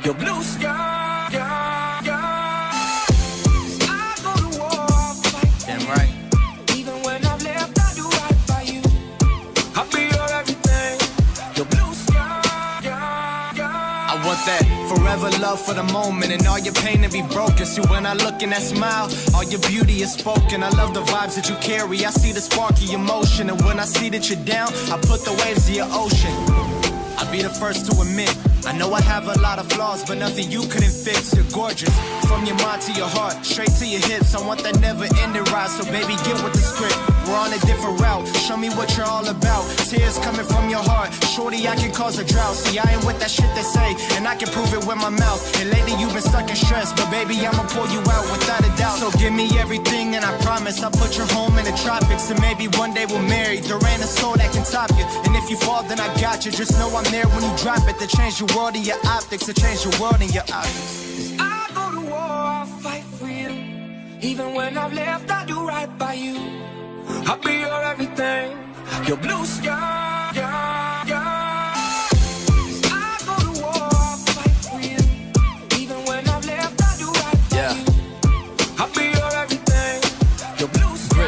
your blue sky. I go to war, I'll fight. Damn right. Even when I've left, I do right by you. I'll be your everything, your blue sky. I want that forever love for the moment and all your pain to be broken. See, when I look in that smile, all your beauty is spoken. I love the vibes that you carry. I see the sparky emotion, and when I see that you're down, I put the waves to your ocean. I'll be the first to admit, I know I have a lot of flaws, but nothing you couldn't fix. You're gorgeous, from your mind to your heart, straight to your hips. I want that never-ending ride, so baby, get with the script. We're on a different route, show me what you're all about. Tears coming from your heart, shorty, I can cause a drought. See, I ain't with that shit they say, and I can prove it with my mouth. And lately you've been stuck in stress, but baby, I'ma pull you out without a doubt. So give me everything, and I promise I'll put your home in the tropics. And maybe one day we'll marry, there ain't a soul that can top you. And if you fall, then I got you, just know I'm there when you drop it. To change your world and your optics, to change your world and your optics. I go to war, I'll fight for you. Even when I've left, I do right by you. I'll be your everything, your blue sky. I go to war, I'll fight for you. Even when I've left, I do right by you. I'll be your everything, your blue sky.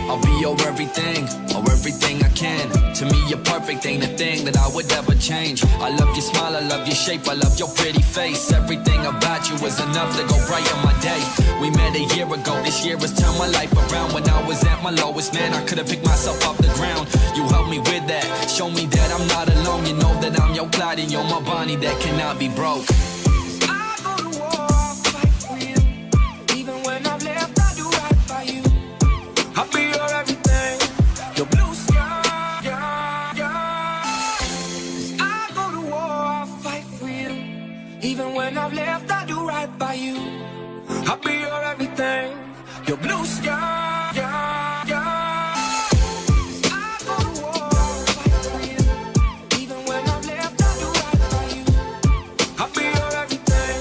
I'll be your everything, or everything I can. To me, you're perfect, ain't a thing that I would ever change. I love your smile, I love your shape, I love your pretty face. Everything about you was enough to go brighten my day. We met a year ago, this year has turned my life around. When I was at my lowest, man, I could've picked myself off the ground. You helped me with that, show me that I'm not alone. You know that I'm your Clyde and you're my Bonnie that cannot be broke. I go to war, I'll fight for you. Even when I've left, I do right by you. I'll be your everything, your blue sky. I go to war, I'll fight for you. Even when I've left, I do right by you. I'll be your everything, your blue sky. I go to war, I'll fight for you. Even when I've left, I do right by you. I'll be your everything,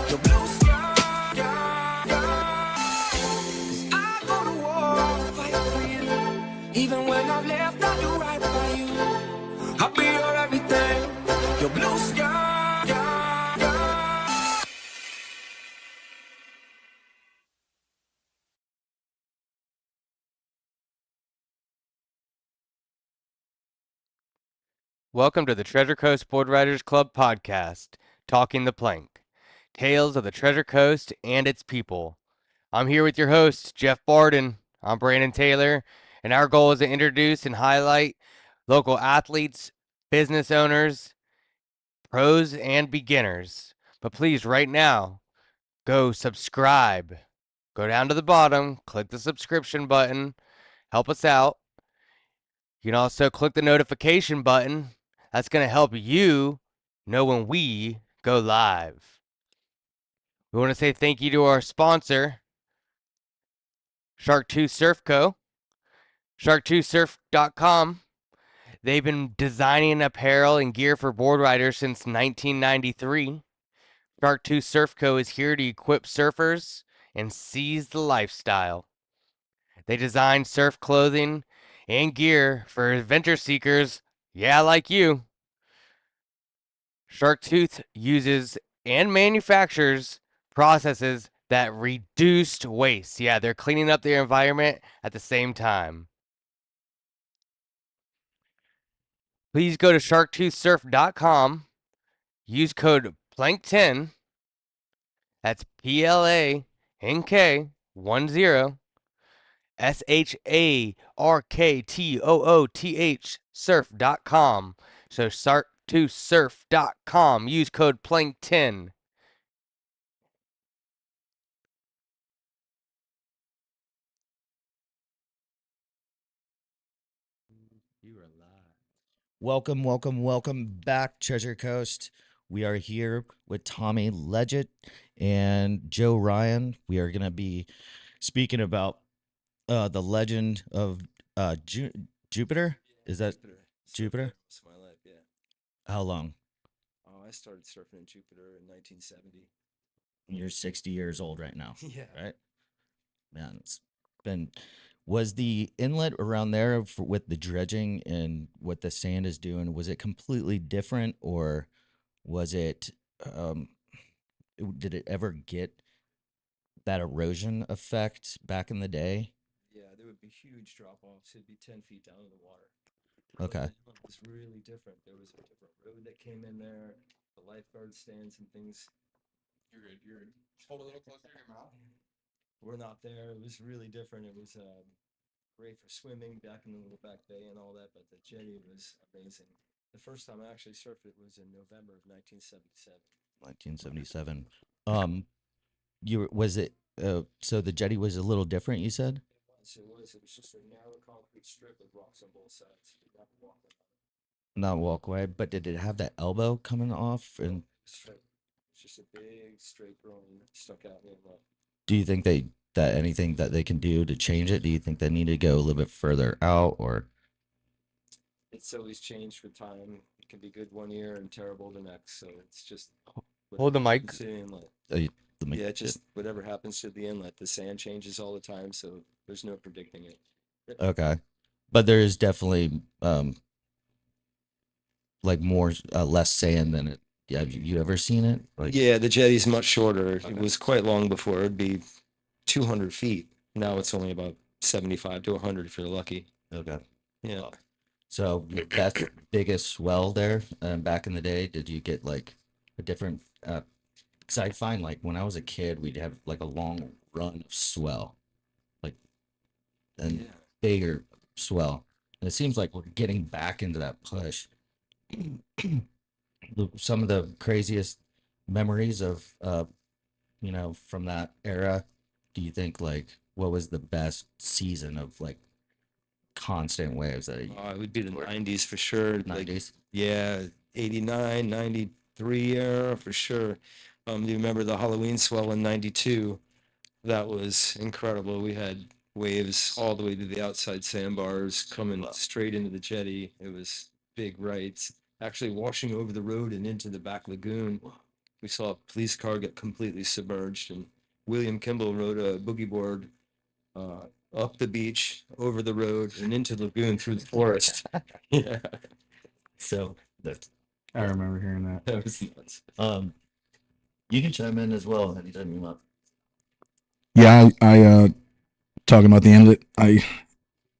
your blue sky. I go to war, I'll fight for you. Even when I've left, I do right by you. I'll be your everything, your blue sky. Welcome to the Treasure Coast Board Riders Club podcast, Talking the Plank, Tales of the Treasure Coast and its people. I'm here with your host, Jeff Barden. I'm Brandon Taylor, and our goal is to introduce and highlight local athletes, business owners, pros, and beginners. But please, right now, go subscribe. Go down to the bottom, click the subscription button, help us out. You can also click the notification button. That's going to help you know when we go live. We want to say thank you to our sponsor, Shark 2 Surf Co. Shark2surf.com. They've been designing apparel and gear for board riders since 1993. Shark 2 Surf Co. is here to equip surfers and seize the lifestyle. They design surf clothing and gear for adventure seekers, like you. Sharktooth uses and manufactures processes that reduced waste. They're cleaning up their environment at the same time. Please go to sharktoothsurf.com. Use code PLANK10. That's PLANK10. SHARKTOOTH surf.com. So shark2surf.com. Use code PLANK10. You are live. Welcome back, Treasure Coast. We are here with Tommy LEGGETT and Joe Ryan. We are going to be speaking about the legend of Jupiter. Is that Jupiter? It's my life, yeah. How long? Oh, I started surfing in Jupiter in 1970. You're 60 years old right now. Yeah. Right? Man, it's been... Was the inlet around there with the dredging and what the sand is doing, was it completely different, or Was it, um, did it ever get that erosion effect back in the day? Yeah, there would be huge drop-offs. It'd be 10 feet down in the water. Okay. It was really different. There was a different road that came in there, the lifeguard stands and things. You're good. You're good. Just hold a little closer to your mouth. We're not there. It was really different. It was great for swimming back in the little back bay and all that, but the jetty was amazing. The first time I actually surfed it was in November of 1977. 1977. Was it, so the jetty was a little different, you said? It was just a narrow concrete strip with rocks on both sides. You have to walk on it. Not walkway, but did it have that elbow coming off? And Straight. It's just a big straight groin stuck out in the inlet. do you think that anything that they can do to change it? Do you think they need to go a little bit further out, or? It's always changed with time. It can be good one year and terrible the next. So it's just Hold the whatever mic. happens to the inlet. Let me- Yeah, it's just whatever happens to the inlet. The sand changes all the time, so there's no predicting it. Okay. But there is definitely like more less sand than it. Yeah, have you ever seen it? Like, Yeah, the jetty's much shorter. Okay. It was quite long before. It'd be 200 feet. Now it's only about 75 to 100 if you're lucky. okay. Yeah. So that's the biggest swell there. Back in the day, did you get like a different? Because I find like when I was a kid, we'd have like a long run of swell, like and Yeah. bigger swell. And it seems like we're getting back into that push. Some of the craziest memories of from that era. Do you think like what was the best season of like constant waves that It would be the Or 90s for sure. Like, 90s? yeah, 89, 93 era for sure. Do you remember the Halloween swell in 92? That was incredible. We had waves all the way to the outside sandbars coming straight into the jetty. It was big rights, actually washing over the road and into the back lagoon. We saw a police car get completely submerged, and William Kimball rode a boogie board up the beach, over the road, and into the lagoon through the forest. Yeah, So that's I remember hearing that. that was nuts. you can chime in as well anytime you want. Yeah, I talking about the inlet. I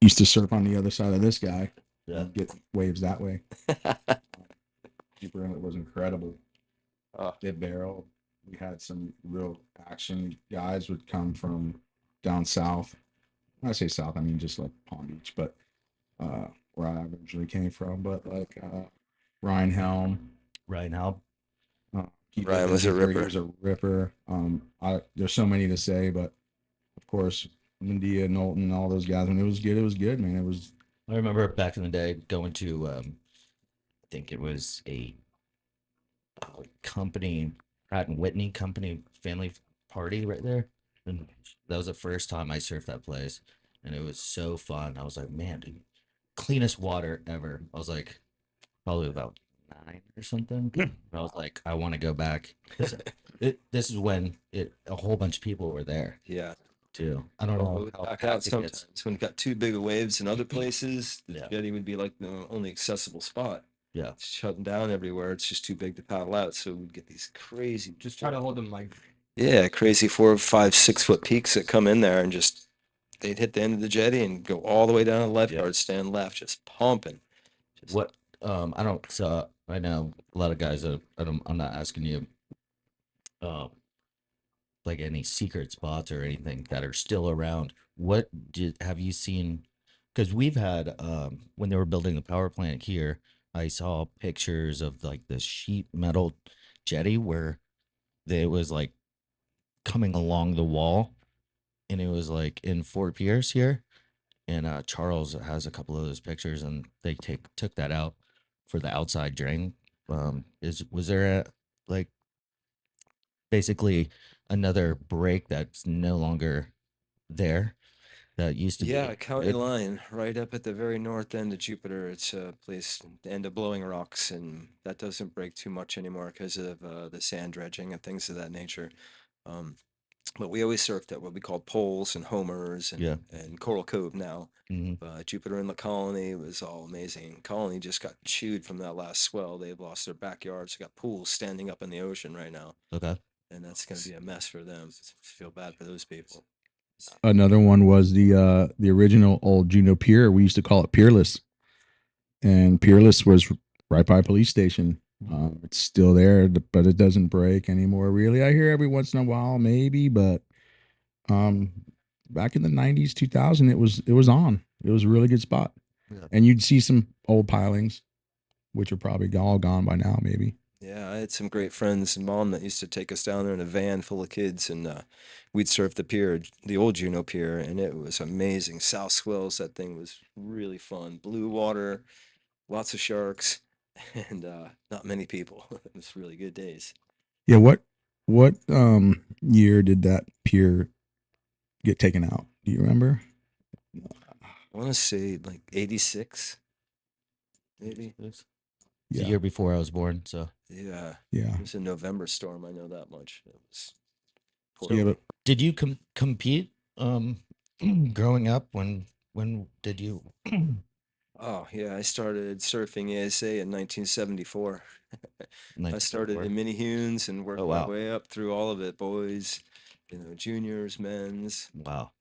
used to surf on the other side of this guy. Yeah. Get waves that way. Super Inlet was incredible. It barrel. We had some real action. Guys would come from down south. When I say south, I mean just like Palm Beach, but where I originally came from. But like Ryan Helm. Right now. He Ryan did was a He ripper. was a ripper. There's so many to say, but of course, Lindia, Knowlton, all those guys. When it was good, man. It was I remember back in the day going to I think it was a company, Pratt and Whitney company family party right there. And that was the first time I surfed that place. And it was so fun. I was like, man, dude, cleanest water ever. I was like, probably about 9 or something. And I was like, I want to go back. This is when a whole bunch of people were there Yeah. too. I don't know how Back packed out it sometimes gets. when it got too big of waves in other places. The Yeah. jetty would be like the only accessible spot. Yeah. It's shutting down everywhere. It's just too big to paddle out. So we'd get these crazy, Just try to hold the mic. yeah, crazy 4, 5, 6 foot peaks that come in there and just they'd hit the end of the jetty and go all the way down to the lifeguard stand left, just pumping. Just, What I don't I know a lot of guys I'm not asking you like any secret spots or anything that are still around. Have you seen? Because we've had when they were building the power plant here, I saw pictures of like the sheet metal jetty where it was like coming along the wall, and it was like in Fort Pierce here, and Charles has a couple of those pictures, and they took that out for the outside drain. Was there a like basically another break that's no longer there that used to yeah, be County good? Line, right up at the very north end of Jupiter. It's a place, the end of Blowing Rocks, and that doesn't break too much anymore because of the sand dredging and things of that nature. Um, But we always surfed at what we called Poles and Homers Yeah. and Coral Cove now. Mhm. Jupiter and the Colony was all amazing. Colony just got chewed from that last swell. They've lost their backyards. They got pools standing up in the ocean right now, Okay. and that's going to be a mess for them. Feel bad for those people. Another one was the original old Juneau Pier. We used to call it Peerless, and Peerless was right by a police station. It's still there, but it doesn't break anymore. Really, I hear every once in a while, maybe, but back in the '90s, 2000, it was on. It was a really good spot, Yeah. and you'd see some old pilings, which are probably all gone by now, maybe. Yeah, I had some great friends and mom that used to take us down there in a van full of kids, and we'd surf the pier, the old Juneau Pier, and it was amazing. South swells, that thing was really fun. Blue water, lots of sharks, and not many people. It was really good days. Yeah, what year did that pier get taken out? Do you remember? I want to say like 86, maybe. It's Yeah. the year before I was born, so. Yeah, Yeah. it was a November storm. I know that much. It was Yeah, but Did you compete growing up? When did you? Oh, yeah, I started surfing ASA in 1974. I started in mini hunes and worked Oh, my wow. way up through all of it, boys, juniors, men's, Wow.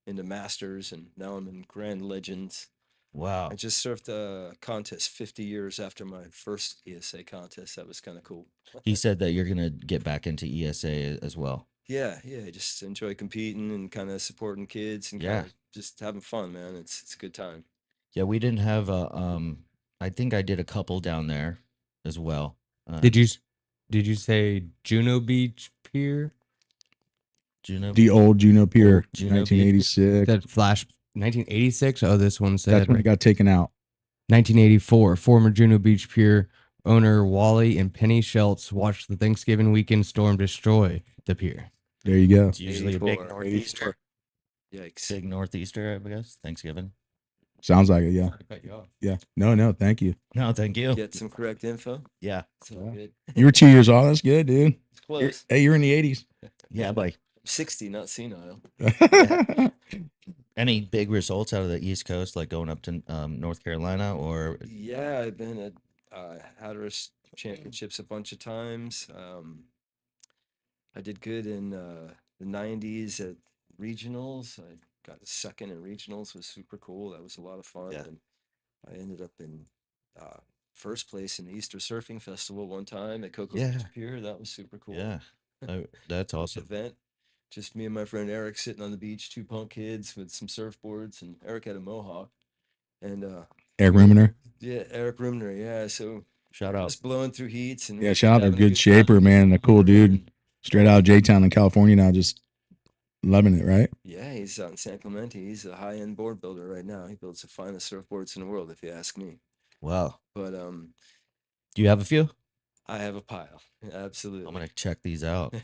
Into masters, and now I'm in grand legends. Wow. I just surfed a contest 50 years after my first ESA contest. That was kind of cool. He said that you're gonna get back into ESA as well. Yeah, I just enjoy competing and kind of supporting kids and Yeah. kind of just having fun, man. It's a good time. Yeah, we didn't have a I think I did a couple down there as well. Did you say Juno Beach Pier? Juno? the old Juneau Pier, Old Juneau Beach. 1986. That flash 1986. Oh, this one That's said when it got taken out. 1984. Former Juno Beach Pier owner Wally and Penny Schultz watched the Thanksgiving weekend storm destroy the pier. There you go. It's usually a big 84. northeaster. Yikes. Big northeaster, I guess. Thanksgiving. Sounds like it. Yeah. To cut you off. Yeah. No, thank you. No, thank you. Get some correct info. Yeah. It's all good. You were 2 years old. That's good, dude. It's close. Hey, you're in the 80s. Yeah, buddy. I'm 60, not senile. Any big results out of the East Coast, like going up to North Carolina, or Yeah, I've been at Hatteras Championships a bunch of times. I did good in the 90s at regionals. I got a second in regionals, was super cool. That was a lot of fun. Yeah. And I ended up in first place in the Easter Surfing Festival one time at Cocoa Yeah. Beach Pier. That was super cool. yeah, that's This awesome. event. Just me and my friend Eric sitting on the beach, two punk kids with some surfboards, and Eric had a mohawk. And Air Ruminer. yeah, Eric Rumner, yeah. So Shout out. just blowing through heats and Yeah, shout out. having a Good shaper, time. man. A cool dude. Straight out of J-Town in California now, just loving it, right? Yeah, he's out in San Clemente. He's a high-end board builder right now. He builds the finest surfboards in the world, if you ask me. Wow. But Do you have a few? I have a pile. Absolutely. I'm gonna check these out.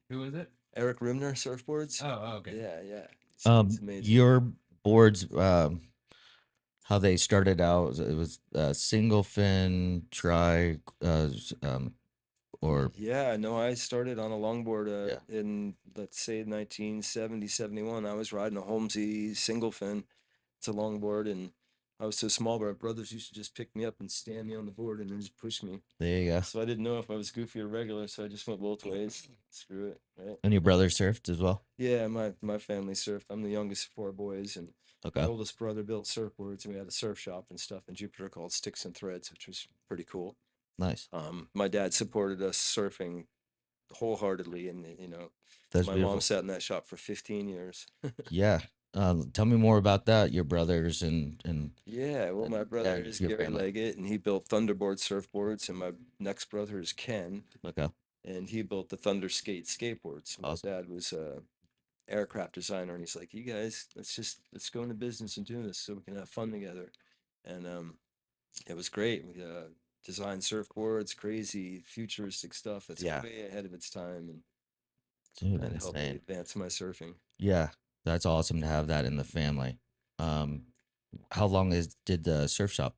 Who was it? Eric Rumner surfboards. Oh, okay. Yeah. It's amazing. Your boards, how they started out, it was single fin, tri, or Yeah, no, I started on a longboard Yeah. in, let's say, 1970, 71. I was riding a Holmesy single fin. It's a longboard, and I was so small, but my brothers used to just pick me up and stand me on the board and then just push me. there you go. So I didn't know if I was goofy or regular, so I just went both ways. Screw it, right? And your brother surfed as well. Yeah, my family surfed. I'm the youngest of four boys, and Okay. my oldest brother built surfboards, and we had a surf shop and stuff in Jupiter called Sticks and Threads, which was pretty cool. Nice. My dad supported us surfing wholeheartedly, and That's my beautiful. mom sat in that shop for 15 years. Yeah. Tell me more about that. Your brothers and Yeah, well, And my brother yeah, is your Gary family. Leggett, and he built Thunderboard surfboards, and my next brother is Ken, okay. and he built the Thunder Skate skateboards. My Awesome. dad was a aircraft designer, and he's like, "You guys, let's go into business and do this so we can have fun together." And it was great. We designed surfboards, crazy futuristic stuff that's Yeah. way ahead of its time, and Dude, kind of helped me insane. advance my surfing. Yeah, that's awesome to have that in the family. How long did the surf shop?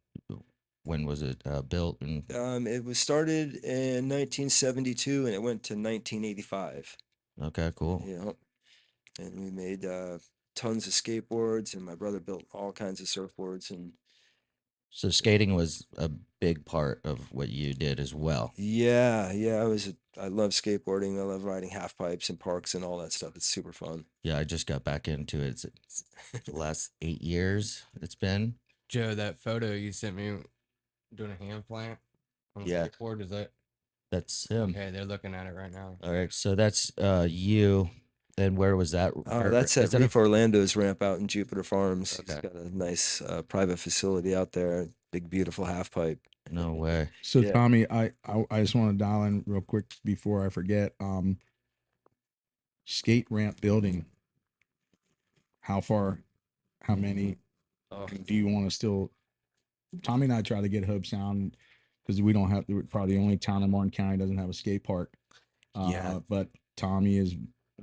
When was it built? And It was started in 1972, and it went to 1985. Okay, cool. Yeah. And we made tons of skateboards, and my brother built all kinds of surfboards. And So skating was a big part of what you did as well. yeah, I love skateboarding. I love riding half pipes and parks and all that stuff. It's super fun. Yeah, I just got back into it. It's the last 8 years it's been. Joe, that photo you sent me doing a hand plant on a Yeah. skateboard, is that That's him. okay? They're looking at it right now. All right, so that's you. And where was that? Oh, that's at is that Reef Orlando's ramp out in Jupiter Farms. He's Okay. got a nice private facility out there. Big, beautiful half pipe. No way. So Yeah. Tommy, I just want to dial in real quick before I forget. Skate ramp building. How far? How many? Oh, Do you want to still? Tommy and I try to get Hub Sound because we don't have. We're probably the only town in Martin County doesn't have a skate park. Yeah. But Tommy is.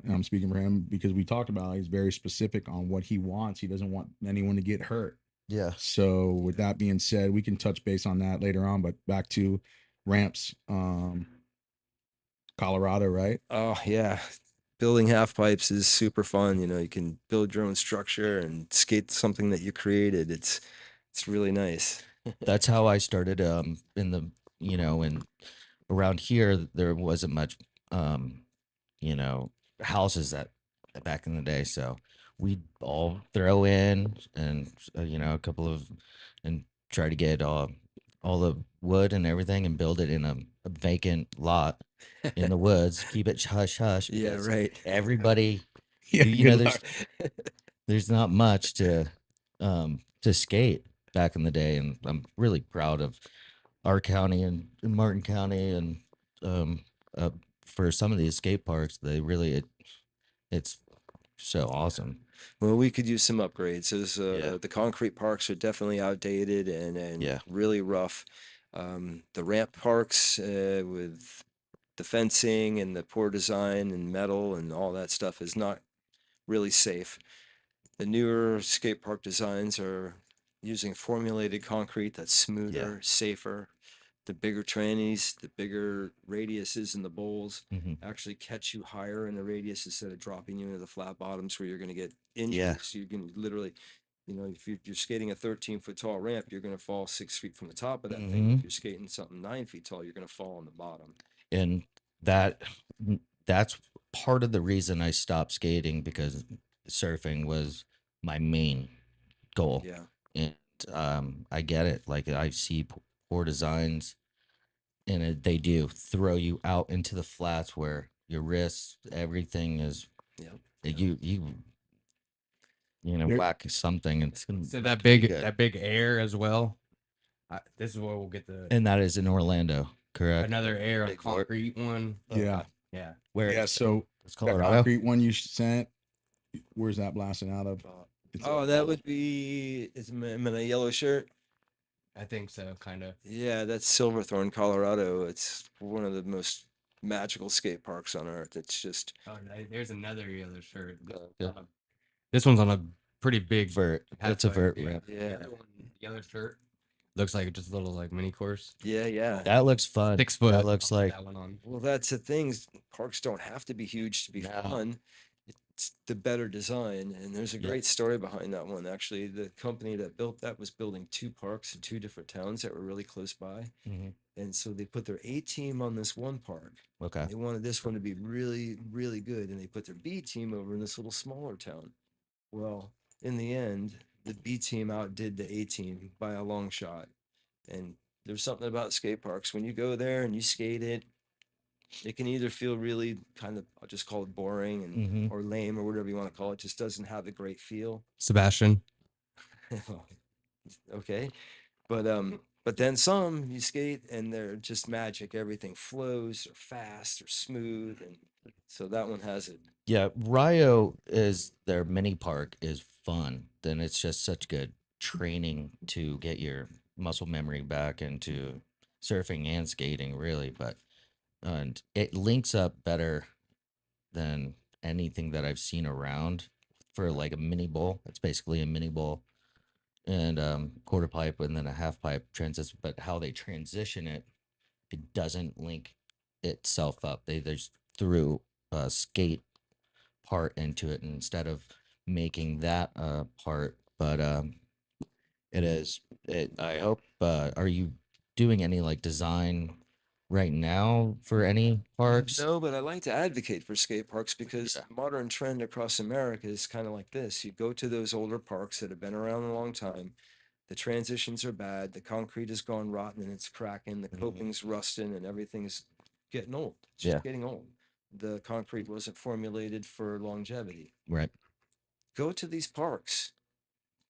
And I'm speaking for him because we talked about it, he's very specific on what he wants. He doesn't want anyone to get hurt. Yeah. So with that being said, we can touch base on that later on. But back to ramps, Colorado, right? oh yeah. Building half pipes is super fun. You know, you can build your own structure and skate something that you created. It's really nice. That's how I started in the and around here there wasn't much you know houses that back in the day, so we'd all throw in and a couple of and try to get all the wood and everything and build it in a vacant lot in the woods, keep it hush hush Yeah, because right. everybody Yeah, you know good there's luck. there's not much to skate back in the day, and I'm really proud of our county and Martin County and um uh, for some of these skate parks they really it's so awesome. Well, we could use some upgrades. Yeah. The concrete parks are definitely outdated and Yeah. really rough. The ramp parks with the fencing and the poor design and metal and all that stuff is not really safe. The newer skate park designs are using formulated concrete that's smoother, safer. The bigger trannies, the bigger radiuses in the bowls Hmm. actually catch you higher in the radius instead of dropping you into the flat bottoms where you're going to get injured. Yeah. So you can literally, if you're skating a 13-foot tall ramp, you're going to fall 6 feet from the top of that thing. If you're skating something 9 feet tall, you're going to fall on the bottom. And that that's part of the reason I stopped skating, because surfing was my main goal. Yeah. And I get it, like I see poor designs and they do throw you out into the flats where your wrists, everything is Yeah. There- whack something and it's gonna So that be big good. that big air as well. This is where we'll get the And that is in Orlando, correct? another air on Big fort. concrete one. Yeah. Yeah. Where Yeah. So it's that Colorado. concrete one you sent, where's that blasting out of? It's Oh, that would be, is I'm in a yellow shirt. I think so, kind of. Yeah, that's Silverthorne, Colorado. It's one of the most magical skate parks on earth. It's just, Oh, there's another yellow shirt. Yeah. This one's on a pretty big Vert. It's a vert ramp. Yeah. The other one, yellow shirt. Looks like just a little like mini course. yeah. That looks fun. 6 foot. That looks like that one on. Well, that's the thing. Parks don't have to be huge to be No. fun. It's the better design. And there's a Yeah. great story behind that one. Actually, the company that built that was building 2 parks in 2 different towns that were really close by. Mhm. And so they put their A team on this one park. Okay. They wanted this one to be really, really good. And they put their B team over in this little smaller town. Well, in the end, the B team outdid the A team by a long shot. And there's something about skate parks. When you go there and you skate it, it can either feel really kind of, I'll just call it boring and Mhm. or lame or whatever you want to call it. Just doesn't have a great feel. Sebastian. Okay. But then some you skate and they're just magic. Everything flows or fast or smooth. And so that one has it. Yeah, Rio is their mini park is fun. Then it's just such good training to get your muscle memory back into surfing and skating, really. But and it links up better than anything that I've seen around for like a mini bowl. It's basically a mini bowl and quarter pipe and then a half pipe transition. But how they transition it, it doesn't link itself up. They just threw skate part into it instead of making that part. But it is. I hope. Are you doing any like design right now for any parks? No, but I like to advocate for skate parks because Yeah. modern trend across America is kind of like this. You go to those older parks that have been around a long time. The transitions are bad. The concrete has gone rotten and it's cracking. The coping's rusting and everything's getting old. It's just Yeah. getting old. The concrete wasn't formulated for longevity. Right. Go to these parks.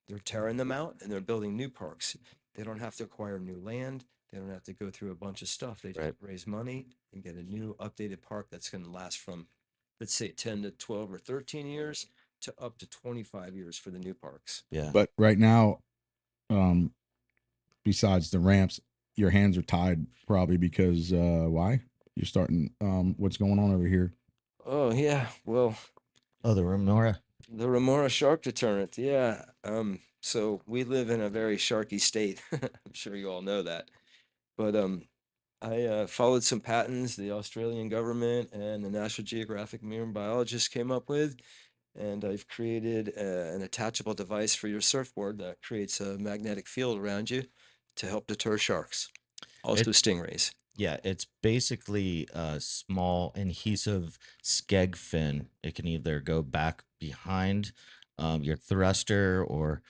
They're tearing them out and they're building new parks. They don't have to acquire new land. They don't have to go through a bunch of stuff. They just Right. raise money and get a new updated park that's going to last from, let's say, 10 to 12 or 13 years to up to 25 years for the new parks. Yeah. But right now, besides the ramps, your hands are tied probably because why? You're starting what's going on over here? Oh, yeah. Well, Oh, the Remora. the Remora shark deterrent. Yeah. So we live in a very sharky state. I'm sure you all know that. But I followed some patents the Australian government and the National Geographic marine biologist came up with, and I've created an attachable device for your surfboard that creates a magnetic field around you to help deter sharks, also stingrays. Yeah, it's basically a small adhesive skeg fin. It can either go back behind your thruster or,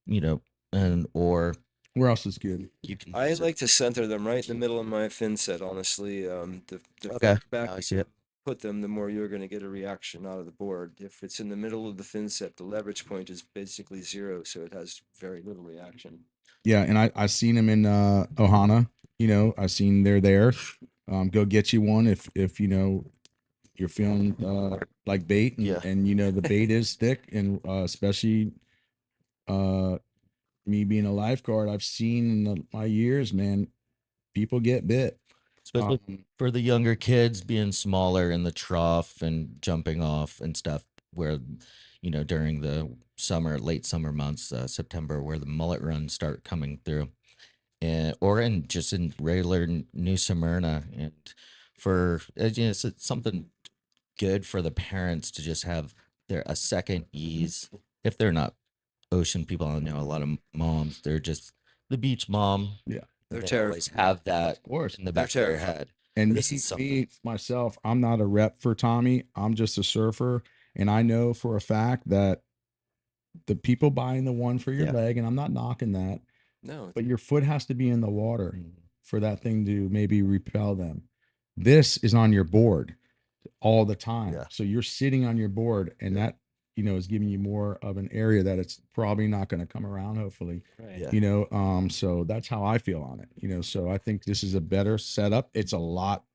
you know, or Where else is good? you can I use it. like to center them right in the middle of my fin set, honestly. The Okay, further back now I you see it. put them, the more you're going to get a reaction out of the board. If it's in the middle of the fin set, the leverage point is basically zero, so it has very little reaction. Yeah, and I seen them in Ohana. You know, I seen they're there. Go get you one if you know you're feeling like bait, and, Yeah. and you know the bait is thick, and especially uh me being a lifeguard, I've seen in my years, man, people get bit. Especially Um, for the younger kids being smaller in the trough and jumping off and stuff where, during the summer, late summer months, September, where the mullet runs start coming through. And or in just in regular New Smyrna, and for it's something good for the parents to just have a second ease if they're not ocean people. I know a lot of moms, they're just the beach mom. Yeah. They're They terrified. always have that of course. in the They're back of their terrified. head. And This is something. me myself, I'm not a rep for Tommy. I'm just a surfer, and I know for a fact that the people buying the one for your Yeah. leg, and I'm not knocking that, No, but your foot has to be in the water Mhm. for that thing to maybe repel them. This is on your board all the time. Yeah. So you're sitting on your board, and that, is giving you more of an area that it's probably not going to come around, hopefully. right. Yeah. So that's how I feel on it. So I think this is a better setup. It's a lot.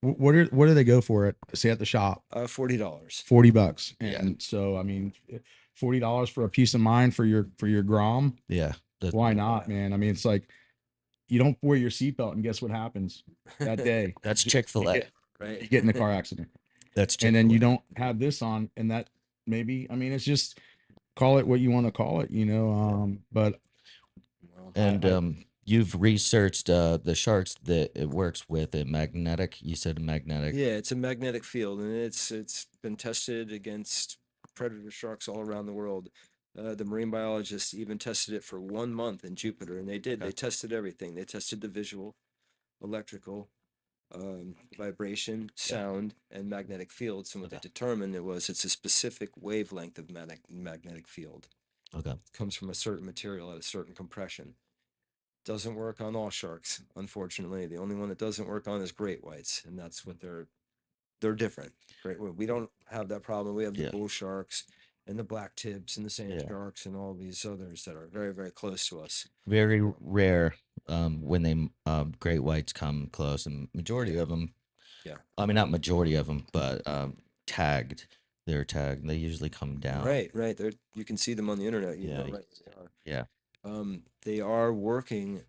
What do they go for it? Say at the shop, $40. $40. Yeah. And so, I mean, $40 for a peace of mind for your Grom. Yeah. Why not, man? I mean, it's like you don't wear your seatbelt, and guess what happens that day? That's You Chick-fil-A. get- Right. You get in a car accident, That's and then you Chick-fil-A. don't have this on, and that maybe, I mean, it's just call it what you want to call it. But Well, And I- you've researched the sharks that it works with a magnetic. You said magnetic. yeah, it's a magnetic field, and it's been tested against predator sharks all around the world. The marine biologists even tested it for 1 month in Jupiter, and they did. Okay. They tested everything. They tested the visual, electrical, vibration, sound, and magnetic fields. And what they Okay. determined it's a specific wavelength of magnetic field. Okay. Comes from a certain material at a certain compression. Doesn't work on all sharks, unfortunately. The only one that doesn't work on is great whites, and that's what they're different. We don't have that problem. We have the Yeah. bull sharks and the black tips and the sand Yeah. sharks and all these others that are very, very close to us. Very rare when they great whites come close, and majority of them. Yeah. I mean, not majority of them, but tagged. They're tagged. They usually come down. Right. You can see them on the internet. You Yeah, know you right where they are. Yeah. They are working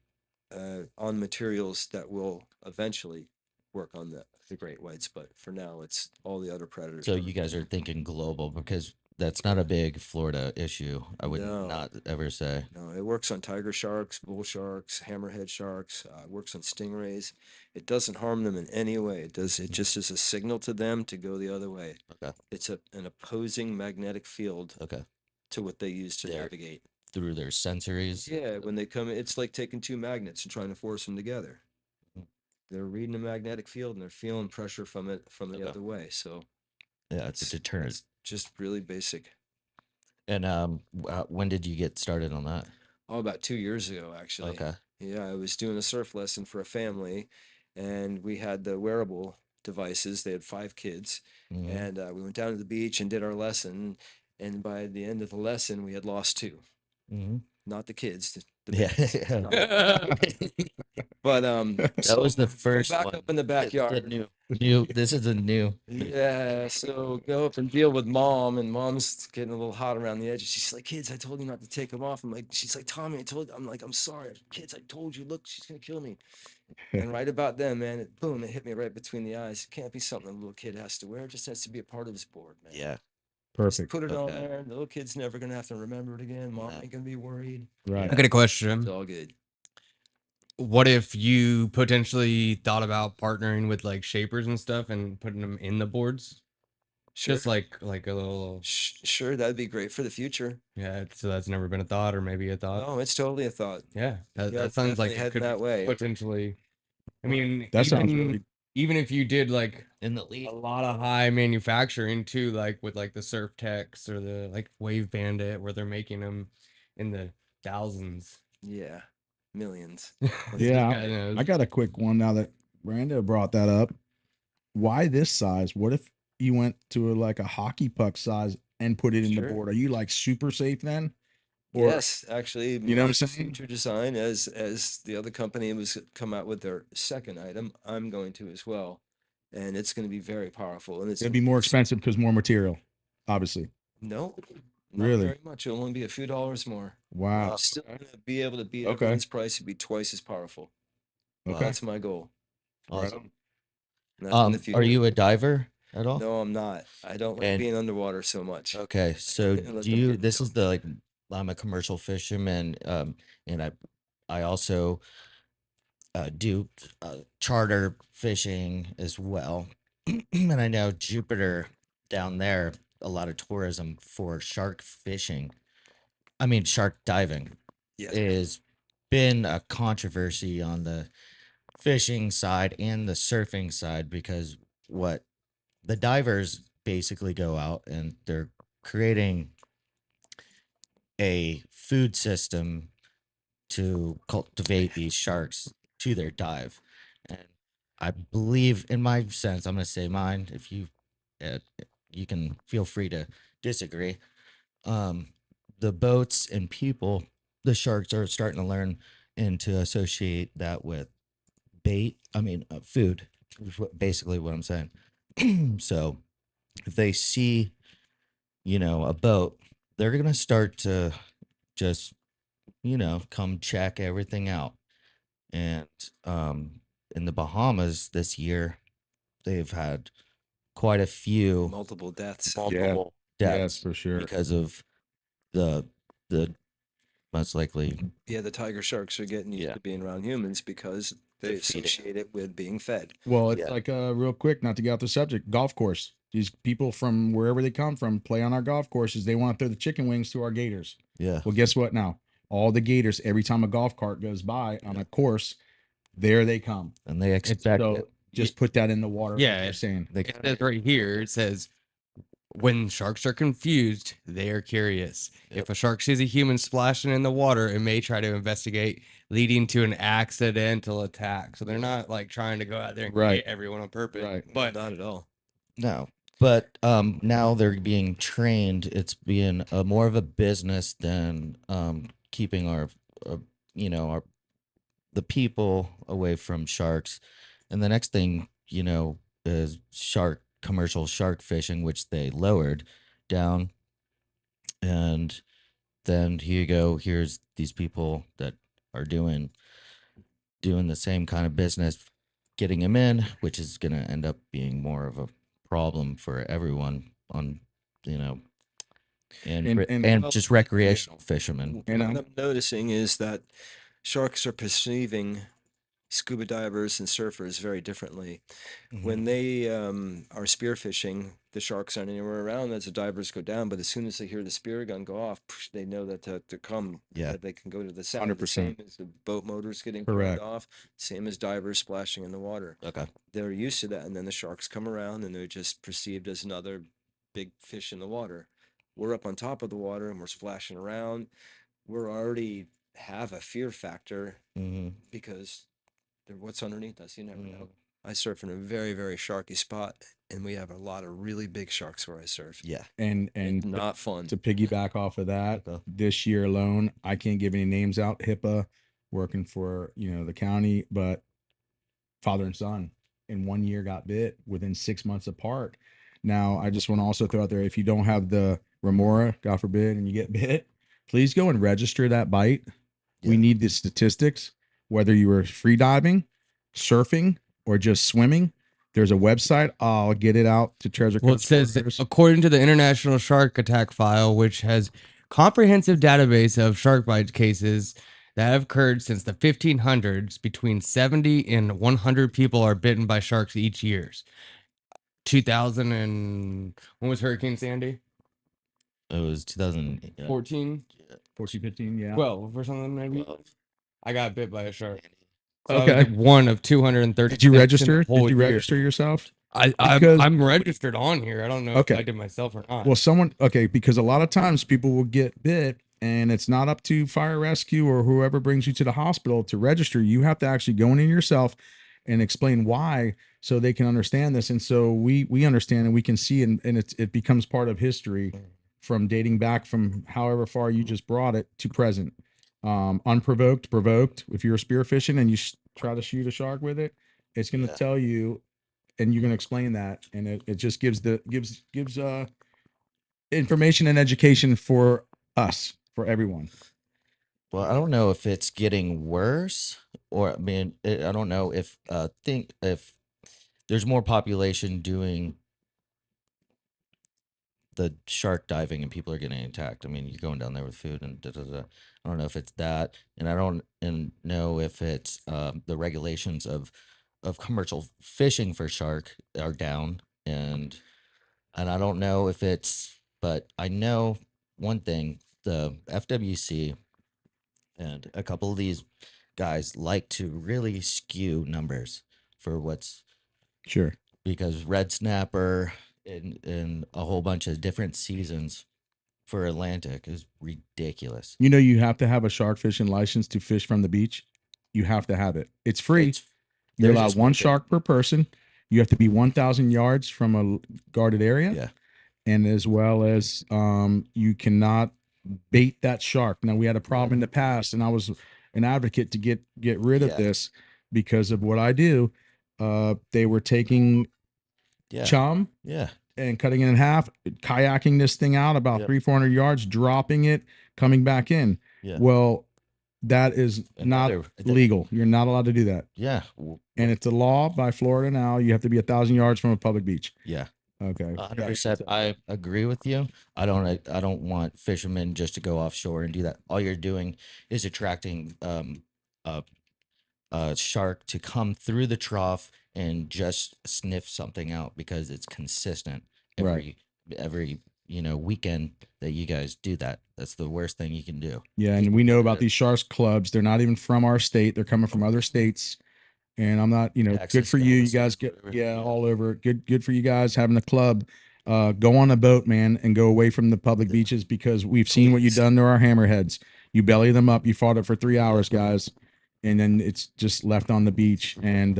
on materials that will eventually work on the great whites, but for now, it's all the other predators. So that you are- guys are thinking global because That's not a big Florida issue. I would No. not ever say. No, it works on tiger sharks, bull sharks, hammerhead sharks. It works on stingrays. It doesn't harm them in any way. It does. It just is a signal to them to go the other way. Okay. It's an opposing magnetic field Okay. to what they use to There. navigate. Through their sensories. Yeah, when they come, it's like taking two magnets and trying to force them together. Mhm. They're reading a magnetic field and they're feeling pressure from it from the Okay. other way. So Yeah, it's a deterrent. it's just really basic. And when did you get started on that? Oh, about 2 years ago, actually. Okay. Yeah, I was doing a surf lesson for a family, and we had the wearable devices. They had 5 kids, Mhm. and we went down to the beach and did our lesson. And by the end of the lesson, we had lost 2. Mhm. Not the kids, the Yeah. babies. But That was the go first back one. up in the backyard. New. This is a new. Yeah, so go up and deal with mom, and mom's getting a little hot around the edges. She's like, "Kids, I told you not to take them off." I'm like, she's like, "Tommy, I told you." I'm like, "I'm sorry, kids, I told you. Look, she's gonna kill me." And right about then, man, boom, it hit me right between the eyes. It can't be something a little kid has to wear. It just has to be a part of his board, man. Yeah. Just Perfect. put it on Okay. there. The little kid's never gonna have to remember it again. Mom Yeah. ain't gonna be worried. Right. I got a It's question. all good. What if you potentially thought about partnering with like shapers and stuff and putting them in the boards? Sure, Just like a little, sure, that'd be great for the future. yeah. So that's never been a thought, or maybe a thought. Oh, it's totally a thought. Yeah, that, Yeah, that sounds like definitely it heading could that way. potentially. I mean, That sounds even really even if you did like In the lead. a lot of high manufacturing too, like with like the Surf Techs or the like Wave Bandit, where they're making them in the thousands. Yeah, millions. Yeah. God knows. I got a quick one now that Brando brought that up. Why this size? What if you went to like a hockey puck size and put it in the Sure. board? Are you like super safe then? Or Yes, actually, you know what I'm my saying? future design, as the other company was come out with their second item, I'm going to as well, and it's going to be very powerful. And it's It'd be more expensive because more material, obviously. No, not Really? very much. It'll only be a few dollars more. Wow. I'm still going to be able to beat Okay. everyone's price and be twice as powerful. Okay. That's my goal. Right Awesome. on. And that's in the future. Are you a diver at all? No, I'm not. I don't like And- being underwater so much. Okay, so Let do them you? get This killed. is the like. I'm a commercial fisherman, and I also do charter fishing as well, and I know Jupiter down there, a lot of tourism for shark fishing. I mean, shark diving Yes. is been a controversy on the fishing side and the surfing side because what the divers basically go out and they're creating a food system to cultivate these sharks to their dive. And I believe, in my sense, I'm going to say mine. If you, uh, you can feel free to disagree. The boats and people, the sharks are starting to learn and to associate that with bait. I mean, food. Is basically what I'm saying. So if they see, a boat, they're gonna start to just, come check everything out. And in the Bahamas this year, they've had quite a few Multiple deaths. multiple Yes, deaths for sure. because of the most likely Yeah, the tiger sharks are getting used Yeah. to being around humans because they They're feeding. associate it with being fed. Well, it's Yeah. like real quick, not to get off the subject, golf course. These people from wherever they come from play on our golf courses. They want to throw the chicken wings to our gators. yeah. Well, guess what now? All the gators, every time a golf cart goes by on a course, there they come. And they And expect so it. just put that in the water. like Yeah, you're saying. They It says right here, it says, when sharks are confused, they are curious. If a shark sees a human splashing in the water, it may try to investigate, leading to an accidental attack. So they're not like trying to go out there and Right. get everyone on purpose. Right. But Not at all. No, but now they're being trained. It's being more of a business than keeping our, our the people away from sharks. And the next thing, is commercial shark fishing, which they lowered down. And then here you go. Here's these people that are doing the same kind of business, getting them in, which is going to end up being more of a problem for everyone on, and Well, just recreational fishermen. And what I'm noticing is that sharks are perceiving scuba divers and surfers very differently. When they are spearfishing, the sharks aren't anywhere around as the divers go down. But as soon as they hear the spear gun go off, they know that to come, Yeah. that they can go to the sound. The 100%. same as the boat motors getting turned Correct. off, same as divers splashing in the water. Okay. They're used to that, and then the sharks come around, and they're just perceived as another big fish in the water. We're up on top of the water, and we're splashing around. We're already have a fear factor Mm-hmm. because what's underneath us, you never know. I surf in a very, very sharky spot, and we have a lot of really big sharks where I surf. Yeah. and It's not fun. to piggyback off of that, Okay. this year alone, I can't give any names out. HIPAA, working for the county, but father and son in 1 year got bit within 6 months apart. Now, I just want to also throw out there, if you don't have the remora, God forbid, and you get bit, please go and register that bite. We Yeah. need the statistics, whether you were free diving, surfing, or just swimming. There's a website. I'll get it out to Treasure Well, it Coast says that Warriors. according to the International Shark Attack File, which has comprehensive database of shark bite cases that have occurred since the 1500s, between 70 and 100 people are bitten by sharks each year. 2000 and when was Hurricane Sandy? It was 2014. 14, 14, 15, yeah. 12 or something maybe. I got bit by a shark. So I Okay. was one of 230. Did you register? Did you register yourself? Because- I'm registered on here. I don't know if Okay. I did myself or not. Well, because a lot of times people will get bit and it's not up to fire rescue or whoever brings you to the hospital to register. You have to actually go in yourself and explain why, so they can understand this. And so we understand, and we can see, and it becomes part of history from dating back from however far you just brought it to present. Unprovoked, provoked. If you're spearfishing and you try to shoot a shark with it, it's going to tell you, and you're going to explain that, and it just gives information and education for us, for everyone. Well, I don't know if it's getting worse, or I mean, I don't know if if there's more population doing the shark diving and people are getting attacked. I mean, you're going down there with food and da, da, da. I don't know if it's that, and I don't know if it's the regulations of commercial fishing for shark are down, and I don't know if it's, but I know one thing: the FWC and a couple of these guys like to really skew numbers for what's, Sure. because red snapper in a whole bunch of different seasons for Atlantic is ridiculous. You have to have a shark fishing license to fish from the beach. You have to have it. It's free. It's- You're they're allowed just one making- shark per person. You have to be 1,000 yards from a guarded area. Yeah. And as well as you cannot bait that shark. Now, we had a problem in the past, and I was an advocate to get rid of Yeah. this because of what I do. They were taking Yeah. chum Yeah. and cutting it in half, kayaking this thing out about Yep. 300-400 yards, dropping it, coming back in. Yeah. Well, that is not Another- legal. You're not allowed to do that. Yeah. And it's a law by Florida now. You have to be 1,000 yards from a public beach. Yeah. Okay. 100%. I agree with you. I don't want fishermen just to go offshore and do that. All you're doing is attracting a shark to come through the trough and just sniff something out because it's consistent every weekend that you guys do that. That's the worst thing you can do. Yeah, and we know about these sharks clubs. They're not even from our state. They're coming from other states. And I'm not, good Texas, for you. You Dallas, guys get, wherever. all over. Good for you guys having a club. Go on a boat, man, and go away from the public beaches, because we've seen what you've done to our hammerheads. You belly them up. You fought it for 3 hours, guys, and then it's just left on the beach, and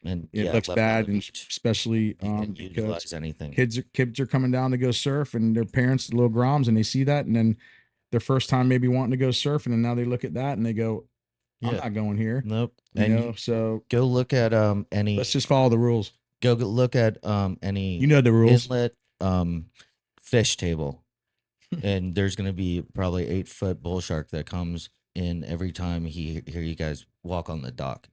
And it yeah, looks left on bad, the and beach. especially You can because utilize anything. kids are coming down to go surf, and their parents, the little groms, and they see that, and then their first time maybe wanting to go surfing, and now they look at that and they go, I'm Yeah. not going here. Nope. You And know, so go look at any. let's just follow the rules. Go look at any You know the rules. inlet fish table, and there's gonna be probably 8-foot bull shark that comes in every time he hear you guys walk on the dock,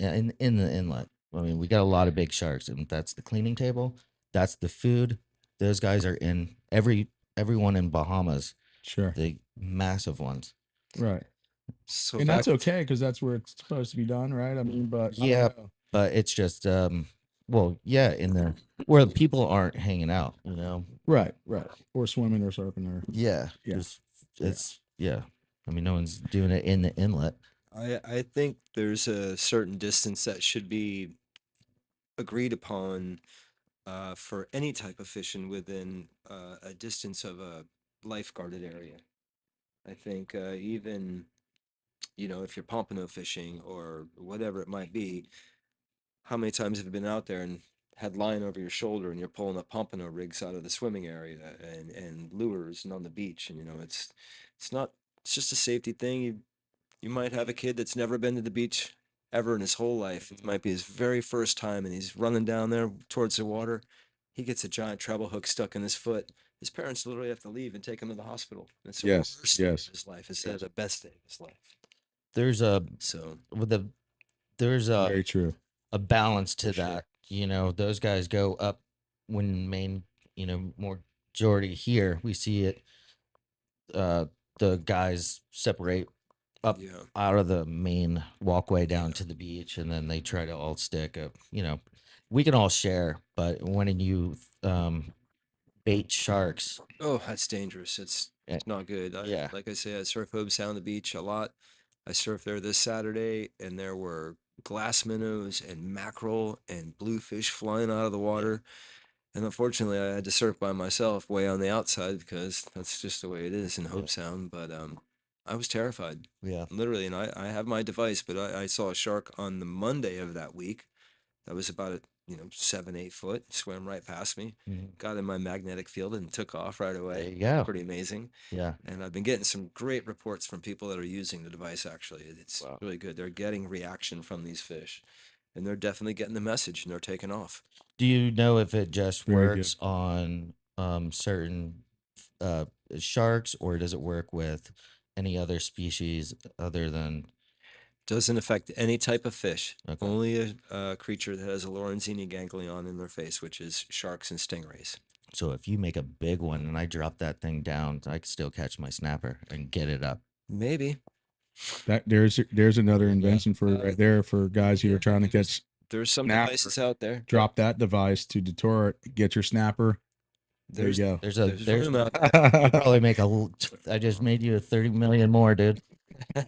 in the inlet. I mean, we got a lot of big sharks, and that's the cleaning table. That's the food. Those guys are in every everyone in Bahamas, Sure. the massive ones. Right. So And back, that's okay because that's where it's supposed to be done, right? I mean, but I Yeah, don't know. but it's just well, yeah, in there where people aren't hanging out, you know. Right. Or swimming or surfing or Yeah, Yeah. just it's yeah. I mean, no one's doing it in the inlet. I think there's a certain distance that should be agreed upon for any type of fishing within a distance of a lifeguarded area. I think even, if you're pompano fishing or whatever it might be, how many times have you been out there and had line over your shoulder and you're pulling up pompano rigs out of the swimming area and lures and on the beach, and it's not, it's just a safety thing. You might have a kid that's never been to the beach ever in his whole life. It might be his very first time, and he's running down there towards the water. He gets a giant treble hook stuck in his foot. His parents literally have to leave and take him to the hospital. It's the Yes, worst day of yes. his life instead of the best day of his life. There's a So with the there's Very true. a balance to For sure. that. You know, those guys go up when main, you know, majority here we see it. The guys separate up yeah, out of the main walkway down to the beach, and then they try to all stick up. You know, we can all share, but when you bait sharks, oh, that's dangerous. It's eh, not good. yeah, Like I say, I surf Hobe Sound the beach a lot. I surfed there this Saturday, and there were glass minnows and mackerel and bluefish flying out of the water. And unfortunately, I had to surf by myself way on the outside because that's just the way it is in yeah, Hobe Sound. But I was terrified, yeah. literally. And I have my device, but I saw a shark on the Monday of that week that was about 7, 8 foot, swam right past me, Mhm. got in my magnetic field and took off right There away. you go. Pretty amazing. Yeah. And I've been getting some great reports from people that are using the device. Actually, it's Wow. really good. They're getting reaction from these fish, and they're definitely getting the message, and they're taking off. Do you know if it just Very good. works on certain uh sharks, or does it work with any other species other than Doesn't affect any type of fish. okay? Only a creature that has a Lorenzini ganglion in their face, which is sharks and stingrays. So if you make a big one and I drop that thing down, I can still catch my snapper and get it up. Maybe. That there's another invention for right there for guys who are trying to catch There's some snapper. devices out there. Drop that device to deter it, get your snapper. There you go. There's There's there's room out probably make I just made you a 30 million more, dude.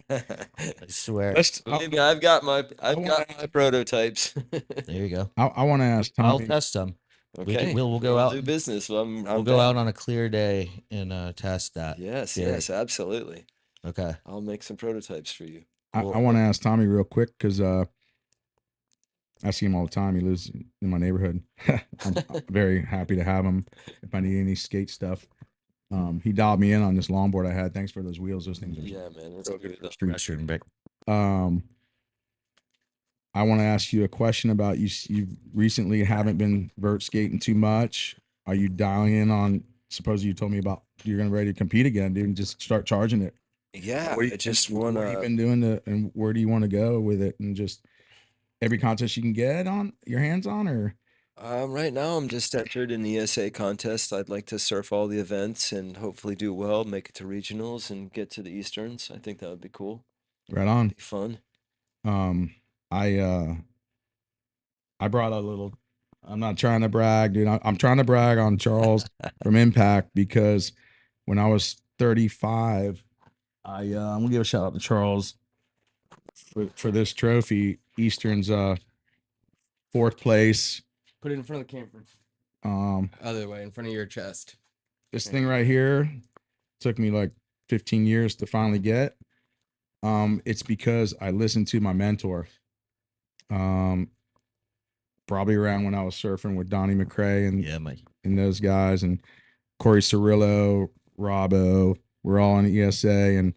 there. I swear. Believe me, I've got my prototypes. There you go. I want to ask I'll Tommy. test them. Okay, We'll go out. do business. I'm We'll go down. out on a clear day and test that. Yes, theory. yes, absolutely. Okay. I'll make some prototypes for you. I want to ask Tommy real quick because I see him all the time. He lives in my neighborhood. I'm very happy to have him if I need any skate stuff. He dialed me in on this longboard I had. Thanks for those wheels. Those things are Yeah, man, that's real good. good for Street street. shooting back. I want to ask you a question about you. You recently haven't been vert skating too much. Are you dialing in on? Suppose you told me about you're gonna ready to compete again, dude, and just start charging it. Yeah, What do I just what want have you to. been doing and where do you want to go with it? And just every contest you can get on your hands on, or Right now, I'm just entered in the ESA contest. I'd like to surf all the events and hopefully do well, make it to regionals, and get to the Easterns. I think that would be cool. right on. Be fun. I brought a little. I'm not trying to brag, dude. I'm trying to brag on Charles from Impact because when I was 35, I'm gonna give a shout out to Charles for this trophy. Eastern's fourth place. Put it in front of the camera. Other way, in front of your chest. This thing right here took me like 15 years to finally get. It's because I listened to my mentor. Probably around when I was surfing with Donnie McCrae and Yeah, Mike. and those guys and Corey Cirillo, Robbo, we're all in ESA. And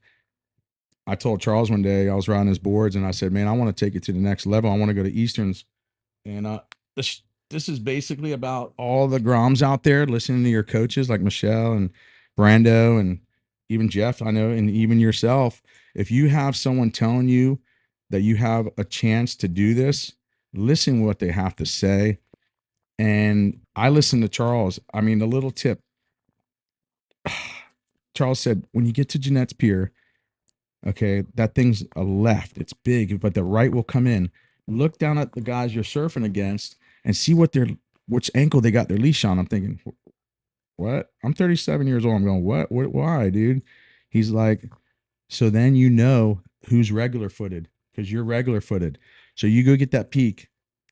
I told Charles one day I was riding his boards and I said, man, I want to take it to the next level. I want to go to Easterns. And this is basically about all the Groms out there listening to your coaches like Michelle and Brando and even Jeff, I know, and even yourself. If you have someone telling you that you have a chance to do this, listen what they have to say. And I listen to Charles. I mean, the little tip, Charles said, when you get to Jeanette's Pier, okay, that thing's a left. It's big, but the right will come in. Look down at the guys you're surfing against and see which ankle they got their leash on. I'm thinking, what? I'm 37 years old. I'm going, what? Why, dude? He's like, so then you know who's regular footed because you're regular footed. So you go get that peak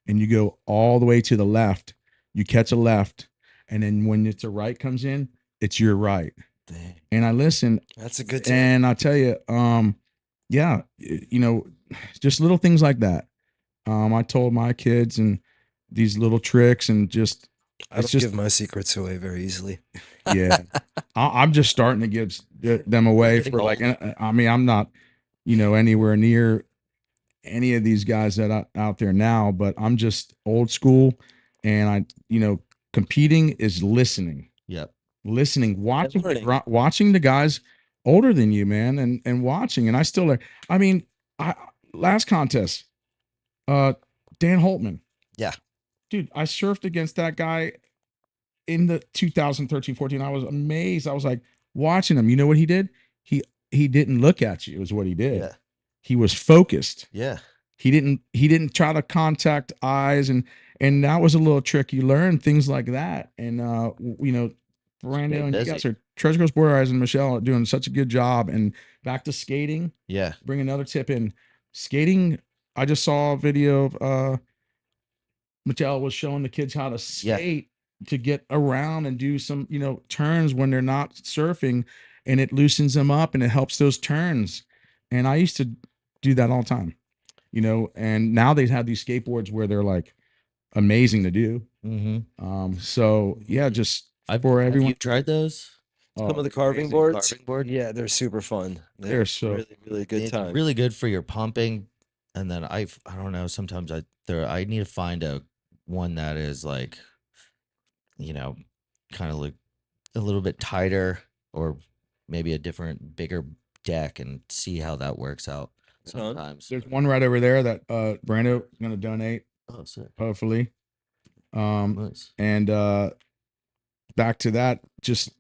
and you go all the way to the left. You catch a left. And then when it's a right comes in, it's your right. Dang. And I listen. That's a good tip. And I tell you, yeah, just little things like that. I told my kids and these little tricks and just, I don't give my secrets away very easily. yeah, I'm just starting to give them away for like, I mean, I'm not, anywhere near any of these guys that are out there now, but I'm just old school and competing is listening. Yep. Listening, watching, learning. watching the guys older than you, man, and watching. And I still learn. I mean, last contest, Dan Holtman. Yeah. Dude, I surfed against that guy in the 2013-14. I was amazed. I was like watching him. You know what he did? He didn't look at you, is what he did. Yeah. He was focused. Yeah. He didn't try to contact eyes, and that was a little trick. You learn things like that. And Brando and you guys are Treasure Coast Board Riders and Michelle are doing such a good job. And back to skating. Yeah. Bring another tip in. Skating, I just saw a video of Michelle was showing the kids how to skate to get around and do some, turns when they're not surfing, and it loosens them up and it helps those turns. And I used to do that all the time, and now they have these skateboards where they're like amazing to do. Mm-hmm. So yeah, just for Have everyone. you tried those? Some of the carving boards. Carving board? Yeah, they're super fun. They're so really, really good It's time. really good for your pumping. And then I don't know, sometimes I need to find one that is like, kind of like a little bit tighter or maybe a different, bigger deck and see how that works out sometimes. There's one right over there that Brando is going to donate, Oh, sick. hopefully. Nice. And back to that, just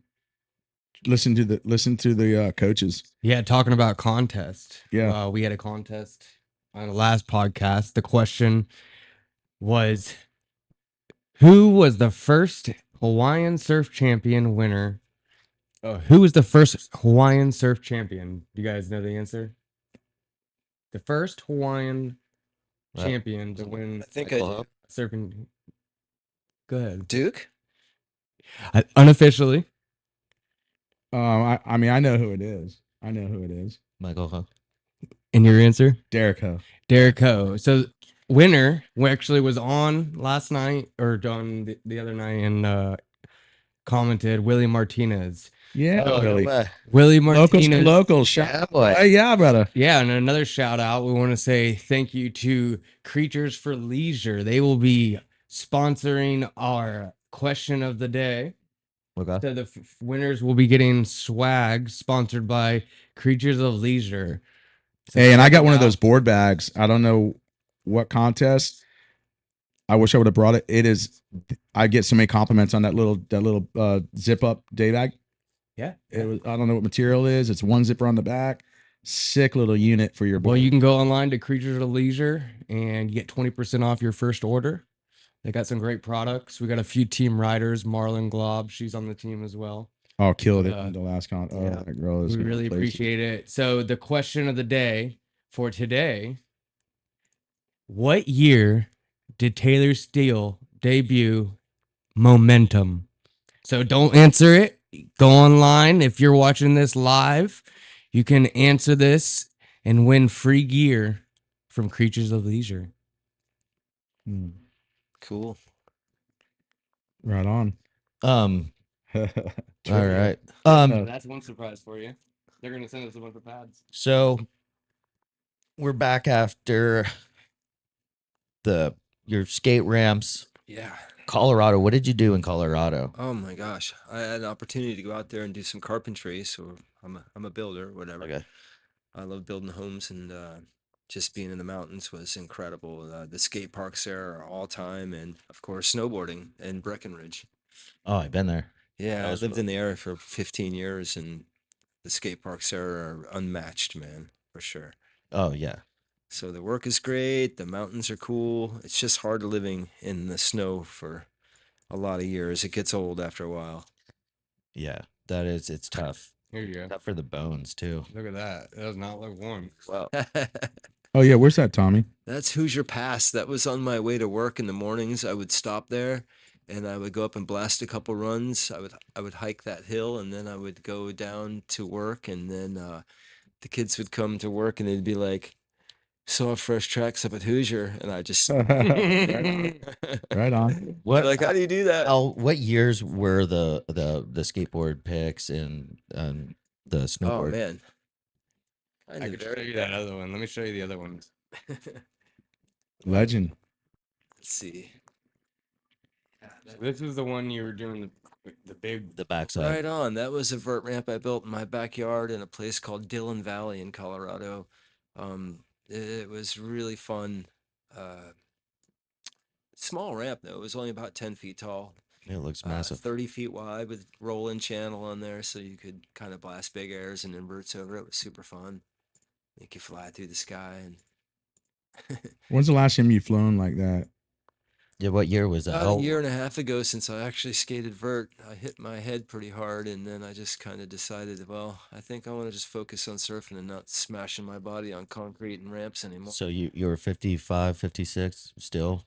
listen to the coaches. Yeah, talking about contest. Yeah. We had a contest on the last podcast. The question was, who was the first Hawaiian surf champion winner? Who was the first Hawaiian surf champion? Do you guys know the answer? The first Hawaiian champion to win. I think I do. Surfing. Go ahead. Duke? Unofficially. I mean, I know who it is. Michael, huh? And your answer? Derek Ho. Derek Ho. So winner actually was on last night or on the other night and commented Willie Martinez. Yeah, Oh, Willie. Willie Locals to Martinez. locals. Shout boy. yeah, brother. Yeah, and another shout out. We want to say thank you to Creatures for Leisure. They will be sponsoring our question of the day. Okay. So the winners will be getting swag sponsored by Creatures of Leisure. So Hey, and I check got it one of out. those board bags. I don't know what contest. I wish I would have brought it. It is. I get so many compliments on that little zip up day bag. Yeah. It was. I don't know what material it is. It's one zipper on the back. Sick little unit for your board. Well, you can go online to Creatures of Leisure and you get 20% off your first order. They got some great products. We got a few team riders. Marlon Glob, she's on the team as well. Oh, killed it in the last con. Oh, yeah. that girl is. We really appreciate it. So the question of the day for today: what year did Taylor Steele debut Momentum? So don't answer it. Go online. If you're watching this live, you can answer this and win free gear from Creatures of Leisure. Cool. Right on. All right. That's one surprise for you. They're gonna send us a bunch of pads. So we're back after your skate ramps. Yeah. Colorado. What did you do in Colorado? Oh my gosh. I had an opportunity to go out there and do some carpentry. So I'm a builder, whatever. Okay. I love building homes, and just being in the mountains was incredible. The skate parks there are all time, and of course snowboarding in Breckenridge. Oh, I've been there. Yeah, I was lived fun. in the area for 15 years, and the skate parks there are unmatched, man, for sure. Oh yeah, So the work is great. The mountains are cool. It's just hard living in the snow for a lot of years. It gets old after a while. yeah. That is, it's tough. Here you go. Tough for the bones too. Look at that. It does not look warm. Well, Oh yeah, where's that, Tommy? that's Hoosier Pass. That was on my way to work in the mornings. I would stop there and I would go up and blast a couple runs. I would hike that hill and then I would go down to work and then the kids would come to work and they'd be like, saw fresh tracks up at Hoosier, and I just Right on. What? like, how do you do that? What years were the skateboard picks and the Oh snowboard? man, I could show you that other one. Let me show you the other ones. Legend. Let's see. So this is the one you were doing the big. The backside. Right on. That was a vert ramp I built in my backyard in a place called Dillon Valley in Colorado. It was really fun. Small ramp though. It was only about 10 feet tall. It looks massive. 30 feet wide with roll-in channel on there, so you could kind of blast big airs and inverts over it. It was super fun. You could fly through the sky and When's the last time you flown like that? Yeah, what year was that? about a year and a half ago since I actually skated vert, I hit my head pretty hard, and then I just kind of decided, well, I think I want to just focus on surfing and not smashing my body on concrete and ramps anymore. So you were 55, 56 still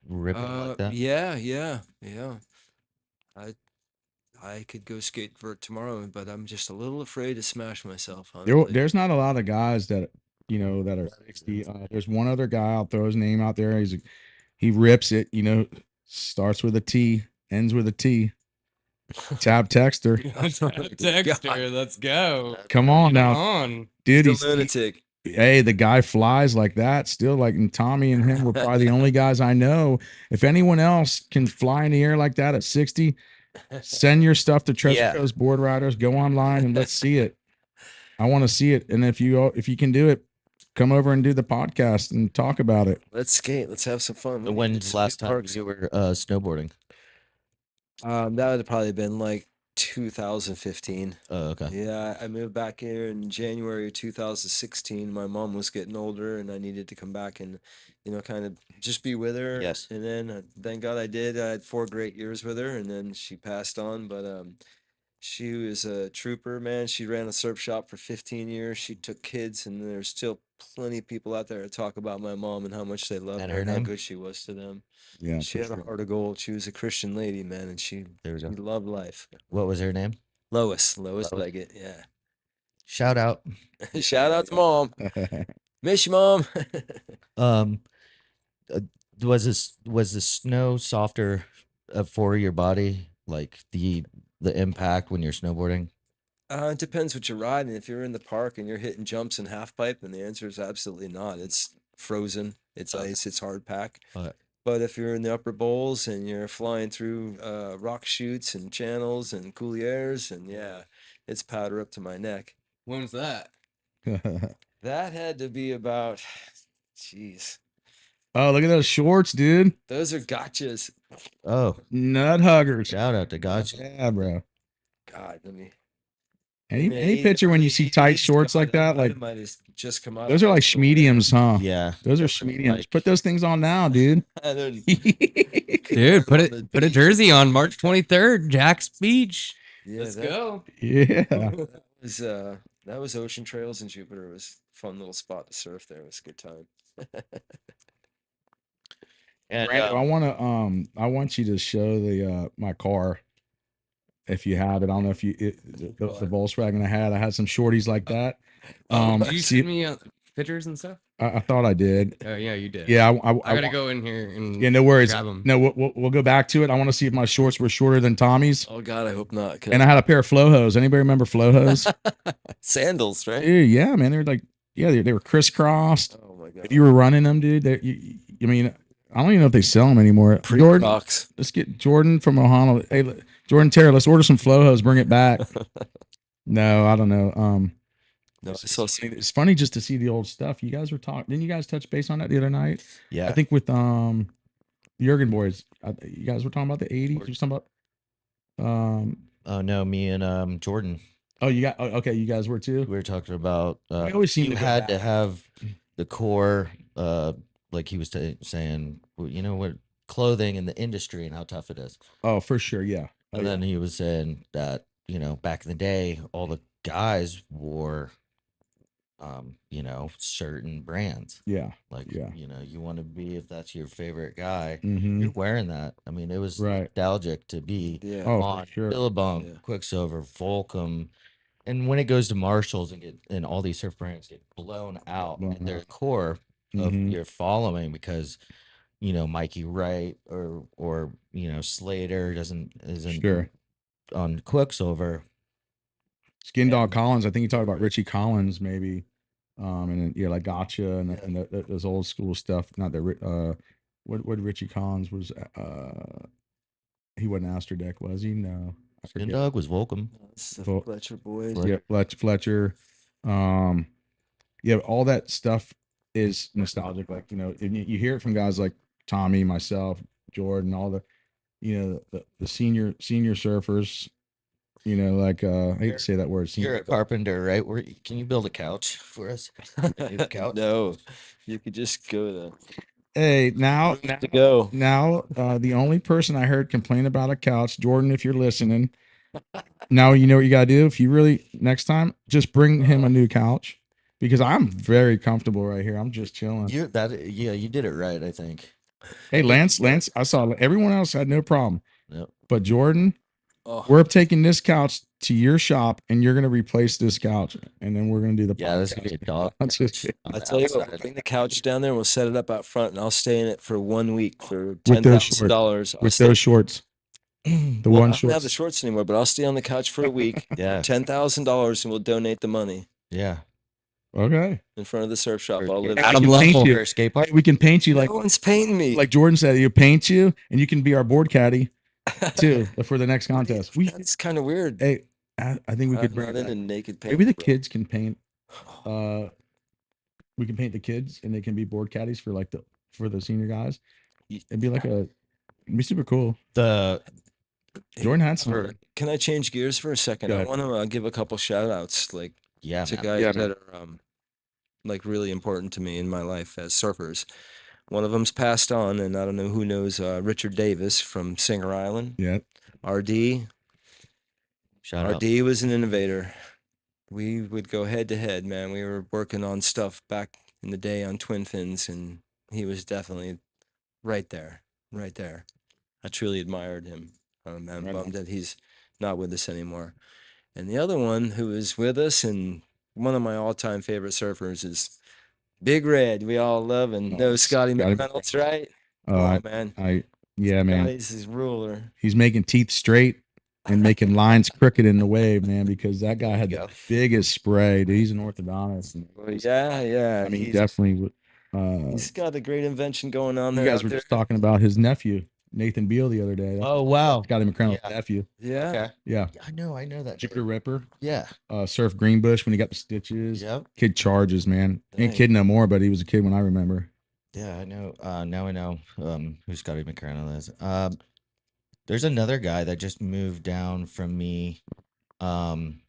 ripping like that? Yeah. I could go skate vert tomorrow, but I'm just a little afraid to smash myself. Honestly. There's not a lot of guys that that are 60. There's one other guy. I'll throw his name out there. He rips it. Starts with a T, ends with a T. Tab Texter. Texter, let's go. Come on now, On. dude. He's a lunatic. Hey, the guy flies like that still. Like, and Tommy and him were probably the only guys I know. If anyone else can fly in the air like that at 60, send your stuff to Treasure Coast Board Riders. Go online and let's see it. I want to see it. And if you can do it, come over and do the podcast and talk about it. Let's skate. Let's have some fun. When's the last time you were snowboarding? That would have probably been like 2015. Oh, okay. Yeah, I moved back here in January of 2016. My mom was getting older, and I needed to come back and, kind of just be with her. Yes. And then, thank God I did. I had 4 great years with her, and then she passed on. But she was a trooper, man. She ran a surf shop for 15 years. She took kids, and there's still plenty of people out there to talk about my mom and how much they loved And her her and how name? good she was to them. Yeah, She for had a sure. heart of gold. She was a Christian lady, man, and she There we go. loved life. What was her name? Lois Lois. Leggett, yeah. Shout out. Shout out to mom. Miss you, mom. Um, was the snow softer for your body, like the impact when you're snowboarding? It depends what you're riding. If you're in the park and you're hitting jumps in half pipe, then the answer is absolutely not. It's frozen. It's ice. It's hard pack. Okay. But if you're in the upper bowls and you're flying through rock chutes and channels and couliers, and yeah, it's powder up to my neck. When's that? That had to be about, jeez, Oh, look at those shorts, dude. those are gotchas. Oh, Nut huggers. shout out to Gotcha. Yeah, bro. God, let me. Any picture when you see tight shorts like that, like might have just come out. those are like schmediums, huh? Yeah, Those are schmediums. Put those things on now, dude. Dude, put a jersey on March 23rd, Jack's Beach. Yeah, Let's go. Yeah. That was Ocean Trails in Jupiter. It was a fun little spot to surf there. It was a good time. and Brandon, I want you to show the my car if you have it. I don't know if the Volkswagen I had some shorties like that. Did you send me pictures and stuff? I thought I did. Oh yeah, you did. Yeah, I gotta go in here and yeah, no worries. grab 'em. No, we'll go back to it. I want to see if my shorts were shorter than Tommy's. Oh God, I hope not. And I had a pair of flow hose. Anybody remember flow hose? Sandals, right? Dude, yeah, man. They're like, yeah, they were crisscrossed. Oh my God. If you were running them, dude, I mean, I don't even know if they sell them anymore. Jordan, Pre-Crocs. let's get Jordan from Ohio. Hey, Jordan Terry, let's order some flow hose. Bring it back. No, I don't know. No, I saw some. It's funny just to see the old stuff. You guys were talking. Didn't you guys touch base on that the other night? yeah, I think with the Jurgen boys. You guys were talking about the 80s. You were talking about Oh no, me and Jordan. Oh, you got okay. You guys were too. We were talking about We always seem you to go had to back. have the core, like he was saying, you know what, clothing in the industry and how tough it is. Oh, for sure. Yeah. Oh, And yeah. then he was saying that, you know, back in the day, all the guys wore, you know, certain brands. Yeah. Like, Yeah. you know, you want to be, if that's your favorite guy, Mm-hmm. you're wearing that. I mean, it was Right. nostalgic to be Yeah. Oh, for on sure. Billabong, Yeah. Quicksilver, Volcom. And when it goes to Marshalls and all these surf brands get blown out Blown in their out. core of Mhm. your following because, you know, Mikey Wright or you know, Slater isn't Sure. on Quicksilver. Skin Dog And- Collins. I think you talked about Richie Collins, maybe. And then, yeah, like Gotcha and, Yeah. and those old school stuff. Not that. What Richie Collins was. He wasn't Asterdeck, was he? No, I Skin forget. Dog was Volcom. It's the Vol- Fletcher boys. Fletcher. Yeah, Fletcher. Um, yeah, all that stuff is nostalgic. Like, you know, and you hear it from guys like Tommy, myself, Jordan, all the, you know, the senior surfers. You know, like I hate to say that word. You're Senior, a carpenter, right? Can you build a couch for us? Need a couch? No, you could just go to hey, now to go. the only person I heard complain about a couch, Jordan, if you're listening, now you know what you gotta do. If you really next time, just bring him a new couch because I'm very comfortable right here. I'm just chilling. Yeah, you did it right, I think. Hey, Lance, I saw everyone else had no problem, Yep. but Jordan, Oh, we're taking this couch to your shop and you're gonna replace this couch, and then we're gonna do the Yeah, this could be a dog. I'm just couch kidding. on I the tell you what, outside. bring the couch down there and we'll set it up out front, and I'll stay in it for 1 week for With those $10,000. with those shorts. The Well, one I don't have the shorts. shorts anymore, but I'll stay on the couch for a week. Yeah, $10,000, and we'll donate the money yeah. Okay. in front of the surf shop. Or I'll live. Adam Adam paint Level you. for a skate park. Hey, we can paint you No one's painting me. like Jordan said. You paint you, and you can be our board caddy too for the next contest. That's kind of weird. Hey, I think we could I'm bring not it back. into naked paint. Maybe the bro. kids can paint. We can paint the kids, and they can be board caddies for like the senior guys. It'd be like it'd be super cool. The Hey, Jordan had some. Can I change gears for a second? Go I ahead. want to give a couple shout outs, like yeah, to man. guys Yeah, that are like really important to me in my life as surfers. One of them's passed on, and I don't know who knows Richard Davis from Singer Island. Yeah. RD. Shout out. RD was an innovator. We would go head to head, man. We were working on stuff back in the day on twin fins, and he was definitely right there, right there. I truly admired him. I'm Right bummed on. that he's not with us anymore. And the other one who is with us, and one of my all-time favorite surfers, is Big Red. We all love and know Scotty Scotty McReynolds, right? Oh, Man. Yeah, man. Scotty's his ruler. He's making teeth straight and making lines crooked in the wave, man, because that guy had There you the go. biggest spray. Dude, he's an orthodontist. And Well, yeah. I mean, he he's, definitely would. he's got a great invention going on You there. guys out were there. just talking about his nephew, Nathan Beal, the other day. Oh wow. Scotty McReynolds' Yeah. nephew. Yeah. Okay. Yeah. I know that. Jupiter Ripper. Yeah. Surf Greenbush when he got the stitches. Yep. Kid charges, man. Ain't Dang. kid no more, but he was a kid when I remember. Yeah, I know. Now I know who Scotty McReynolds is. There's another guy that just moved down from me on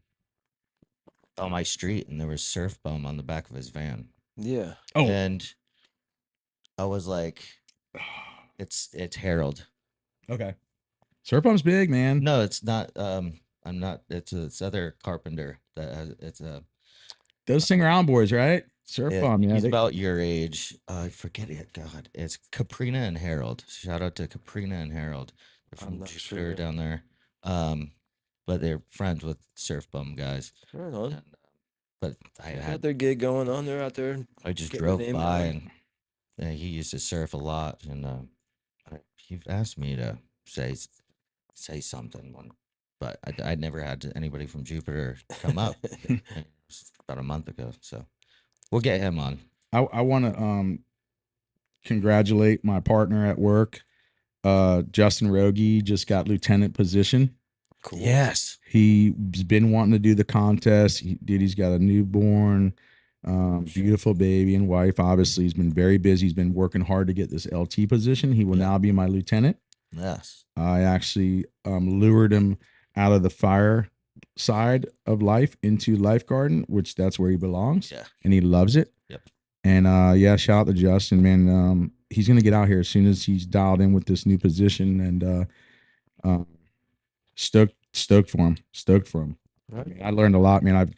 my street, and there was surf bum on the back of his van. Yeah. Oh. And I was like, it's Harold. Okay. Surf Bump's big, man. No, it's not. I'm not. It's other carpenter that has. It's a. Those Sing Around boys, right? Surf Bump, yeah. He's about your age. I forget it. God, it's Caprina and Harold. Shout out to Caprina and Harold. They're I'm from not Jupiter sure. down there. But they're friends with Surf Bum guys. Right on. And, but They got their gig going on. They're out there. I just getting drove the name out. by and he used to surf a lot, and he asked me to say something one, but I never had anybody from Jupiter come up. And it was about a month ago, so we'll get him on. I want to congratulate my partner at work. Justin Rogie just got lieutenant position. Cool. Yes. He's been wanting to do the contest. He's got a newborn, beautiful baby and wife. Obviously, he's been very busy. He's been working hard to get this LT position. He will Yeah. now be my lieutenant. Yes. I actually lured him out of the fire side of life into lifeguarding, which that's where he belongs. Yeah. And he loves it. Yep. And yeah, shout out to Justin, man. He's gonna get out here as soon as he's dialed in with this new position, and stoked for him. Stoked for him. Right. I mean, I learned a lot, man.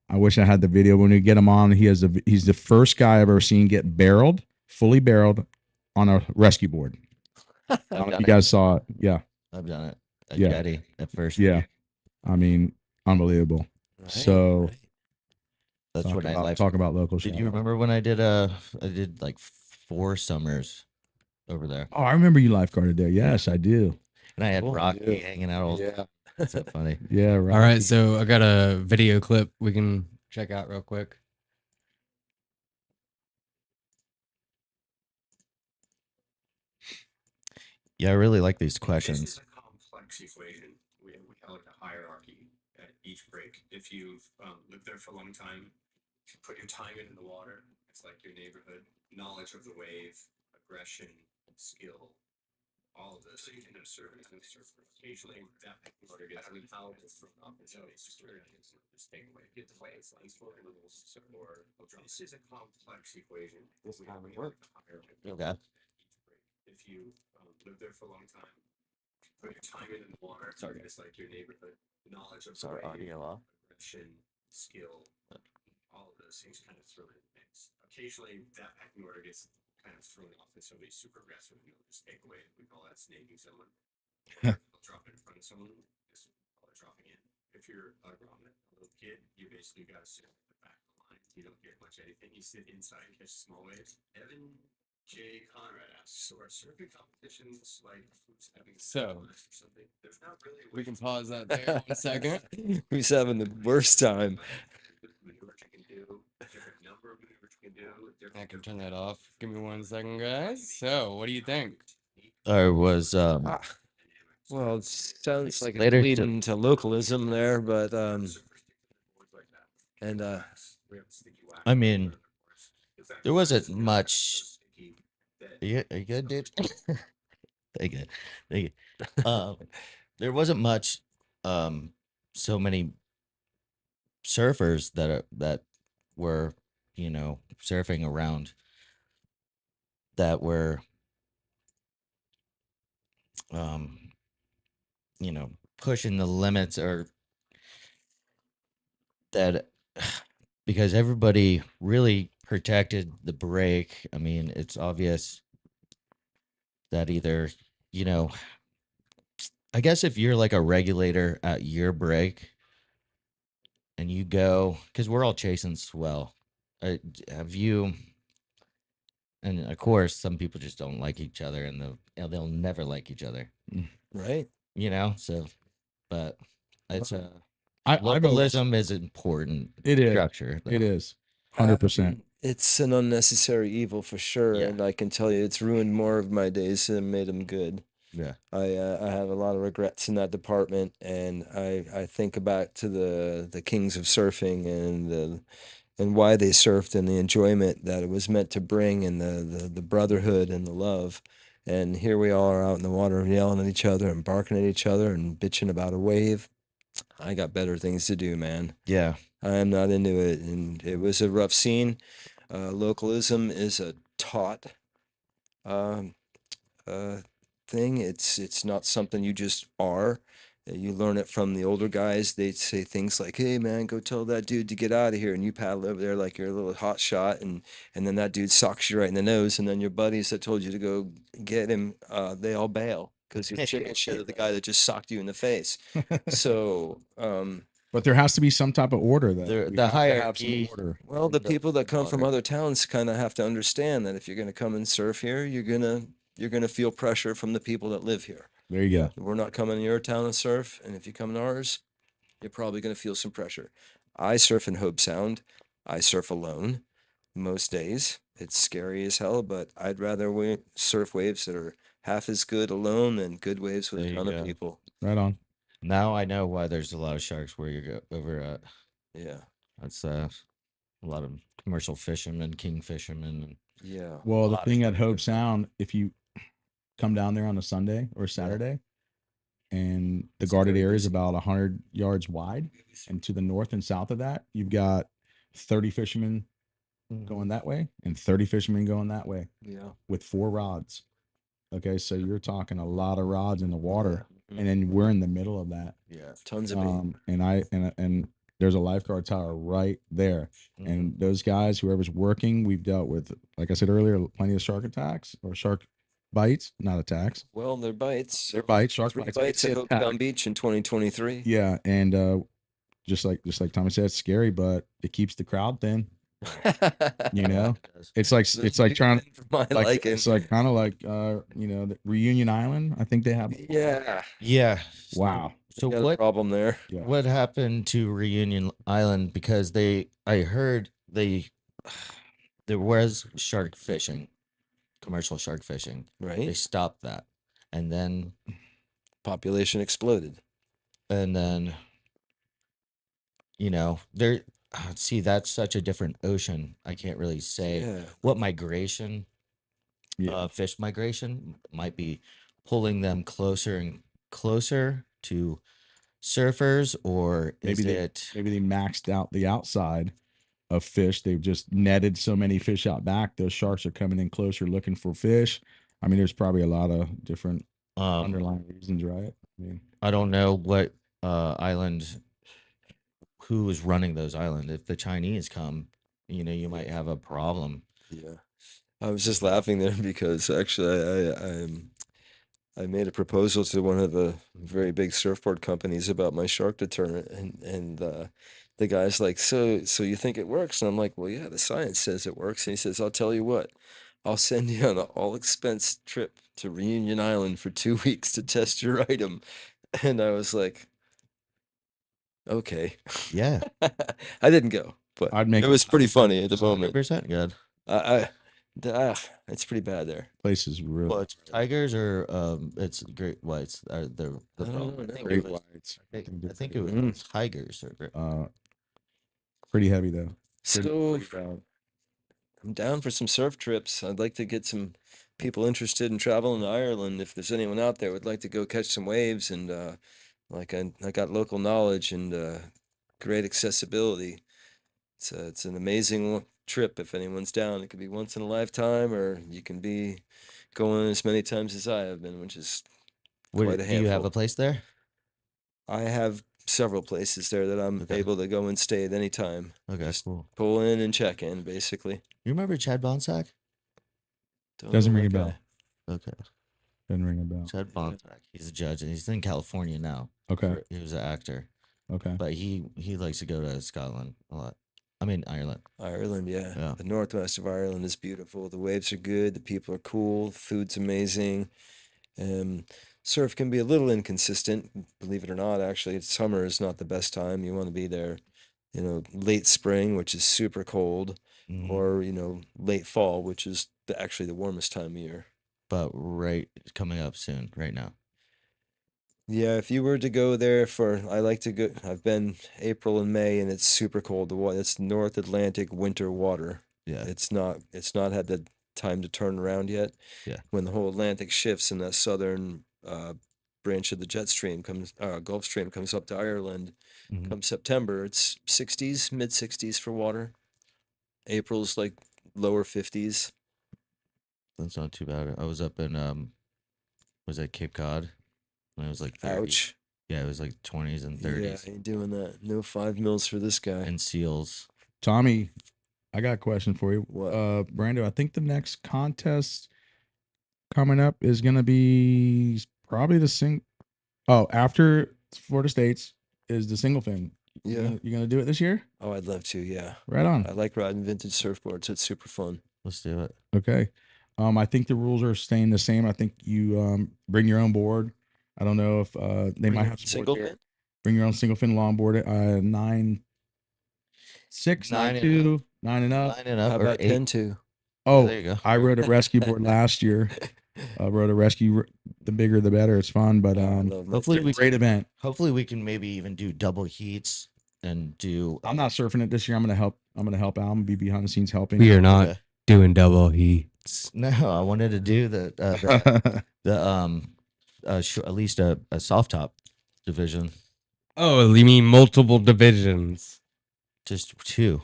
I wish I had the video when we get him on. He's the first guy I've ever seen get fully barreled on a rescue board. I don't know if you guys saw it. Yeah. I've done it at Yeah. Getty at first. Yeah. I mean, unbelievable. Right, So right. That's what I like. talk about local. Did shout you out. remember when I did like 4 summers over there? Oh, I remember you lifeguarded there. Yes, I do. And I had Cool. Rocky hanging out all Yeah. That's so funny. Yeah. Right. All right, so I got a video clip we can check out real quick. Yeah, I really like these This questions. is a complex equation. We call it a hierarchy at each break. If you've lived there for a long time, if you put your time into the water, it's like your neighborhood, knowledge of the wave, aggression, skill, all of this. So you can serve as a surfer. Occasionally, that order gets how it's from up. It's always just take away, get the wave, lines for rules, or this is a complex equation. This We time it have worked. a hierarchy. Okay. If you lived there for a long time, put your time into the water. Sorry. It's like your neighborhood, knowledge of Sorry, the wave, audio off. aggression, skill, all of those things kind of thrown in the mix. Occasionally, that pecking order gets kind of thrown off, and somebody's super aggressive, and they'll just take away. We call that snaking someone. They'll drop it in front of someone, just call it dropping in. If you're a little kid, you basically got to sit at the back of the line. You don't get much anything. You sit inside and catch small waves. Evan J. Conrad asks, so are surfing competitions like who's having So, or something? There's not really a We way can to pause that there 1 second. Who's having the worst time? maneuvers you can do, different number of maneuvers you can do. I can turn that off. Give me 1 second, guys. So, what do you think? Or was Well, it sounds like Later it's to- leading to localism there, but and I mean, there wasn't much. Are you good, dude? Thank you. Thank you. There wasn't much so many surfers that were, surfing around that were pushing the limits, or that because everybody really protected the break. I mean, it's obvious that either, I guess if you're like a regulator at your break and you go, because we're all chasing swell, have you? And of course, some people just don't like each other, and they'll never like each other, right. So, but it's I vote- localism is important. It is. Structure. It is 100%. It's an unnecessary evil for sure, Yeah. and I can tell you, it's ruined more of my days than made them good. Yeah. I have a lot of regrets in that department, and I think back to the kings of surfing and why they surfed and the enjoyment that it was meant to bring, and the brotherhood and the love. And here we all are out in the water yelling at each other and barking at each other and bitching about a wave. I got better things to do, man. Yeah. I am not into it, and it was a rough scene. Localism is a taught um, thing. It's not something you just are. You learn it from the older guys. They'd say things like, "Hey, man, go tell that dude to get out of here," and you paddle over there like you're a little hot shot, and then that dude socks you right in the nose, and then your buddies that told you to go get him, they all bail because you're chicken shit at the guy that just socked you in the face. So, But there has to be some type of order. That There- we the have to have hierarchy- some order. well, the people that come from water. other towns kind of have to understand that if you're going to come and surf here, you're gonna feel pressure from the people that live here. There you go. We're not coming to your town and surf, and if you come to ours, you're probably going to feel some pressure. I surf in Hobe Sound. I surf alone most days. It's scary as hell, but I'd rather surf waves that are half as good alone than good waves with There a you ton go. of people. Right on. Now I know why there's a lot of sharks where you go over at. Yeah, That's a lot of commercial fishermen, king fishermen. yeah. Well, the lot of thing at stuff Hope different. Sound, if you come down there on a Sunday or Saturday, and the It's guarded very area is busy. about 100 yards wide. And to the north and south of that, you've got 30 fishermen going that way and 30 fishermen going that way Yeah. with 4 rods. Okay, so you're talking a lot of rods in the water, Mhm. and then we're in the middle of that. Yeah. Tons of bait. And there's a lifeguard tower right there. And those guys, whoever's working, we've dealt with, like I said earlier, plenty of shark attacks or shark bites, not attacks. Well, they're bites. They're bites, shark 3 bites. bites It's at an attack. Hooktown Beach in 2023. Yeah, and just like Tommy said, it's scary, but it keeps the crowd thin. You know, it's like trying for my like liking. it's like kind of like the Reunion Island. I think they have. Yeah. Yeah. Wow. So Got a what problem there? Yeah. what happened to Reunion Island? Because I heard there was shark fishing, commercial shark fishing. They Right. stopped that, and then Population exploded. there. See, that's such a different ocean. I can't really say Yeah. what migration, Yeah. fish migration might be pulling them closer and closer to surfers, or is Maybe it? they maxed out the outside of fish. They've just netted so many fish out back. Those sharks are coming in closer looking for fish. I mean, there's probably a lot of different underlying reasons, right? I mean, I don't know what island, who is running those islands. If the Chinese come, you might have a problem. Yeah. I was just laughing there because actually I made a proposal to one of the very big surfboard companies about my shark deterrent, and the guy's like, so you think it works? And I'm like, well, yeah, the science says it works. And he says, I'll tell you what, I'll send you on an all expense trip to Reunion Island for 2 weeks to test your item. And I was like, okay. Yeah, I didn't go, but I'd make it was pretty funny at the 100% moment. good. It's pretty bad there. place is really Well, it's tigers or it's great whites are the I don't problem. know. I think great it was, whites. I think it was Mm. tigers or Pretty heavy though. So Pretty bad. I'm down for some surf trips. I'd like to get some people interested in traveling to Ireland. If there's anyone out there would like to go catch some waves, and I got local knowledge and great accessibility. It's an amazing trip if anyone's down. It could be once in a lifetime, or you can be going as many times as I have been, which is quite a do you have handful. a place there? I have several places there that I'm Okay. able to go and stay at any time. Okay, Just cool. pull in and check in, basically. You remember Chad Bonsack? Don't Doesn't know ring a that bell. guy. Okay, Doesn't ring a bell. Chad Bonsack. He's a judge and he's in California now. Okay. He was an actor, Okay. but he likes to go to Scotland a lot. I mean Ireland. Ireland, yeah. Yeah. The northwest of Ireland is beautiful. The waves are good. The people are cool. The food's amazing. Surf can be a little inconsistent, believe it or not. Actually, summer is not the best time. You want to be there, late spring, which is super cold, Mhm. or late fall, which is actually the warmest time of year. But right coming up soon, right now. Yeah, if you were to go there I like to go. I've been April and May, and it's super cold. It's North Atlantic winter water. Yeah. It's not had the time to turn around yet. Yeah. When the whole Atlantic shifts and that southern branch of the Gulf Stream comes up to Ireland, Mhm. come September, it's 60s, mid 60s for water. April's like lower 50s. That's not too bad. I was up in was that Cape Cod? When it was like 30. Ouch. Yeah, it was like 20s and Yeah, 30s. ain't doing that. No 5 mils for this guy. And seals. Tommy, I got a question for you. What? Brando, I think the next contest coming up is gonna be probably after Florida States is the single fin. Yeah. You gonna do it this year? Oh, I'd love to. Yeah. Right on. I like riding vintage surfboards. It's super fun. Let's do it. Okay. I think the rules are staying the same. I think you bring your own board. I don't know if they might have single boards there. fin. Bring your own single fin longboard. 9.6, 9.2, 9 and up. 9 and up How or about 8. 10-2? Oh, there you go. I rode a rescue board last year. I rode a rescue. The bigger, the better. It's fun, but I love my hopefully it's we a great event. Hopefully we can maybe even do double heats and do I'm not surfing it this year. I'm gonna help out. I'm gonna be behind the scenes helping. We are not Okay. doing double heats. No, I wanted to do the at least a soft top division. Oh, you mean multiple divisions? Just 2.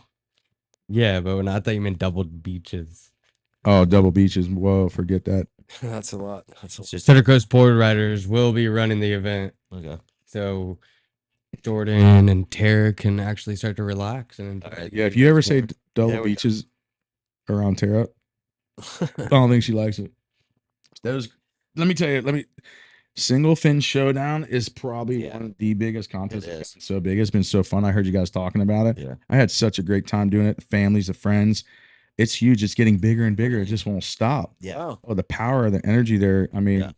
Yeah, but I thought you meant double beaches. Oh, double beaches. Whoa, forget that. That's a lot. That's a It's just Treasure Coast Board Riders will be running the event, okay. so Jordan and Tara can actually start to relax and enjoy. Yeah, if you ever say more. double There we go. beaches around Tara, I don't think she likes it. Those, let me tell you, Single Fin Showdown is probably Yeah. one of the biggest contests. It It's is. so big. It's been so fun. I heard you guys talking about it. Yeah. I had such a great time doing it. The families, the friends. It's huge. It's getting bigger and bigger. It just won't stop. Yeah. Wow. Oh, the power, the energy there. I mean,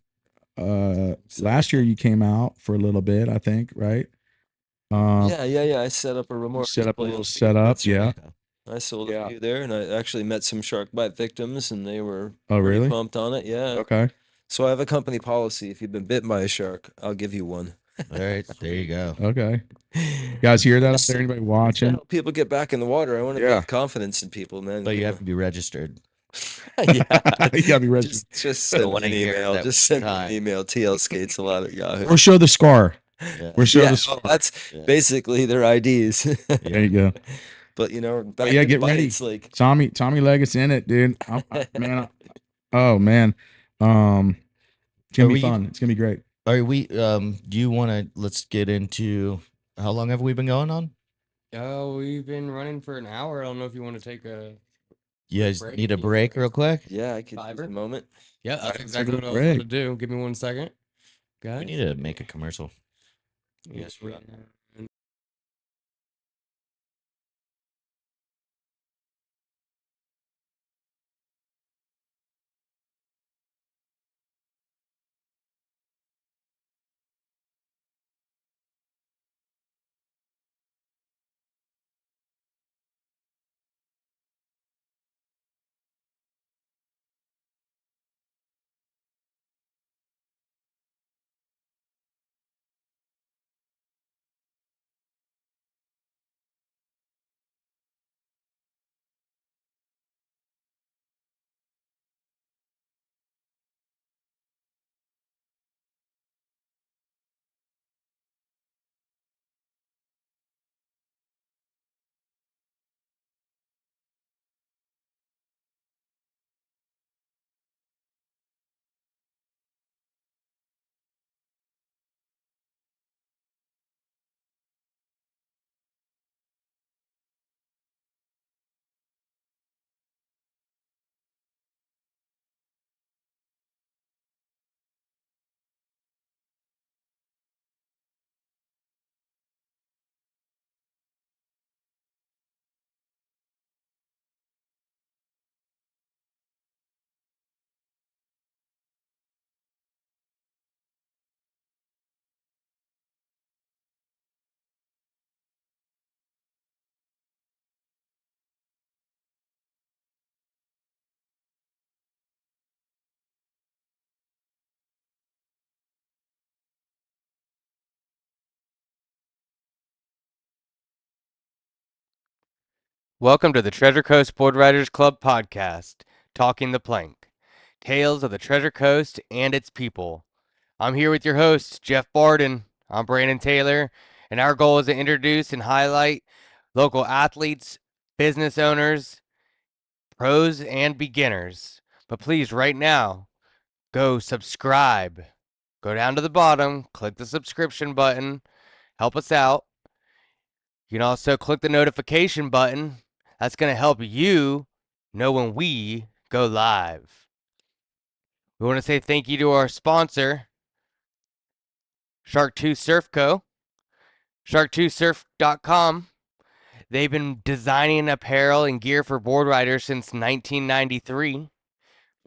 last year you came out for a little bit, I think, right? Yeah. I set up a remote. Set up a display little on setup. That's right. Yeah. I sold Yeah. a few there, and I actually met some shark bite victims, and they were Oh, pretty really? pumped on it. Yeah. Okay. So I have a company policy. If you've been bit by a shark, I'll give you one. All right, there you go. Okay. You guys hear that out Just there? Anybody to watching? help people get back in the water. I want to Yeah. build confidence in people, man. But you have to be registered. yeah. You gotta be registered. Just send wanna me an hear email. that Just one send me an time. email. TL skates a lot at Yahoo. Or show the scar. Yeah. Or show Yeah, the scar. well, that's Yeah. basically their IDs. There you go. But you know, back But yeah, in get ready. bites, like Tommy Leggett's in it, dude. Oh man. It's gonna Are be we- fun. It's gonna be great. Are we? Do you want to? Let's get into. How long have we been going on? Oh, we've been running for an hour. I don't know if you want to take a. You guys Break? need a break real quick? yeah, I could use Fiverr? a moment. Yeah, Let's that's take a exactly what I was break. going to do. Give me 1 second, guys. We need to make a commercial. Yes, we. Welcome to the Treasure Coast Board Riders Club podcast, Talking the Plank, tales of the Treasure Coast and its people. I'm here with your host, Jeff Barden. I'm Brandon Taylor, and our goal is to introduce and highlight local athletes, business owners, pros, and beginners. But please, right now, go subscribe. Go down to the bottom, click the subscription button, help us out. You can also click the notification button. That's going to help you know when we go live. We want to say thank you to our sponsor, Shark 2 Surf Co. Shark2surf.com. They've been designing apparel and gear for board riders since 1993.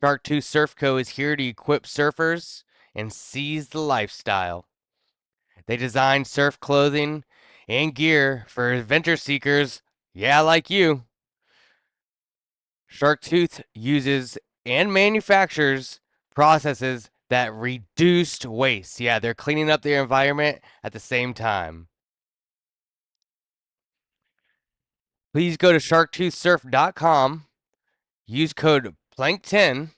Shark 2 Surf Co. is here to equip surfers and seize the lifestyle. They design surf clothing and gear for adventure seekers, yeah, like you. Sharktooth uses and manufactures processes that reduced waste. Yeah, they're cleaning up their environment at the same time. Please go to sharktoothsurf.com. Use code PLANK10.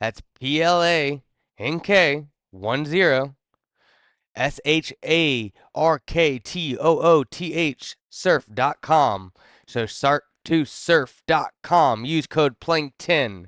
That's PLANK SHARKTOOTH surf.com. So start to surf.com. Use code PLANK10.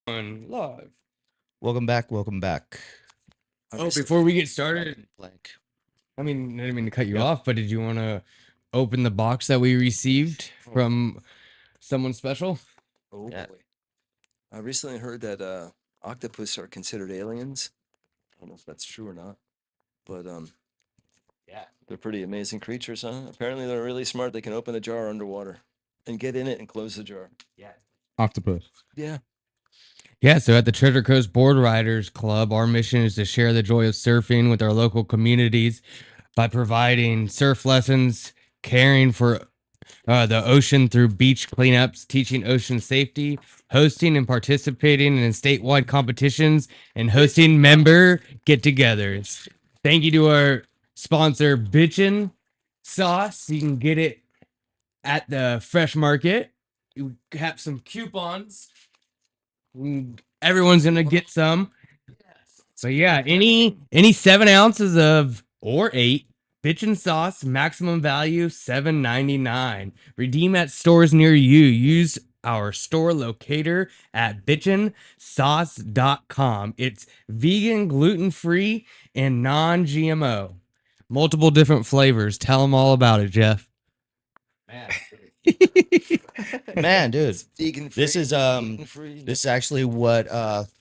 Live. Welcome back. Welcome back. Oh, before we get started, Blank. I mean, I didn't mean to cut you Yep. off, but did you want to open the box that we received from someone special? Oh Yeah. boy. I recently heard that octopus are considered aliens. I don't know if that's true or not, but Yeah. they're pretty amazing creatures, huh? Apparently they're really smart. They can open a jar underwater and get in it and close the jar. Yeah. Octopus. Yeah. Yeah, so at the Treasure Coast Board Riders Club, our mission is to share the joy of surfing with our local communities by providing surf lessons, caring for the ocean through beach cleanups, teaching ocean safety, hosting and participating in statewide competitions, and hosting member get togethers. Thank you to our sponsor, Bitchin Sauce. You can get it at the Fresh Market. You have some coupons. Everyone's gonna get some. But yeah, any 7 ounces of or 8 bitchin sauce, maximum value $7.99. Redeem at stores near you. Use our store locator at bitchinsauce.com. It's vegan, gluten-free, and non-GMO. Multiple different flavors. Tell them all about it, Jeff. Man, dude. It's vegan free. This is gluten-free. this is actually what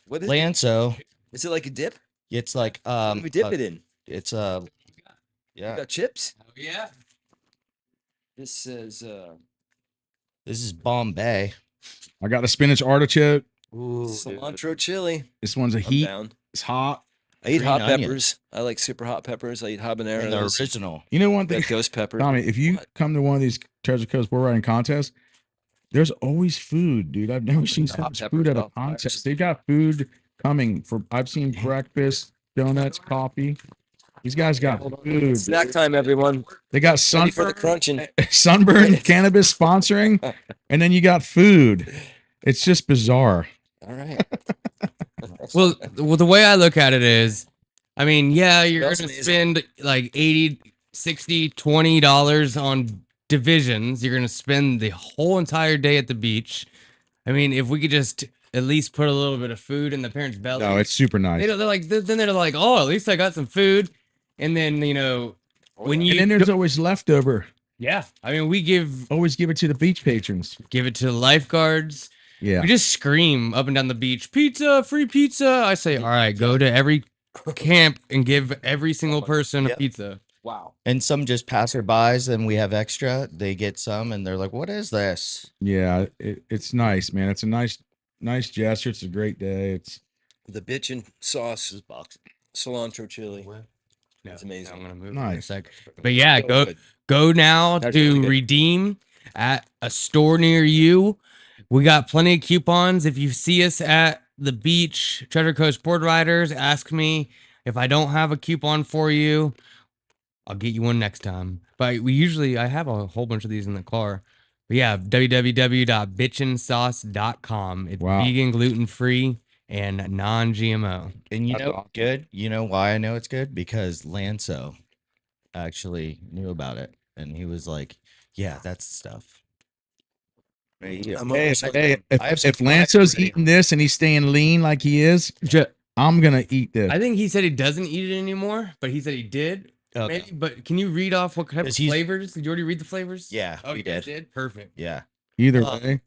What is it? Lanso. Is it like a dip? It's like What do we dip it in? It's You yeah. got chips? Oh, yeah. This says This is Bombay. I got a spinach artichoke. Ooh, cilantro chili. This one's a I'm heat. down. It's hot. I eat Green hot onion. peppers. I like super hot peppers. I eat And the habaneros. original. You know one thing, Red ghost pepper. Tommy, if you What? come to one of these Treasure Coast board riding contests, there's always food, dude. I've never seen so hot much pepper food at a stuff. contest. They got food coming for. I've seen breakfast, donuts, coffee. These guys got food. Snack time, everyone. They got Ready for the sunburn, crunching. sunburn cannabis sponsoring, and then you got food. It's just bizarre. All right. Well, the way I look at it is, I mean, yeah, you're Smells going to amazing. spend like 80, 60, $20 on divisions. You're going to spend the whole entire day at the beach. I mean, if we could just at least put a little bit of food in the parents' belly. No, it's super nice. They're like, then they're like, oh, at least I got some food. And then, you know, when you, And then there's always leftover. yeah, I mean, we give Always give it to the beach patrons. it to the lifeguards. Yeah. We just scream up and down the beach, pizza, free pizza. I say, all right, go to every camp and give every single person a Yep. pizza. Wow. And some just passerbys, and we have extra. They get some, and they're like, "What is this?" Yeah, it's nice, man. It's a nice gesture. It's a great day. It's The bitchin sauce This box. cilantro chili. No, It's amazing. I'm gonna move Nice. in a sec. But yeah, So go good. go now That's to really good. redeem at a store near you. We got plenty of coupons. If you see us at the beach, Treasure Coast Board Riders, ask me. If I don't have a coupon for you, I'll get you one next time. But I have a whole bunch of these in the car. But yeah, www.bitchinsauce.com. It's Wow. vegan, gluten free, and non-GMO. And you That's know, awesome. good. You know why I know it's good? Because Lanso actually knew about it, and he was like, "Yeah, that's the stuff." Right here. I'm hey, almost hey, like- if I have some Lance's already. eating this and he's staying lean like he is, I'm gonna eat this. I think he said he doesn't eat it anymore, but he said he did. Okay. Maybe, but can you read off what type of 'Cause he's- flavors? Did you already read the flavors? Yeah, Oh, we you guys did. Perfect. Yeah. Either Uh, way,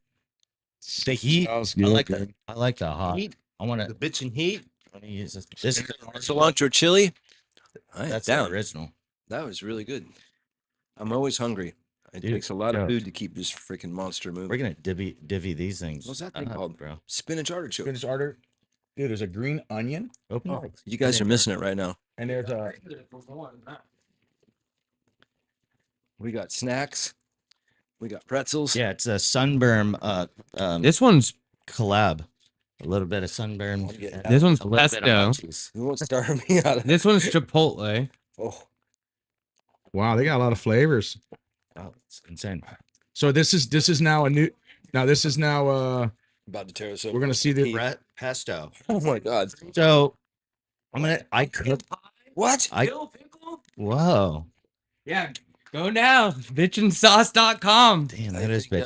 The heat. smells I good, like dude. I like the hot. Heat? I want The to bitchin' heat. use this. This is Cilantro chili. that's down. the original. That was really good. I'm always hungry. It Dude, takes a lot yo. of food to keep this freaking monster moving. We're gonna divvy these things. What's that thing up, called? bro? Spinach artichoke. Spinach arter. Dude, there's a green onion, Open Oh, it. you guys are missing it right now. and there's a We got snacks. We got pretzels. Yeah, it's a sunburn This one's collab. A little bit of sunburn. Yeah. and This one's a little bit of pesto. munchies. You won't starve me out of this one's chipotle. Oh, wow. They got a lot of flavors. Wow, it's insane. So this is now a new. Now this is now. about to tear us up. We're gonna see the. Brett pesto. Oh my god. So I cook. What? Whoa. Yeah, go now. Bitchinsauce.com. Damn, that is big.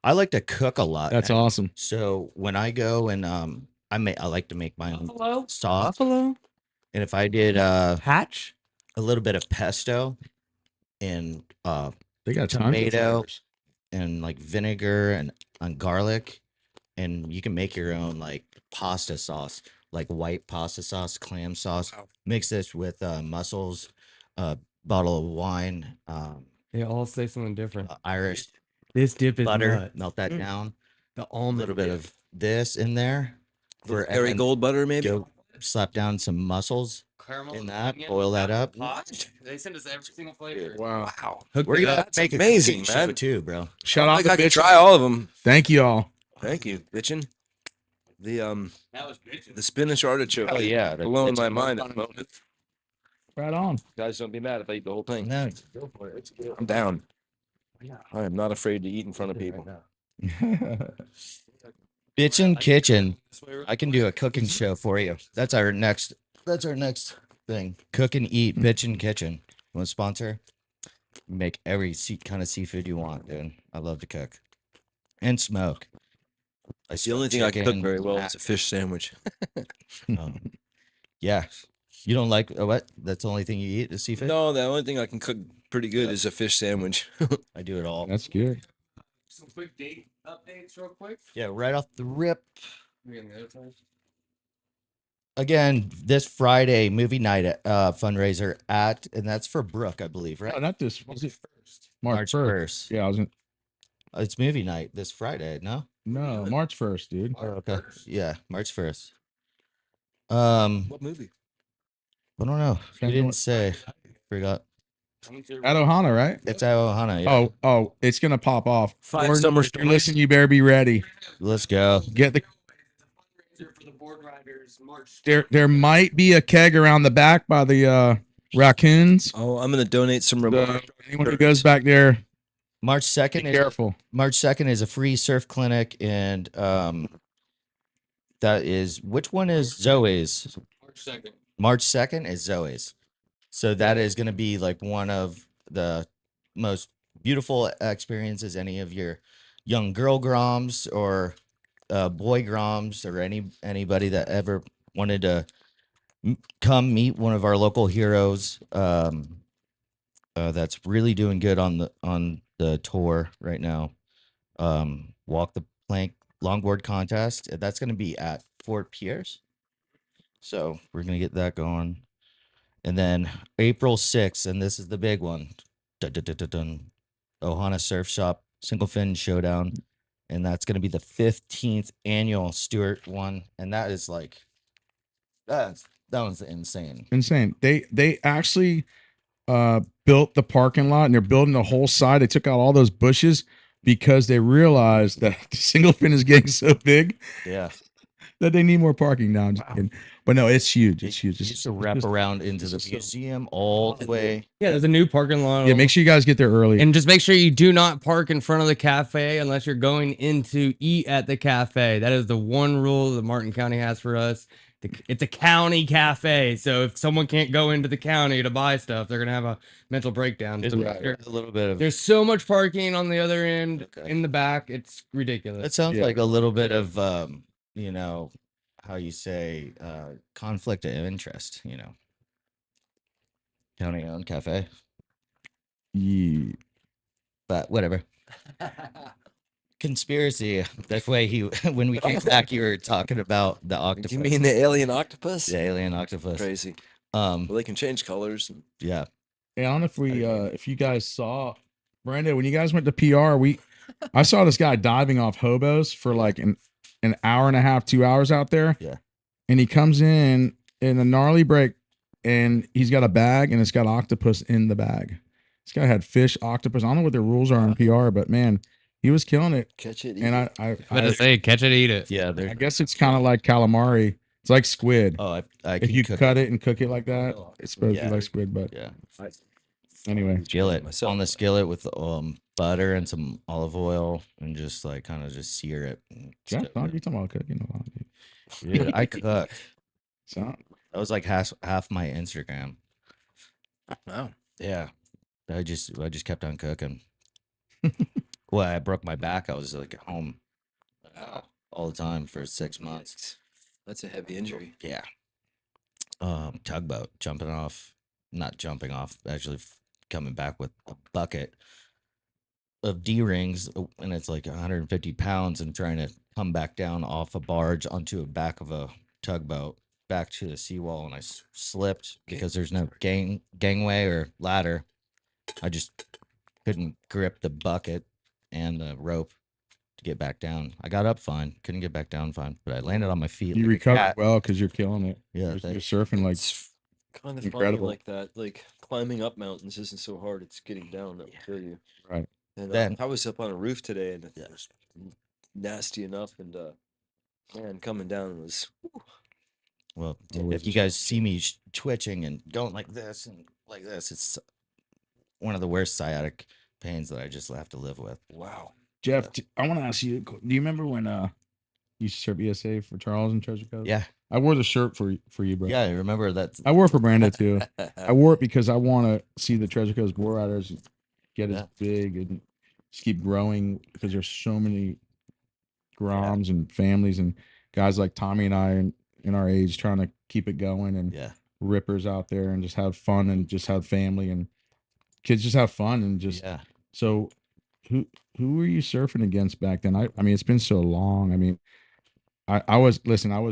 I like to cook a lot. That's and awesome. So when I go and I like to make my own Buffalo. sauce. Buffalo. And if I did Hatch. a little bit of pesto and They got tons of tomato flavors. and like vinegar and garlic, and you can make your own like pasta sauce, like white pasta sauce, clam sauce. Mix this with mussels, bottle of wine, They all say something different. Irish This dip is butter. nuts. Melt that down. The A almond. little bit of this in there for Very and gold butter, maybe. Go slap down some mussels. caramel in that, boil that up. They send us every single flavor. Wow. Wow. Hook We're it gonna up. make amazing, a cooking man. show too, bro. Shout I out think to I can bitch. try all of them. Thank you all. Thank you, bitchin'. The That was bitchin'. the spinach artichoke. Oh yeah, blowing my mind at the moment. Right on. Guys, don't be mad if I eat the whole thing. No, I'm down. I am not afraid to eat in front of people. Bitchin' Kitchen. I can do a cooking show for you. That's our next. That's our next thing. Cook and eat. Bitchin' Kitchen. Want to sponsor? Make every kind of seafood you want, dude. I love to cook and smoke. It's the only thing I can cook very well is a fish sandwich. Yeah. You don't like what? That's the only thing you eat is seafood. No, the only thing I can cook pretty good is a fish sandwich. I do it all. That's good. Some quick date updates, real quick. Yeah, right off the rip. Again, this Friday, movie night fundraiser and that's for Brooke, I believe, right? No, not this. Was it March 1st. Yeah, I was in. It's movie night this Friday, no? No, March 1st, dude. Oh, okay. Yeah, March 1st. What movie? I don't know. You Depends on didn't what- say. Forgot. At Ohana, right? It's at Ohana. Yeah. Oh, it's gonna pop off. Five Gordon, summer if you're listening, you better be ready. Let's go. Get the. For the board riders, March. There might be a keg around the back by the raccoons. Oh, I'm gonna donate some remote. Anyone who goes back there, March 2nd be is careful. March 2nd is a free surf clinic, and that is which one is Zoe's? March 2nd. March 2nd is Zoe's. So that is going to be like one of the most beautiful experiences any of your young girl groms or boy groms or anybody that ever wanted to come meet one of our local heroes that's really doing good on the tour right now. Walk the plank longboard contest. That's going to be at Fort Pierce. So we're going to get that going. And then April 6th, and this is the big one. Dun. Ohana Surf Shop Single Fin Showdown. And that's going to be the 15th annual Stewart one. And that is like, that one's insane. Insane. They actually built the parking lot and they're building the whole side. They took out all those bushes because they realized that single fin is getting so big Yeah. that they need more parking now. I'm just kidding. But no, it's huge. It's huge. You used to wrap around into the museum all the way. Yeah, there's a new parking lot. Yeah, make sure you guys get there early. And just make sure you do not park in front of the cafe unless you're going in to eat at the cafe. That is the one rule that Martin County has for us. It's a county cafe, so if someone can't go into the county to buy stuff, they're gonna have a mental breakdown. So A little bit of. there's so much parking on the other end, Okay. in the back. It's ridiculous. That sounds Yeah. like a little bit of how you say conflict of interest. County owned cafe, Yeah. but whatever. Conspiracy. That's why when we came back, you were talking about the octopus. Do you mean the alien octopus? the alien octopus? Crazy. Um, Well, they can change colors. And yeah. Hey, I don't know if you guys saw Brandon when you guys went to PR. I saw this guy diving off hobos for like an hour and a half, 2 hours out there. Yeah. And he comes in a gnarly break, and he's got a bag, and it's got octopus in the bag. This guy had fish, octopus. I don't know what their rules are on PR, but man, he was killing it. catch it. Eat And it. I'm about to say, catch it, eat it. Yeah. I guess it's kind of like calamari. It's like squid. Oh, I If can you cook cut it and cook it like that, it's supposed to Yeah. be like squid. But Yeah. anyway, Skillet myself. on the skillet with butter and some olive oil and just like kind of just sear it. and Jeff, stuff it. you talking about cooking a lot? Dude, I cook. So, That was like half my Instagram. Wow. Yeah. I just kept on cooking. Well, I broke my back. I was like at home all the time for 6 months. That's a heavy injury. Yeah. Tugboat not jumping off, actually coming back with a bucket of D-rings, and it's like 150 pounds, and trying to come back down off a barge onto a back of a tugboat back to the seawall, and I slipped because there's no gangway or ladder. I just couldn't grip the bucket and the rope to get back down. I got up fine, couldn't get back down fine, but I landed on my feet. you like a recovered cat. well because you're killing it. Yeah, you're thanks. surfing like It's kind of incredible. funny like that. Like climbing up mountains isn't so hard. It's getting down that will kill you. right. And Then- I was up on a roof today, and Yeah. it was nasty enough. And man, coming down was. Well, Always if you a guys see me twitching and going like this and like this, it's one of the worst sciatic pains that I just have to live with. Wow. Jeff, I want to ask you. Do you remember when you used to serve ESA for Charles and Treasure Coast? Yeah. I wore the shirt for you, bro. Yeah, I remember that. I wore it for Brandon too. I wore it because I want to see the Treasure Coast Bull Riders get as Yeah. big and just keep growing, because there's so many Groms and families and guys like Tommy and I in our age trying to keep it going, and Yeah. rippers out there and just have fun and just have family, and kids just have fun and just Yeah. so who were you surfing against back then? I mean, it's been so long. I mean, I was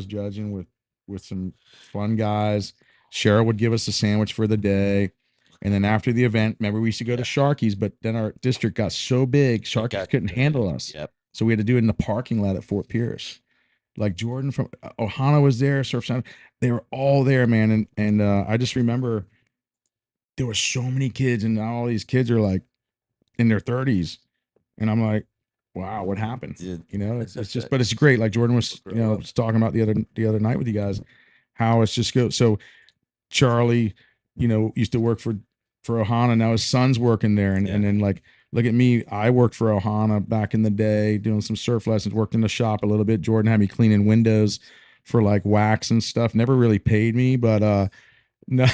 judging with some fun guys. Cheryl would give us a sandwich for the day. And then after the event, remember, we used to go to Sharky's, but then our district got so big, Sharky's couldn't handle us. Yep. So we had to do it in the parking lot at Fort Pierce. Like Jordan from Ohana was there, Surf Sound. They were all there, man. And I just remember there were so many kids, and now all these kids are like in their 30s. And I'm like, wow, what happened? Dude. You know, it's just, but it's great. Like Jordan was, was talking about the other night with you guys, how it's just go. So Charlie, used to work for Ohana. Now his son's working there. And then like, look at me. I worked for Ohana back in the day, doing some surf lessons, worked in the shop a little bit. Jordan had me cleaning windows for like wax and stuff. Never really paid me, but, no.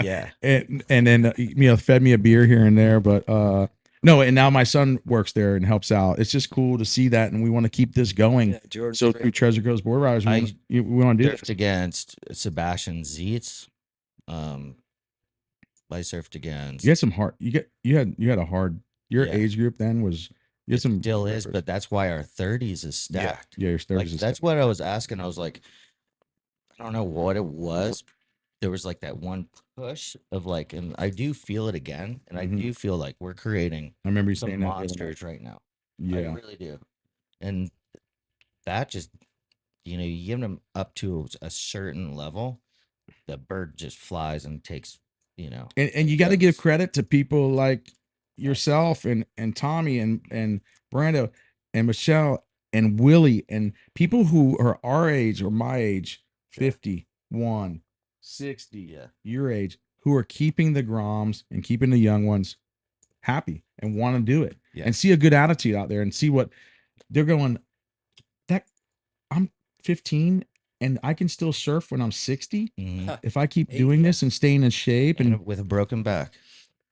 Yeah. and then, fed me a beer here and there, but, no, and now my son works there and helps out. It's just cool to see that, and we want to keep this going. Yeah, Jordan. So through Treasure Coast Board Riders, we want to do Surfed against Sebastian Zietz. I surfed against. You had some hard. You had a hard. Your Yeah. age group then was. You had It some still is, rippers. but that's why our 30s is stacked. Yeah, your Like, thirties. that's what I was asking. I was like, I don't know what it was. There was like that one push of like, and I do feel it again, and I Mhm. do feel like we're creating I remember you some saying that the other night. monsters right now. I Yeah, really do. And that just, you give them up to a certain level, the bird just flies and takes, and you got to give credit to people like yourself and Tommy and Brando and Michelle and Willie and people who are our age or my age, 51, 60, Yeah. your age, who are keeping the Groms and keeping the young ones happy and want to do it, Yeah. and see a good attitude out there and see what they're going. That I'm 15 and I can still surf when I'm 60 Mhm. if I keep doing this and staying in shape. And And with a broken back.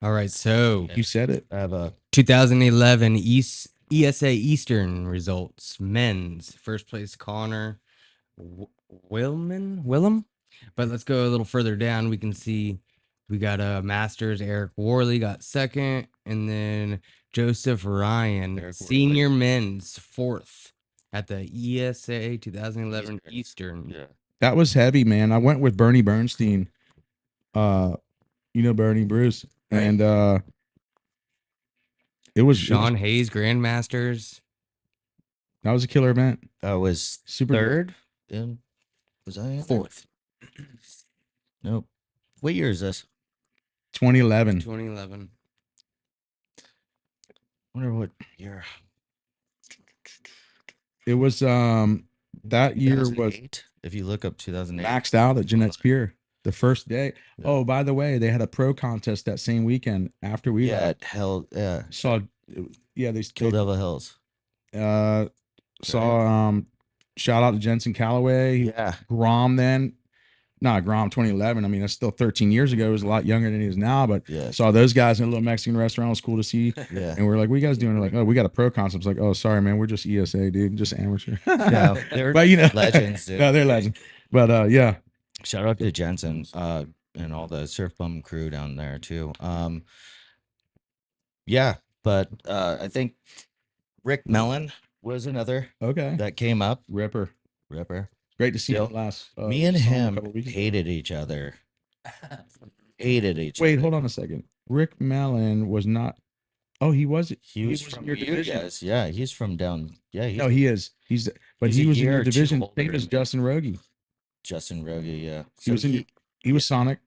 All right, so you said it. I have a 2011 ESA Eastern results. Men's first place Connor, Willem. But let's go a little further down. We can see we got Masters. Eric Worley got second, and then Joseph Ryan, Eric senior Worley. men's fourth at the ESA 2011 Eastern. Yeah. That was heavy, man. I went with Bernie Bernstein. You know Bernie Bruce, Right. and it was Sean Hayes Grandmasters. that was a killer event. I was Super good. third. In, was I in there? Fourth. Nope. What year is this? 2011. 2011. Wonder what year. It was that year was 2008? If you look up 2008. maxed out at Jeanette's Pier the first day. Yeah. Oh, by the way, they had a pro contest that same weekend after we Yeah, left. Saw they Kill Devil Hills. saw shout out to Jensen Calloway. Yeah. Grom then. Not Grom 2011. I mean, that's still 13 years ago. He was a lot younger than he is now, but Yeah. saw those guys in a little Mexican restaurant. It was cool to see. Yeah. And we're like, what you guys doing? They're like, oh, we got a pro concept. It's like, oh, sorry, man. We're just ESA, dude. Just amateur. No, they're but you know, legends, dude. No, they're legends. But yeah. Shout out to Jensen and all the Surf Bum crew down there too. Yeah, but I think Rick Mellon was another Okay. that came up. Ripper. Great to see Yo, him last. Me and saw him a him couple weeks ago. hated each other. Hated each Wait, other. hold on a second. Rick Mellon was not. Oh, he was. He was in from your you division. guys. Yeah, he's from down. Yeah, he's No, he is. But he's he a was in year your or two division. older Same as than me. Justin Rogie. Justin Rogie. Yeah, He was in. He was Sonic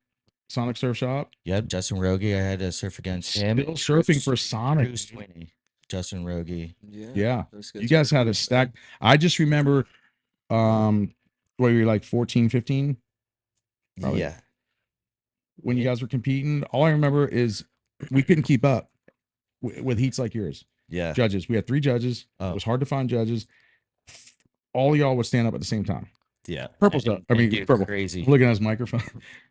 Surf Shop. Yeah, Justin Rogie. I had to surf against him. Still surfing for Sonic. Bruce Twinney, Justin Rogie. Yeah. those You guys had a stack. I just remember, what you were like 14, 15 Probably. Yeah, when you guys were competing. All I remember is we couldn't keep up with heats like yours. yeah. Judges. We had 3 judges. Oh. It was hard to find judges. All y'all would stand up at the same time. Yeah. Purple's up. I mean, dude, purple. crazy. I'm looking at his microphone.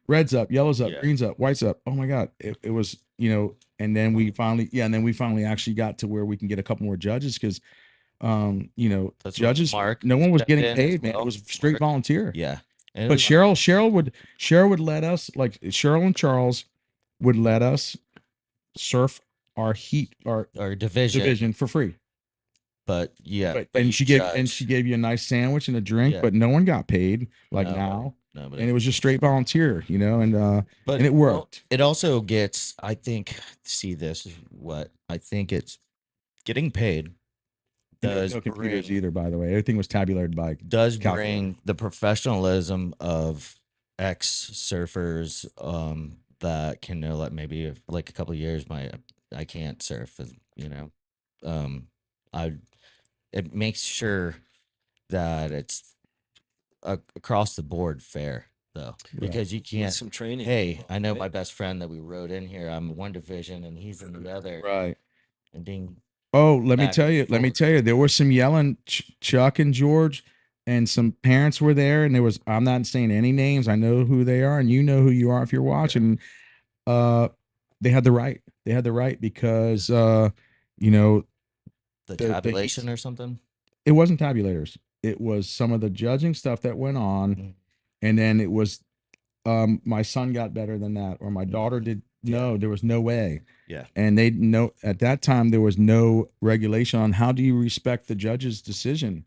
Red's up, yellow's up, Yeah. green's up, white's up. Oh my God. It was, and then we finally actually got to where we can get a couple more judges because, That's what judges, Mark no one was stepped getting in as paid, man. well. It was straight Mark. volunteer. Yeah. And it But was- Cheryl would let us, like Cheryl and Charles would let us surf our our division, for free. but yeah, But, but and you she gave judged. you a nice sandwich and a drink, Yeah. but no one got paid like No, now. No, but And it was just straight volunteer, and but and it worked. It also gets, I think, see, this is what I think it's getting paid does no computers bring, either, by the way. Everything was tabulated by does calculator. bring the professionalism of ex surfers that can know, like, maybe if, like a couple of years I can't surf, it makes sure that it's across the board fair though, because you can't. some training. Hey, I know right? my best friend that we rode in here. I'm one division and he's in the other. Right. And ding. Oh, let me back tell and you. forth. There was some yelling. Chuck and George, and some parents were there, and there was. I'm not saying any names. I know who they are, and you know who you are if you're watching. They had the right. They had the right because The the tabulation or something. it wasn't tabulators. It was some of the judging stuff that went on, Mhm. and then it was my son got better than that, or my daughter did. No, there was no way. Yeah. And they know at that time there was no regulation on how do you respect the judge's decision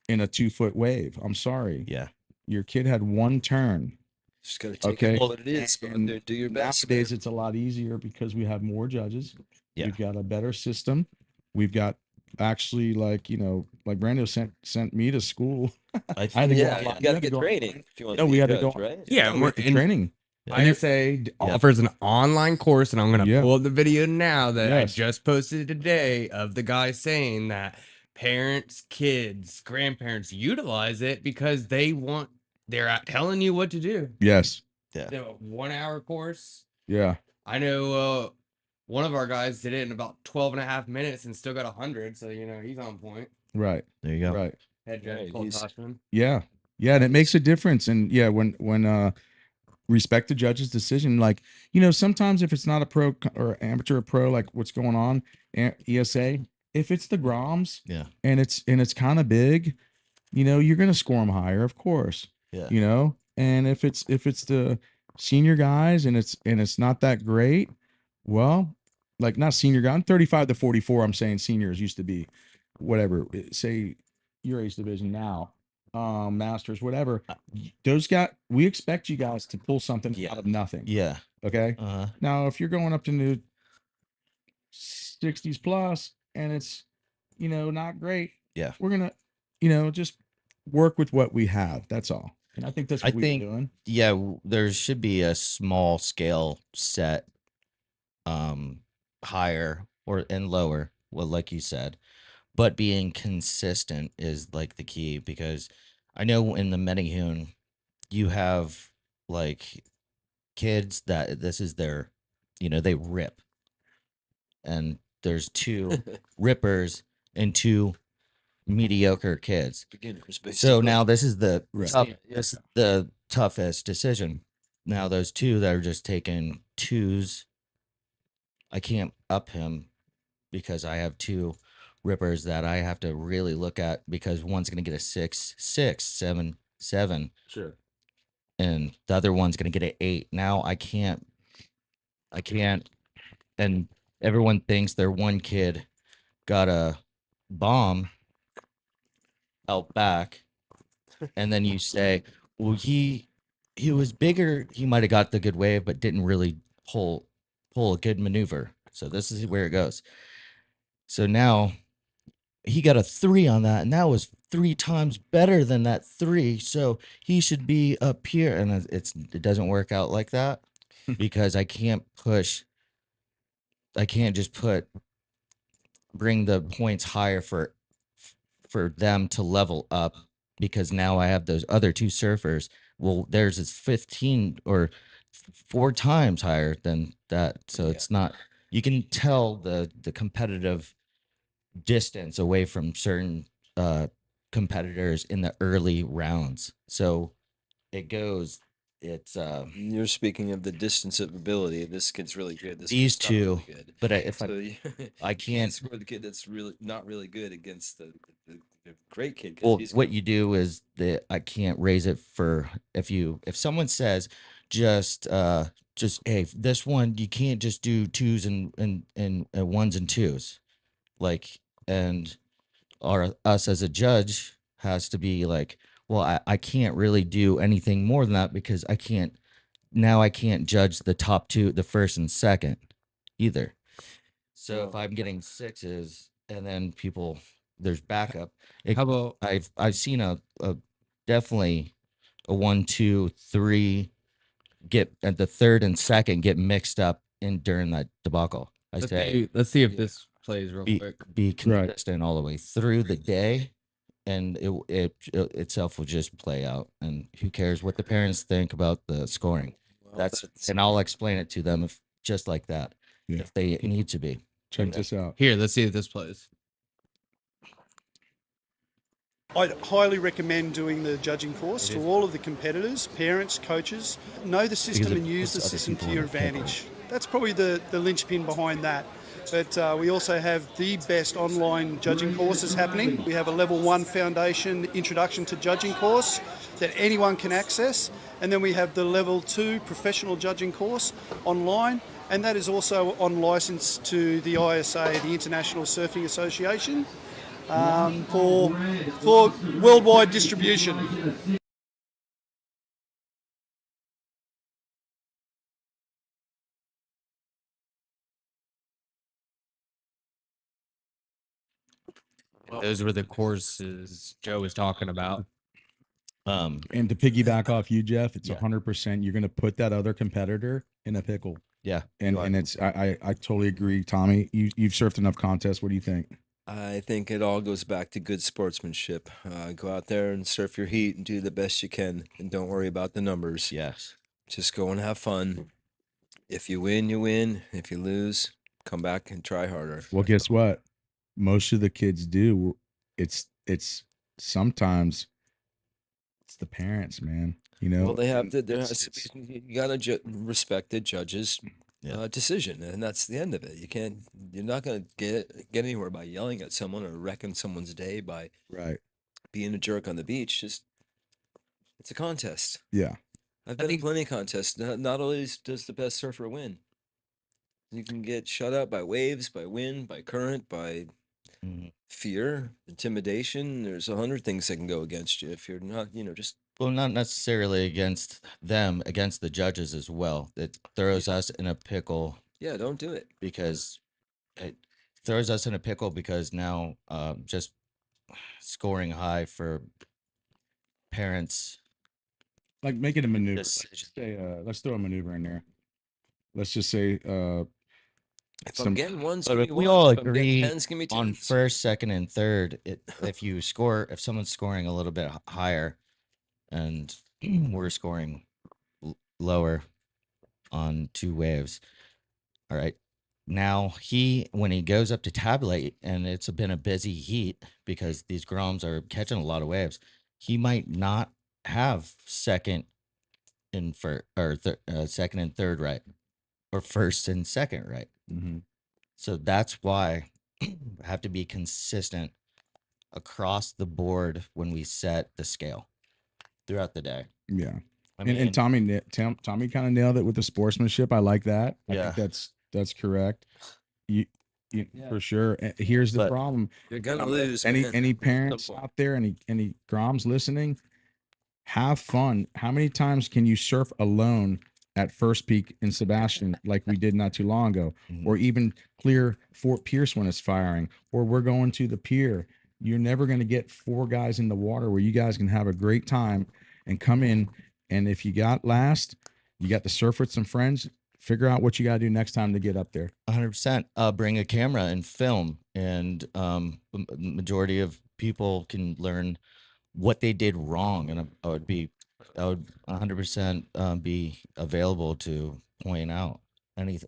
in a 2-foot wave. I'm sorry. Yeah. Your kid had one turn. Just gotta take Okay. it all that it is. Go out And there and do your best. Nowadays it's a lot easier because we have more judges. Yeah. We've got a better system. We've got actually like Brando sent me to school. I I had to go Yeah, online. you We gotta had to get go training online. if you want No, to we be a had to judge, go- right? Yeah, We we're had the in training. ISA Yeah. offers an online course, and I'm going to Yeah. pull up the video now that Yes. I just posted today of the guy saying that parents, kids, grandparents utilize it because they're out telling you what to do. Yes. The 1-hour course. Yeah. I know one of our guys did it in about 12 and a half minutes and still got 100. So, he's on point. Right. There you go. Right. Head judge Right, Cole he's- Toshman. Yeah. Yeah. And it makes a difference. And yeah, when respect the judge's decision, like, sometimes if it's not a pro or amateur or pro, like what's going on, ESA, if it's the Groms Yeah. and it's kind of big, you're going to score them higher, of course. Yeah. you know. And if it's the senior guys and it's not that great, well, like not senior guy. I'm 35 to 44. I'm saying seniors used to be whatever. Say your age division now, masters, whatever. Those guys, we expect you guys to pull something Yeah. out of nothing. Yeah. Okay. Uh-huh. Now, if you're going up to new 60s plus and it's, not great, Yeah. we're gonna, just work with what we have. That's all. And I think that's I what we've been think doing. yeah, there should be a small scale set higher or and lower, well, like you said, but being consistent is like the key, because I know in the Medihune you have like kids that this is their, they rip, and there's two rippers and two mediocre kids. Beginners, So basically. now this is the Right. this is the toughest decision. Now those two that are just taking twos, I can't up him because I have two rippers that I have to really look at, because one's gonna get a 6, 6, 7, 7, Sure. and the other one's gonna get an 8. Now I can't, and everyone thinks their one kid got a bomb out back, and then you say, well, he was bigger, he might have got the good wave, but didn't really pull a good maneuver. So this is where it goes. So now he got a 3 on that, and that was 3 times better than that 3. So he should be up here, and it doesn't work out like that, because I can't just bring the points higher for them to level up, because now I have those other two surfers. Well, theirs is 15 or 4 times higher than that. So it's not, you can tell the competitive distance away from certain competitors in the early rounds. So it goes, it's You're speaking of the distance of ability. This kid's really good. This these kid's not really two, good. but if So I you can't. score the kid that's really not really good against the great kid. 'Cause Well, he's what gonna- you do is that I can't raise it for, if someone says just hey, this one you can't just do twos and ones and twos, like, and us as a judge has to be like, well, I can't really do anything more than that, because I can't judge the top two, the first and second either. So if I'm getting 6s and then there's backup. How about I've seen a definitely a 1, 2, 3 get at the third and second get mixed up in during that debacle. I say let's see if Yeah. this plays real be quick. be consistent all the way through the day, and it itself will just play out. And who cares what the parents think about the scoring? Well, And I'll explain it to them if just like that, Yeah. if they need to be. Check this out. Here, let's see if this plays. I'd highly recommend doing the judging course to all of the competitors, parents, coaches. Know the system it and use the puts other system to people your on the camera. advantage. That's probably the linchpin behind that. But we also have the best online judging courses happening. We have a level 1 foundation introduction to judging course that anyone can access. And then we have the level 2 professional judging course online. And that is also on license to the ISA, the International Surfing Association, for worldwide distribution. Those were the courses Joe was talking about. And to piggyback off you, Jeff, it's Yeah. 100%. You're going to put that other competitor in a pickle. Yeah. And it's I totally agree, Tommy. You've surfed enough contests. What do you think? I think it all goes back to good sportsmanship. Go out there and surf your heat and do the best you can, and don't worry about the numbers. Yes. Just go and have fun. If you win, you win. If you lose, come back and try harder. Well, guess what? Most of the kids do. It's sometimes it's the parents, man. Well, they have and to. There it's- has to be, you gotta respect the judge's Yeah. decision, and that's the end of it. You can't. You're not gonna get anywhere by yelling at someone or wrecking someone's day by right. being a jerk on the beach. Just It's a contest. Yeah. I've been in plenty of contests. Not always does the best surfer win. You can get shut out by waves, by wind, by current, by fear, intimidation. There's 100 things that can go against you if you're not, just Well, not necessarily against them, against the judges as well. It throws us in a pickle yeah, don't do it. because it throws us in a pickle because now just scoring high for parents. Like make it a maneuver. Decision. Let's throw a maneuver in there. Let's just say If I'm getting ones, But give if me we ones. all If I'm getting agree tens, give me on tens. first, second, and third, if someone's scoring a little bit higher, and we're scoring lower on 2 waves, all right. Now when he goes up to tabulate, and it's been a busy heat because these groms are catching a lot of waves, he might not have second and second and third right, or first and second right. Mm-hmm. So that's why I have to be consistent across the board when we set the scale throughout the day. Yeah. I mean, And Tommy kind of nailed it with the sportsmanship. I like that. I Yeah. think that's correct. You for sure. Here's the But- problem. You're gonna lose. Any man, any at some parents point. out there, any groms listening, have fun. How many times can you surf alone at First Peak in Sebastian like we did not too long ago, Mhm. or even clear Fort Pierce when it's firing, or we're going to the pier? You're never going to get 4 guys in the water where you guys can have a great time and come in. And if you got last, you got to surf with some friends. Figure out what you got to do next time to get up there. 100%. Bring a camera and film, and majority of people can learn what they did wrong, and I would 100% be available to point out any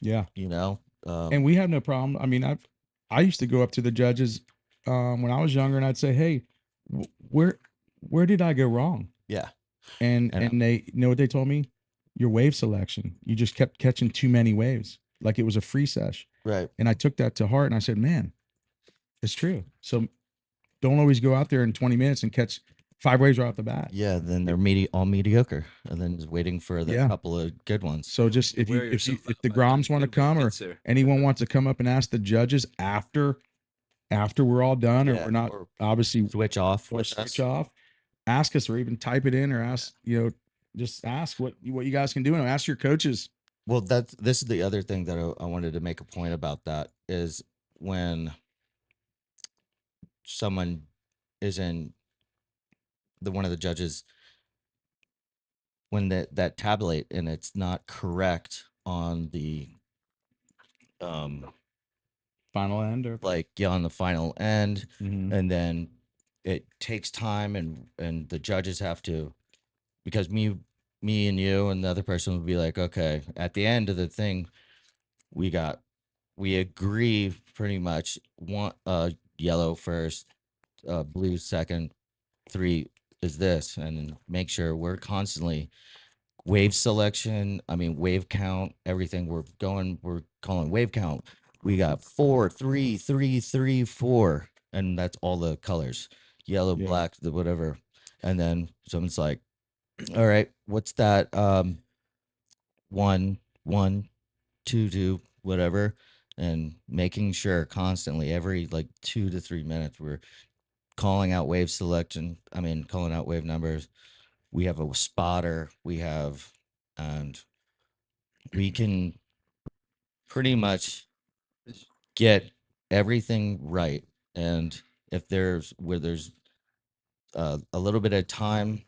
Yeah. And And we have no problem. I mean, I used to go up to the judges when I was younger, and I'd say, "Hey, where did I go wrong?" yeah, And I know. and they know what they told me? Your wave selection. You just kept catching too many waves, like it was a free sesh. right. And I took that to heart, and I said, "Man, it's true." So don't always go out there in 20 minutes and catch 5 waves right off the bat. Yeah, then they're all mediocre, and then just waiting for the Yeah. couple of good ones. So just if Wear you yourself if out the by the time groms want to good wave come, or gets there. anyone wants to come up and ask the judges after we're all done, or Yeah, we're not or obviously switch off or with switch us. off, ask us, or even type it in, or ask, just ask what you guys can do, and ask your coaches. Well, this is the other thing that I wanted to make a point about. That is when someone is in one of the judges, when that tabulate and it's not correct on the Final end, or on the final end, Mhm. and then it takes time, and the judges have to, because me and you and the other person would be like, okay, at the end of the thing, we agree pretty much, one yellow first, blue second, 3 is this, and make sure we're constantly wave selection. I mean, wave count, everything. We're calling wave count. We got 4, 3, 3, 3, 4, and that's all the colors, yellow, Yeah. black, the whatever. And then someone's like, all right, what's that? 1, 1, 2, 2, whatever. And making sure constantly, every like 2 to 3 minutes, we're calling out wave selection. I mean, calling out wave numbers. We have a spotter. And we can pretty much get everything right. And if there's a little bit of time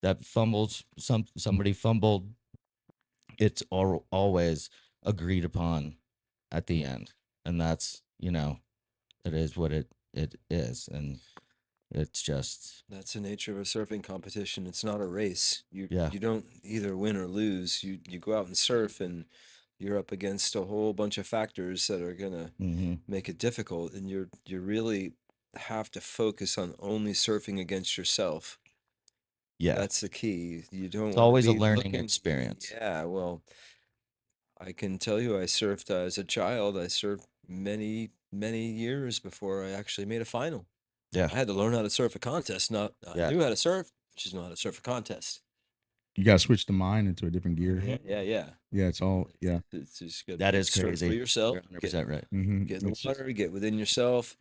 that somebody fumbled, it's always agreed upon at the end, and that's it is what it is, and it's just That's the nature of a surfing competition. It's not a race. Yeah. You don't either win or lose. You go out and surf, and you're up against a whole bunch of factors that are gonna mhm. make it difficult, and you really have to focus on only surfing against yourself. Yeah, That's the key. You don't it's wanna always a be learning looking. experience. Yeah, well, I can tell you, I surfed as a child. I surfed many, many years before I actually made a final. Yeah, I had to learn how to surf a contest. Not I Yeah. knew how to surf. just know how to surf a contest. You gotta switch the mind into a different gear. Yeah. Yeah, it's all yeah. It's just good. That is Surf crazy. for yourself. You're 100% right. Mm-hmm. Get in the water, get within yourself.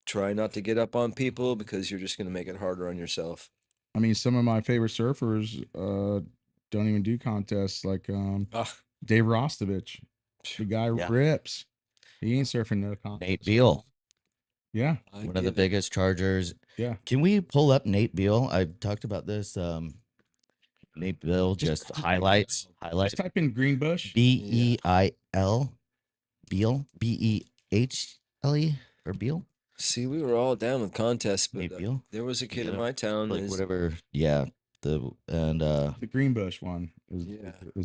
Try not to get up on people because you're just going to make it harder on yourself. I mean, some of my favorite surfers don't even do contests, like Dave Rostovich. The guy Yeah. rips. He ain't surfing no contest. Nate Beal, Yeah. one of the biggest chargers. Yeah. Can we pull up Nate Beal? I've talked about this. Nate Beal, just highlights. Just type in Greenbush. Beil, Beal, Behle, or Beal. See, we were all down with contests, but Nate Beal? there was a kid in Yeah. my town. Like his- whatever. Yeah. The Greenbush one is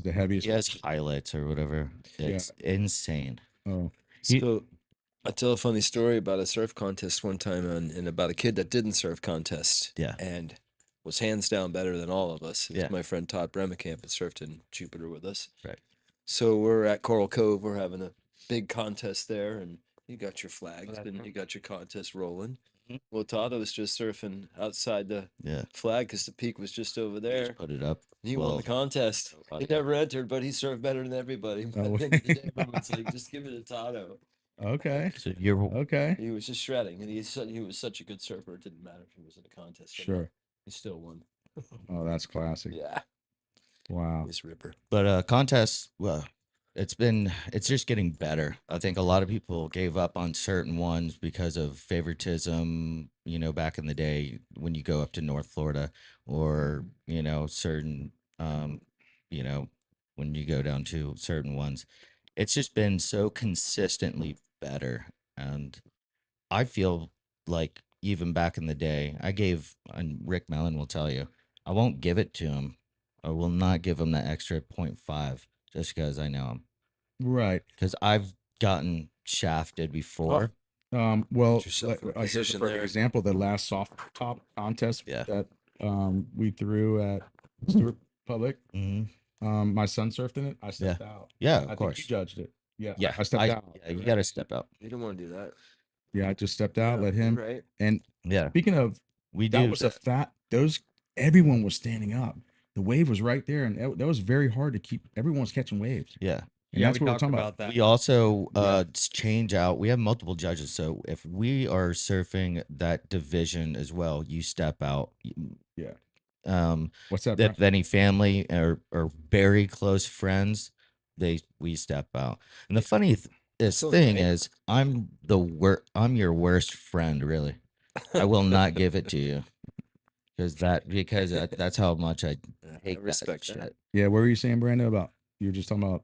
the heaviest. He has highlights or whatever. Yeah. It's insane. Oh, So I tell a funny story about a surf contest one time and about a kid that didn't surf contest. Yeah. And was hands down better than all of us. It was Yeah. my friend Todd Bremekamp that surfed in Jupiter with us. Right. So we're at Coral Cove. We're having a big contest there, and you got your flags and you got your contest rolling. Mhm. Well, Todd was just surfing outside the Yeah. flag because the peak was just over there. Just put it up. He won the contest. He never entered, but he surfed better than everybody. By Oh. the end of the day, everyone's like, just give it to Tado. okay. So you're Okay. He was just shredding, and he was such a good surfer. It didn't matter if he was in a contest. or not. Sure. He still won. Oh, that's classic. Yeah, Wow. he's Ripper. But contests, well, it's just getting better. I think a lot of people gave up on certain ones because of favoritism, back in the day when you go up to North Florida or, certain when you go down to certain ones. It's just been so consistently better. And I feel like even back in the day, and Rick Mellon will tell you, I won't give it to him. I will not give him that extra 0.5 just because I know him. Right. Because I've gotten shafted before. Well, Put yourself in a here's a position perfect there. example. The last soft top contest Yeah. that we threw at Stewart Public. hmm My son surfed in it. I stepped out. Yeah, I of think course. you judged it. Yeah. Yeah, I stepped out. Yeah, you got to step out. You don't want to do that. Yeah, I just stepped out, let you're him. Right. And Yeah, speaking of, we that do. was everyone was standing up. The wave was right there, and that was very hard to keep. Everyone was catching waves. Yeah. And that's what we're talking about. that. We also Yeah. change out. We have multiple judges, so if we are surfing that division as well, you step out. Yeah. Um, What's that? if any family or very close friends, we step out. And the funniest So thing nice. is, I'm your worst friend, really. I will not give it to you because that's how much I hate I respect that that. shit. Yeah. What were you saying, Brando? About you were just talking about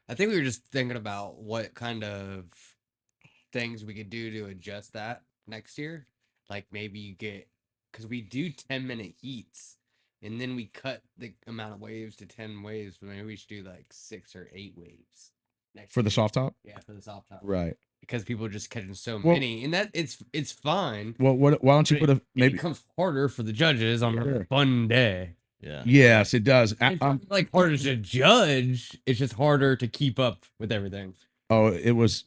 I think we were just thinking about what kind of things we could do to adjust that next year. Like maybe you get, because we do 10-minute heats and then we cut the amount of waves to 10 waves. But maybe we should do like 6 or 8 waves next for the year. soft top. Yeah, for the soft top. Right. Because people are just catching so Well- many, and that it's fine. Well, why don't you but put a It maybe? becomes harder for the judges on Sure. a fun day. Yeah. Yes, it does. It's not like harder to judge. It's just harder to keep up with everything. Oh, it was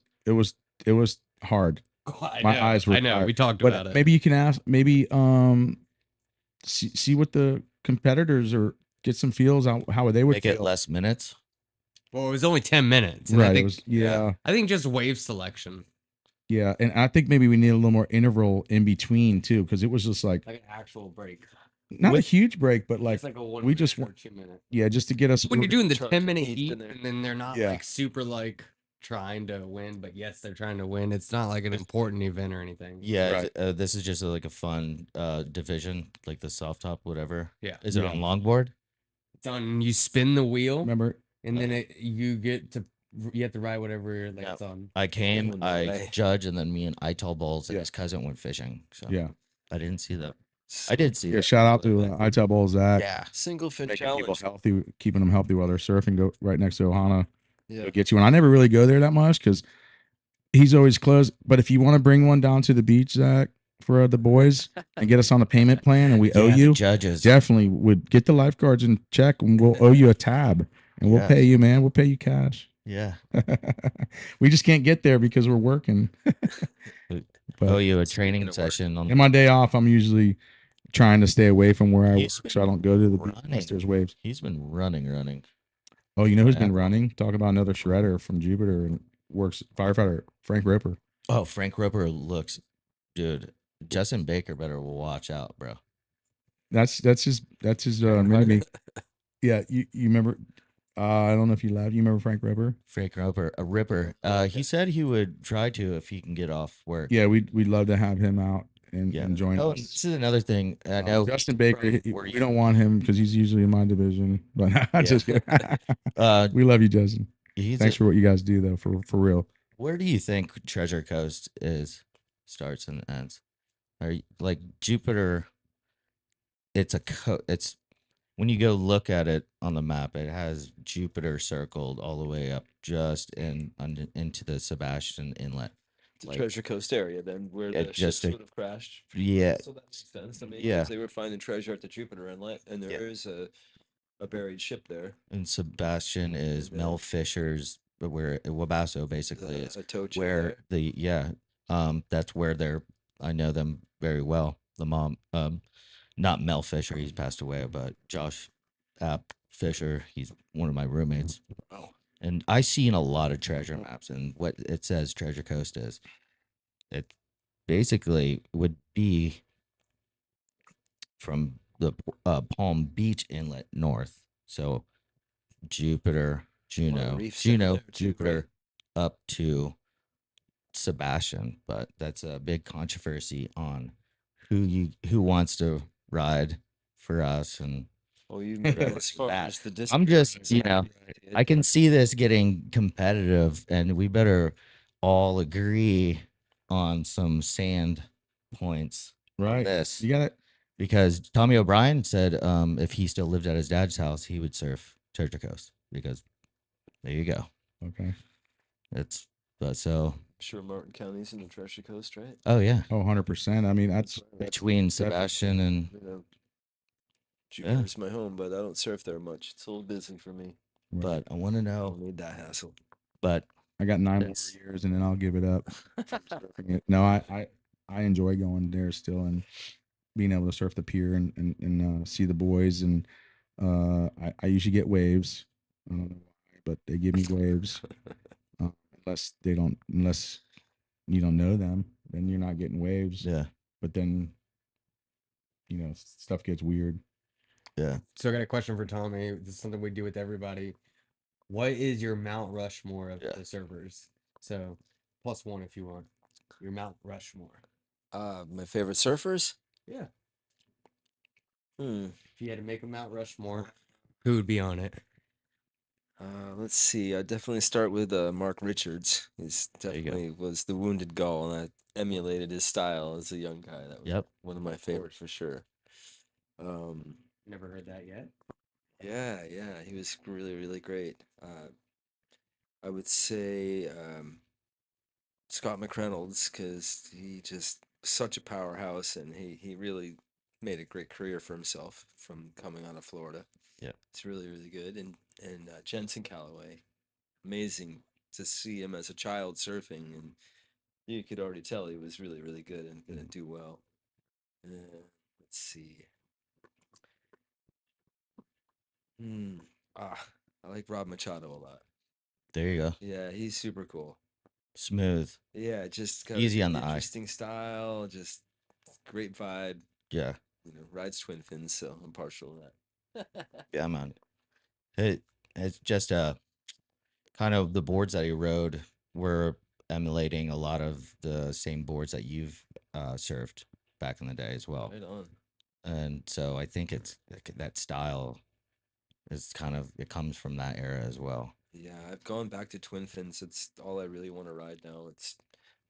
hard. I My know, eyes were I know. tired. We talked But about it. maybe you can ask. Maybe see what the competitors or get some feels out how they would Make it feel. less minutes. Well, it was only 10 minutes. And Right. I It think, was, yeah. I think just wave selection, Yeah, and I think maybe we need a little more interval in between too, because it was just like like an actual break. not a huge break, but like It's like a 1 we just minute or want- 2 minute. yeah, just to get us. When you're doing the Try to 10-minute keep heat, in there. and then they're not Yeah. like super like trying to win, but yes, they're trying to win. It's not like an important event or anything. Yeah, Right. this is just like a fun division, like the soft top, whatever. Yeah. Is it Yeah. on longboard? It's on, you spin the wheel, remember, and then you have to ride whatever that's on. I came, in the I way. judge, and then me and Ital Bowles and Yeah. his cousin went fishing. So yeah, I didn't see that. I did see yeah. that. Shout out to ITEL Bulls that Yeah. Single fin making people challenge. healthy, keeping them healthy while they're surfing. Go right next to Ohana. Yeah. Go get you one. I never really go there that much because he's always closed. But if you want to bring one down to the beach, Zach, for the boys and get us on a payment plan, and we owe Yeah, the you, judges. definitely would get the lifeguards and check, and we'll owe you a tab, and we'll Yeah. pay you, man. We'll pay you cash. Yeah. We just can't get there because we're working. Oh, But you a Speaking training of work. session on in my day off, I'm usually trying to stay away from where I He's work, so I don't go to the beach running. unless there's waves. He's been running. Oh, you know who's Yeah. been running? Talk about another shredder from Jupiter and works firefighter Frank Ripper. Oh, Frank Roper looks, dude. Justin Baker better watch out, bro. That's his mini. Yeah, you remember? I don't know if you laughed. You remember Frank Ripper? Frank Roper, a ripper. He said he would try to if he can get off work. Yeah, we'd love to have him out and, Yeah. and join Oh, and us. this is another thing. I know Justin Baker. where We you- don't want him because he's usually in my division. But just kidding. Uh, We love you, Justin. he's Thanks for what you guys do, though. For real. Where do you think Treasure Coast starts and ends? Are you, like Jupiter? It's it's when you go look at it on the map, it has Jupiter circled all the way up just into the Sebastian Inlet. The Like- Treasure Coast area, then where Yeah, the just ships a- would have crashed. Yeah, So that makes sense. I mean, Yeah. 'cause they were finding treasure at the Jupiter Inlet, and Yeah. there is a buried ship there. and Sebastian is And, Mel Fisher's, but where Wabasso basically is. Atocha Where there. that's where they're. I know them very well. The mom, not Mel Fisher, he's passed away, but Josh App Fisher, he's one of my roommates. Wow. And I seen a lot of treasure maps, and what it says Treasure Coast is, it basically would be from the Palm Beach Inlet north. So Jupiter, reefs in there too, Jupiter, up to Sebastian. But that's a big controversy on who wants to ride for us. And Oh, you mean as far That. as the distance? I'm just, I can see this getting competitive, and we better all agree on some sand points on Right. this. You got it. Because Tommy O'Brien said if he still lived at his dad's house, he would surf Treasure Coast. Because there you go. Okay. It's but so I'm sure Martin County's in the Treasure Coast, right? oh yeah, Oh, 100%. I mean, that's between Sebastian and You know, Jupiter's my home, but I don't surf there much. It's a little busy for me. but I want to I know. don't need that hassle. But I got 9 more That's- years and then I'll give it up. No, I enjoy going there still and being able to surf the pier and see the boys. And I usually get waves. I don't know why, but they give me waves. Unless you don't know them, then you're not getting waves. yeah, But then, stuff gets weird. yeah. So I got a question for Tommy. This is something we do with everybody. What is your Mount Rushmore of Yeah. the servers? So +1 if you want. Your Mount Rushmore. My favorite surfers? Yeah. Hmm. If you had to make a Mount Rushmore, who would be on it? Let's see. I definitely start with Mark Richards. He's There you go. definitely was the Wounded Gull, and I emulated his style as a young guy. That was Yep. one of my favorites for sure. Never heard that yet. Yeah, he was really, really great. I would say Scott McReynolds, because he just such a powerhouse, and he really made a great career for himself from coming out of Florida. Yeah. It's really, really good. And Jensen Callaway, amazing to see him as a child surfing, and you could already tell he was really, really good and gonna do well. Let's see. I like Rob Machado a lot. There you go. Yeah, he's super cool. Smooth. Yeah, just got Easy an on the eye. interesting style, just great vibe. Yeah. Rides twin fins, so I'm partial to that. Yeah, man. It's just kind of the boards that he rode were emulating a lot of the same boards that you've surfed back in the day as well. Right on. And so I think it's that style is it comes from that era as well. Yeah, I've gone back to twin fins. It's all I really want to ride now. It's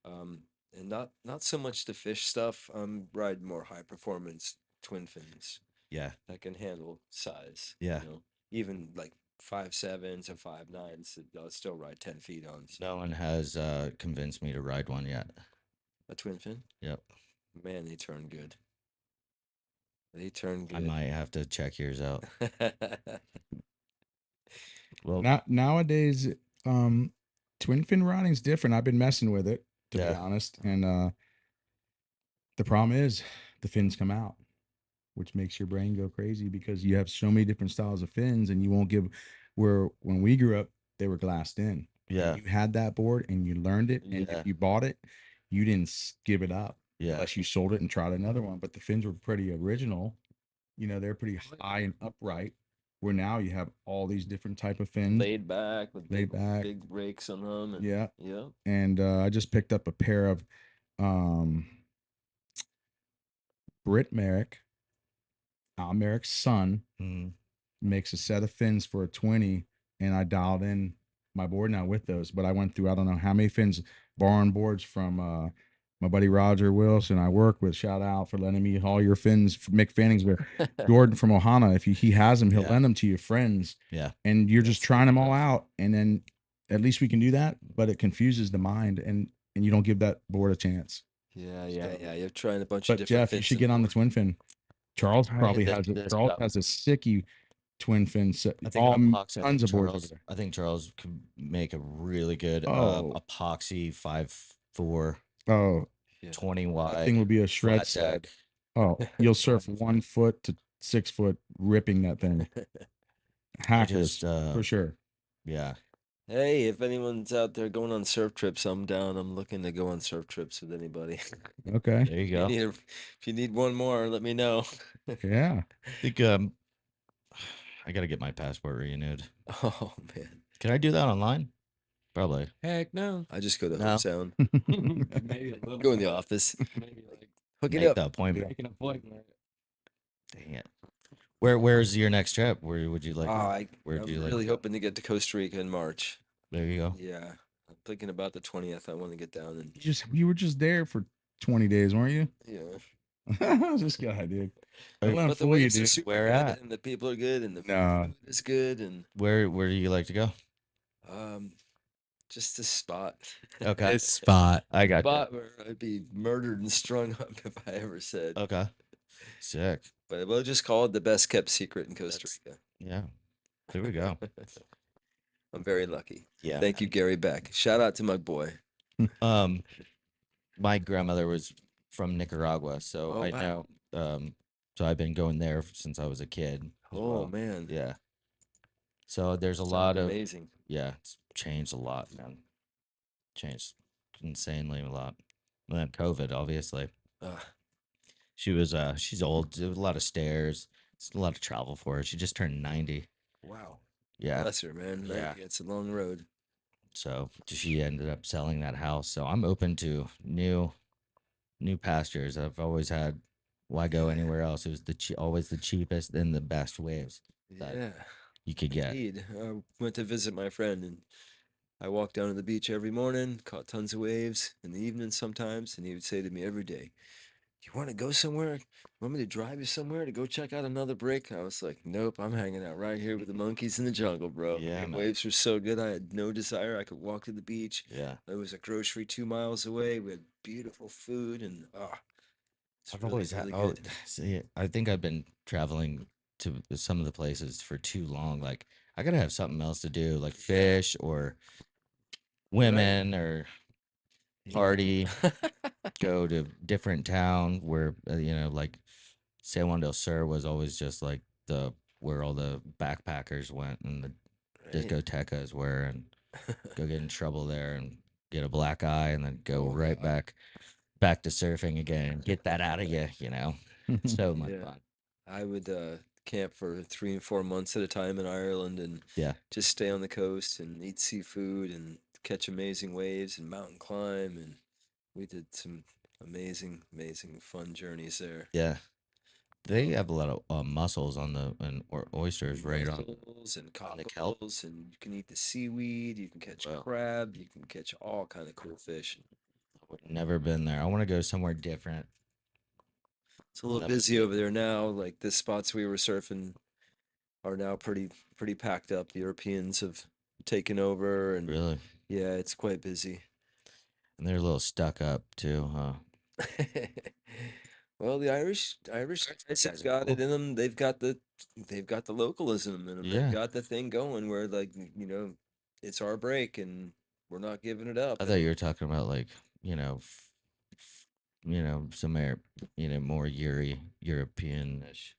and not so much the fish stuff. I'm riding more high performance twin fins Yeah. that can handle size. Yeah. Even like 5.7s or 5.9s, I'll still ride 10 feet on. So No one has convinced me to ride one yet. a twin fin. Yep. Man, they turn good. They turn I good. might have to check yours out. Well, Nowadays, twin fin riding's different. I've been messing with it, to be Yeah. honest. And the problem is the fins come out. which makes your brain go crazy because you have so many different styles of fins, and you won't give. Where when we grew up, they were glassed in. Yeah. And you had that board and you learned it, and Yeah. if you bought it, you didn't give it up Yeah. unless you sold it and tried another one. But the fins were pretty original. They're pretty high and upright. Where now you have all these different type of fins. Laid back with Laid back. big rakes on them. And, Yeah. yeah. And I just picked up a pair of Britt Merrick, Al Merrick's son, Mm. makes a set of fins for a 20, and I dialed in my board now with those. But I went through I don't know how many fins, borrowing boards from my buddy Roger Wilson I work with. Shout out for letting me haul your fins, Mick Fanning's with Jordan from Ohana. If he has them, he'll Yeah. lend them to your friends. Yeah. And you're just That's trying them all enough. out, and then at least we can do that. But it confuses the mind, and you don't give that board a chance. Yeah. So- You're trying a bunch of But different Jeff, you fins should and get on the board. twin fin. Charles Trying to probably get has it. this Charles up. has a sicky twin fin set. I think All epoxy. tons of boards over Charles, there. I think Charles could make a really good Oh. epoxy 5'4", Oh, 20 that wide. thing would be a shred flat set. deck. Oh, you'll surf 1 foot to 6 foot ripping that thing. Hackers just, for sure. Yeah. Hey, if anyone's out there going on surf trips, I'm down. I'm looking to go on surf trips with anybody. Okay. There you go. If you need one more, let me know. Yeah. I think I gotta get my passport renewed. Oh man, Can I do that online? Probably. Heck no. I just go to No. Home Sound. Maybe a little Go in the bit. office. Maybe like Hook it Make up. the appointment. make an appointment. Dang it. Where's your next trip? Where would you like? Where I'm do you like? really hoping to get to Costa Rica in March. There you go. Yeah, I'm thinking about the 20th. I want to get down and You were just there for 20 days, weren't you? yeah. This guy, dude. Hey, Don't let him But the fool you, waves are dude. super Where good, at? and the people are good, and the No. food is good, and Where do you like to go? just this spot. Okay. This spot. I got Spot where I'd be murdered and strung up if I ever said. you. Okay. Sick. But we'll just call it the best kept secret in Costa Rica. Yeah. There we go. I'm very lucky. Yeah. Thank you, Gary Beck. Shout out to my boy. My grandmother was from Nicaragua, so Oh, I wow. know. So I've been going there since I was a kid. as Oh well. man. Yeah. So there's a Sounds lot of amazing. yeah, it's changed a lot, man. Changed insanely a lot. And then COVID, obviously. She's old. There was a lot of stairs. It's a lot of travel for her. She just turned 90. Wow. Yeah. Bless her, man. Yeah. It's a long road. So she ended up selling that house. So I'm open to new pastures. I've always had. Why go anywhere else? It was always the cheapest and the best waves that Yeah. you could get. Indeed. I went to visit my friend and I walked down to the beach every morning, caught tons of waves in the evening sometimes, and he would say to me every day, "You want to go somewhere? Want me to drive you somewhere to go check out another break?" I was like, "Nope, I'm hanging out right here with the monkeys in the jungle, bro." Yeah, The man. waves were so good, I had no desire. I could walk to the beach. Yeah. There was a grocery 2 miles away. We had beautiful food, and it's I've really, always really had. Oh, good. see, I think I've been traveling to some of the places for too long. Like I gotta have something else to do, like fish or women or party. Go to different town where like San Juan del Sur was always just like the where all the backpackers went and the Right. discotecas were, and go get in trouble there and get a black eye and then go Oh, right God. back to surfing again and get that out of you. So much Yeah. fun. I would camp for 3 and 4 months at a time in Ireland and Yeah. just stay on the coast and eat seafood and catch amazing waves and mountain climb. And we did some amazing, amazing fun journeys there. Yeah. They have a lot of mussels on or oysters right on. Mussels and on the kelp. cockles, and you can eat the seaweed. You can catch Wow. crab. You can catch all kind of cool fish. Never been there. I want to go somewhere different. It's a little Never busy been. over there now. Like the spots we were surfing are now pretty packed up. The Europeans have taken over, and Really. yeah, it's quite busy. And they're a little stuck up too, huh? Well, the Irish guys have got it in them. They've got the localism in them. Yeah. They've got the thing going where like it's our break and we're not giving it up. I thought you were talking about like, somewhere, more European-ish.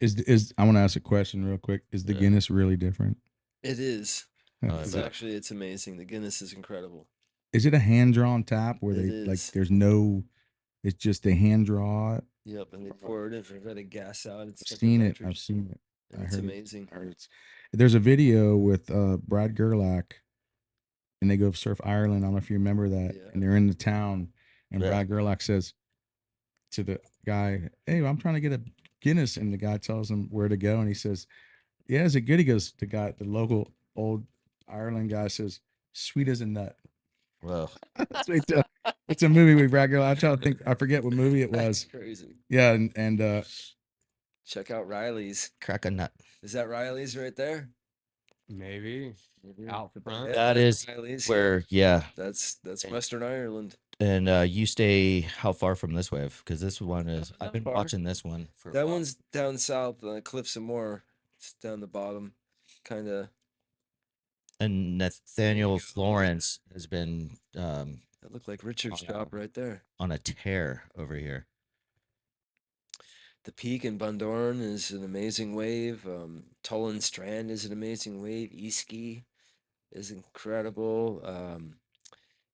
Is I want to ask a question real quick. Is the Yeah. Guinness really different? It is. Is It's amazing. The Guinness is incredible. is it a hand drawn tap where It they like is. there's no it's just they hand draw it? Yep, and they pour it in for let it gas out. It's I've like seen a it. I've nitrogen, seen it. and I it's heard amazing. I heard it's there's a video with Brad Gerlach and they go surf Ireland. I don't know if you remember that. Yeah. And they're in the town and Yeah. Brad Gerlach says to the guy, "Hey, I'm trying to get a Guinness," and the guy tells him where to go, and he says, "Yeah, is it good?" He goes, the local old Ireland guy says, "Sweet as a nut." Well, That's what he tell- It's a movie with Brad Gerlach. I'm trying to think. I forget what movie it That's was. crazy. Yeah, and Check out Riley's. crack a nut. Is that Riley's right there? Maybe out front. Yeah, That that's is Riley's. where, yeah. That's Western Ireland. And you stay how far from this wave? Because this one is, Not I've been far. watching this one for a That while. one's down south, Cliffs of Moher. It's down the bottom, kind of. And Nathaniel Florence has been That looked like Richard's shop right there. on a tear over here. The Peak in Bundoran is an amazing wave. Tullen Strand is an amazing wave. Easky is incredible.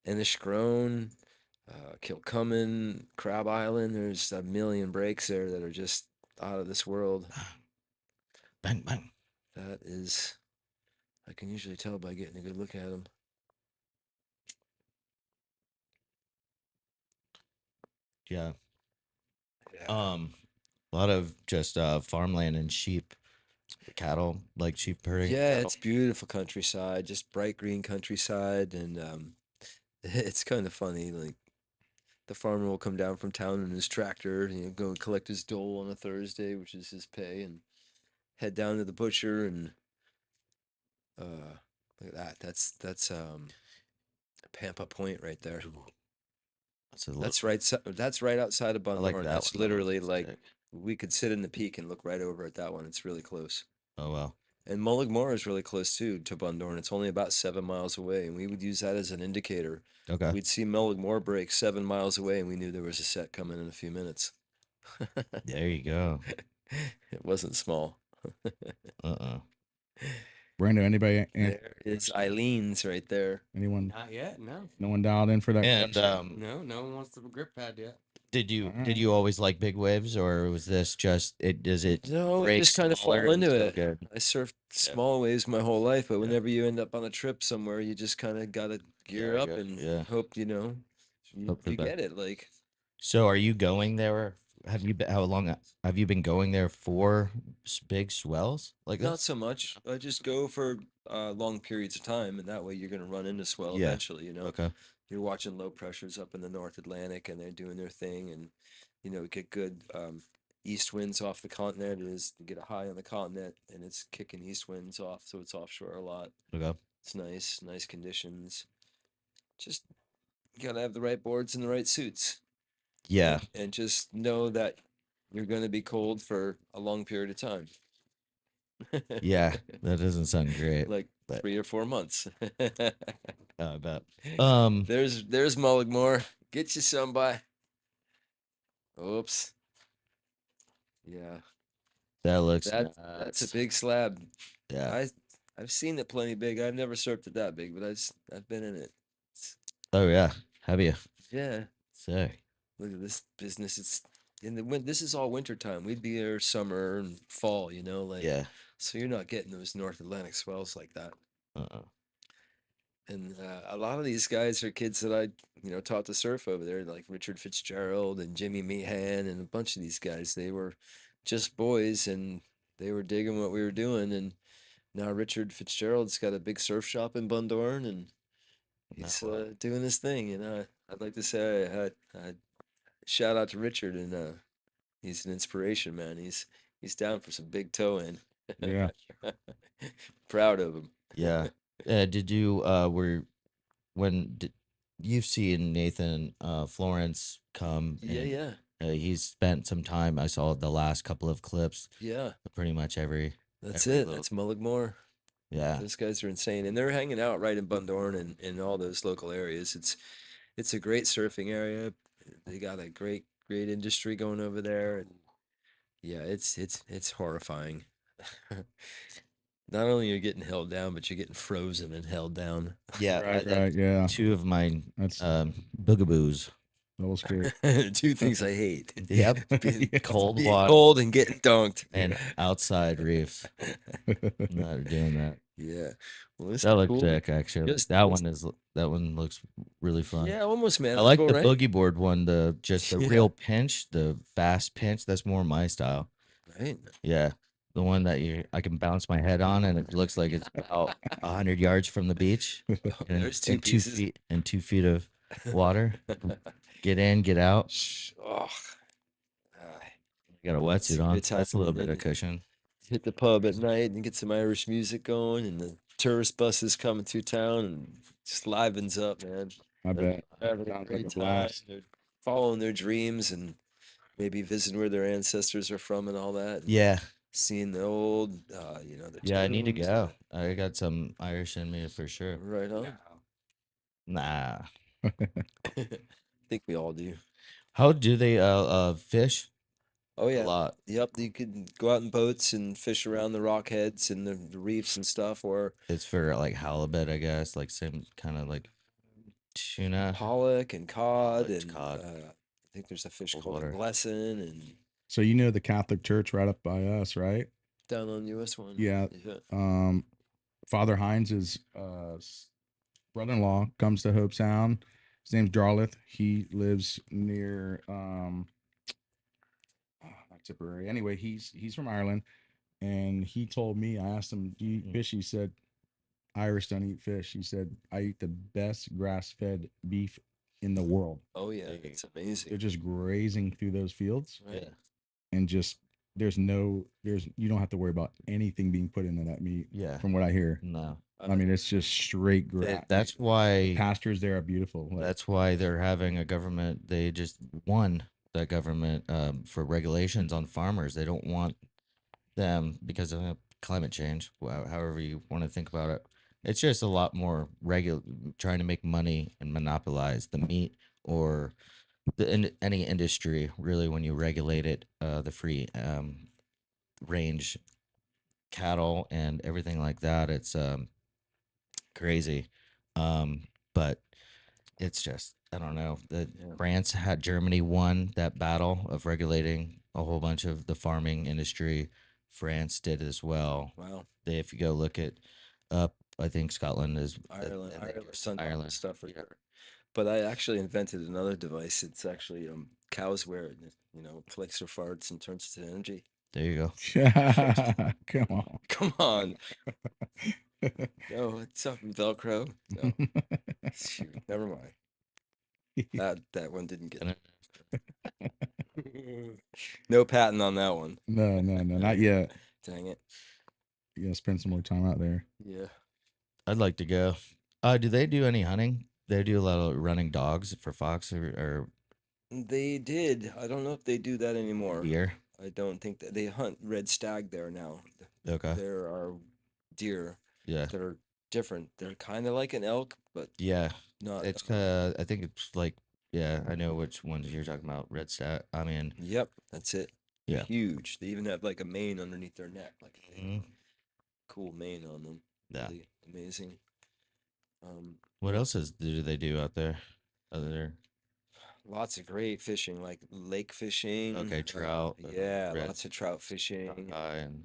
Inniscrone, Kilcummin, Crab Island. There's a million breaks there that are just out of this world. Bang, bang. That is, I can usually tell by getting a good look at them. Yeah. A lot of just farmland and sheep, cattle, like sheep herding. Yeah, cattle. it's beautiful countryside, just bright green countryside, and it's kind of funny. Like the farmer will come down from town in his tractor, go and collect his dole on a Thursday, which is his pay, and head down to the butcher and look at that. That's Pampa Point right there. That's, a That's little, right. That's right outside of I like Bundoran. that That's one. That literally one's like sick. we could sit in the Peak and look right over at that one. It's really close. Oh, well. And Mullaghmore is really close too to Bundoran. It's only about 7 miles away, and we would use that as an indicator. Okay. We'd see Mullaghmore break 7 miles away, and we knew there was a set coming in a few minutes. There you go. It wasn't small. Uh-uh. Brando, anybody, There is Eileen's right there. anyone, Not yet. No. no one dialed in for that? And question? No one wants the grip pad yet. did you always like big waves, or was this just does it No, it break just kind of smaller fall and into still it. good? I surfed small waves my whole life, but whenever you end up on a trip somewhere, you just kind of gotta gear Gotta up go, and yeah. hope you Hope for the best. get it. Like So are you going there? Have you been, how long have you been going there for big swells like not this? so much. I just go for long periods of time, and that way you're gonna run into swell Yeah. eventually. Okay. You're watching low pressures up in the North Atlantic, and they're doing their thing, and get good east winds off the continent. Is you get a high on the continent, and it's kicking east winds off, so it's offshore a lot. Okay. It's nice conditions. Just gotta have the right boards and the right suits. Yeah. And just know that you're gonna be cold for a long period of time. Yeah. That doesn't sound great. Like but 3 or 4 months. I bet. There's Mullaghmore. Get you some by. Oops. Yeah. That looks That's nuts. a big slab. Yeah. I've seen it plenty big. I've never surfed it that big, but I've been in it. Oh yeah. Have you? Yeah. Sick. Look at this business. It's in the this is all winter time. We'd be there summer and fall, like Yeah. so you're not getting those North Atlantic swells like that. Uh-uh. And a lot of these guys are kids that I, taught to surf over there, like Richard Fitzgerald and Jimmy Meehan and a bunch of these guys. They were just boys and they were digging what we were doing. And now Richard Fitzgerald's got a big surf shop in Bundoran and he's doing his thing. I'd like to say I shout out to Richard and he's an inspiration, man. He's down for some big toe in. Yeah. Proud of him. Yeah. Did you did you've seen Nathan Florence come? Yeah. He's spent some time. I saw the last couple of clips. Yeah. Pretty much every. That's every it. little- That's Mullaghmore. Yeah. Those guys are insane, and they're hanging out right in Bundoran and in all those local areas. It's a great surfing area, They got a great industry going over there, and yeah, it's horrifying. Not only are you getting held down, but you're getting frozen and held down. Yeah, Right, that's right, yeah. two of my That's boogaboos. that was cool. Two things I hate: Yep, being, Yeah. cold being water cold and getting dunked. and outside reefs. I'm not doing that. Yeah, well, this That is looks cool. sick, actually. Just- That one looks really fun. Yeah, almost I manageable. like the right? boogie board one, the Yeah. real pinch, the fast pinch. That's more my style. Right. Yeah, the one that I can bounce my head on, and it looks like it's about 100 yards from the beach. And, There's two and pieces. 2 feet of water. Get in, get out. Oh, You got a wetsuit a on. good time, That's a little bit man. of cushion. hit the pub at night and get some Irish music going, and the tourist buses coming through town, and just livens up, man. I bet. Having a Sounds great like a time. blast. They're following their dreams and maybe visiting where their ancestors are from and all that. And Yeah, seeing the old, the yeah. I need to tombs. go. I got some Irish in me for sure. Right on. Nah. I think we all do. How do they fish? Oh A yeah. lot. Yep, you could go out in boats and fish around the rock heads and the reefs and stuff, or It's for like halibut, I guess. Like same kind of like tuna. pollock and cod, Pollock's and cod. I think there's a fish Cold called a water. glesson, and So you know the Catholic Church right up by us, right? down on US one. Yeah. Yeah. Father Heinz's brother-in-law comes to Hope Sound. His name's Jarlath. He lives near not Tipperary. Anyway, he's from Ireland, and he told me. I asked him, "Do you eat fish?" He said, "Irish don't eat fish." He said, "I eat the best grass-fed beef in the world." Oh yeah, it's They're amazing. just grazing through those fields, Right. and just you don't have to worry about anything being put into that meat. Yeah. From what I hear. No. I mean, it's just straight grass. That's why Pastures there are beautiful. Like, that's why they're having a government. They just won that government for regulations on farmers. They don't want them because of climate change. However you want to think about it, it's just a lot more regular trying to make money and monopolize the meat or any industry really when you regulate it. The free range cattle and everything like that. It's crazy. But it's just I don't know. France had Germany won that battle of regulating a whole bunch of the farming industry. France did as well. Wow. If you go look at I think Scotland is Ireland, and Ireland stuff for yeah. sure. But I actually invented another device. It's actually cows wear it. Collects their farts and turns it to energy. There you go. come on. Come on. No, it's up Velcro. No. Shoot, never mind. That one didn't get. No patent on that one. No, not yet. Dang it. You gotta spend some more time out there. Yeah. I'd like to go. Do they do any hunting? They do a lot of running dogs for fox or They did. I don't know if they do that anymore. deer. I don't think that they hunt red stag there now. Okay. There are deer Yeah. that are different. They're kind of like an elk, but Yeah. not. It's I think it's like I know which ones you're talking about. Red stat. I mean, Yep, that's it. Yeah. Huge. They even have like a mane underneath their neck, like a Mhm. cool mane on them. Yeah. Really amazing. What else do they do out there? Other Lots of great fishing, like lake fishing. Okay, trout, Yeah, red- lots of trout fishing. and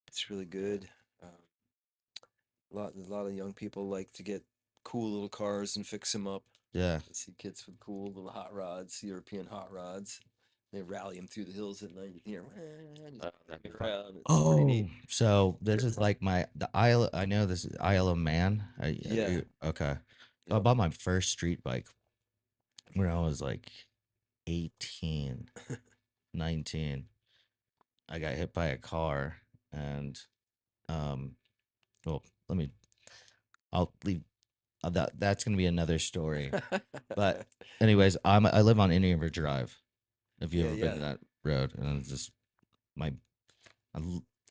It's really good. A lot of young people like to get cool little cars and fix them up. yeah. I see kids with cool little hot rods, European hot rods. They rally them through the hills at night. You can hear 'em, that'd be just fun. around. It's pretty neat. So this is like the Isle. I know this is Isle of Man. Yeah. Okay. I Yep. bought my first street bike when I was like 18, 19. I got hit by a car and well, I'll leave that's going to be another story. But anyways, I live on Indian River Drive. If you Yeah, ever been to yeah. that road, and it's just my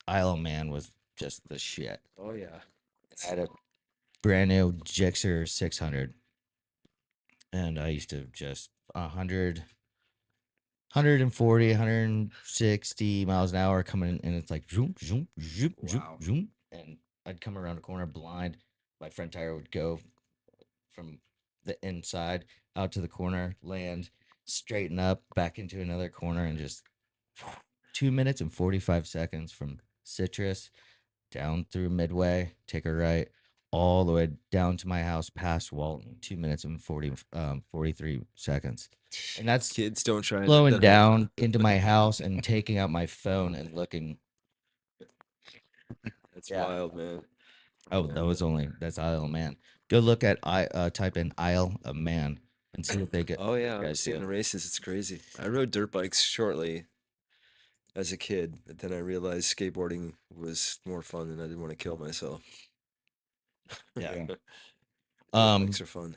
Isle of Man was just the shit. Oh yeah. I had a brand new Gixxer 600, and I used to just 100 140, 160 miles an hour coming, and it's like zoom, zoom, zoom, zoom, Wow. zoom, and I'd come around a corner blind. My front tire would go from the inside out to the corner, land, straighten up, back into another corner, and just 2 minutes and 45 seconds from Citrus down through Midway, take a right, all the way down to my house past Walton. 2 minutes and 43 seconds. And that's Kids don't try that slowing at home. down into my house and taking out my phone and looking. That's Yeah. wild, man. Oh, that's Isle of Man. Go look at type in Isle of Man and see what they get. Oh yeah, I've guys seen do. the races. It's crazy. I rode dirt bikes shortly as a kid, but then I realized skateboarding was more fun, and I didn't want to kill myself. Yeah. Dirt Um, bikes are fun.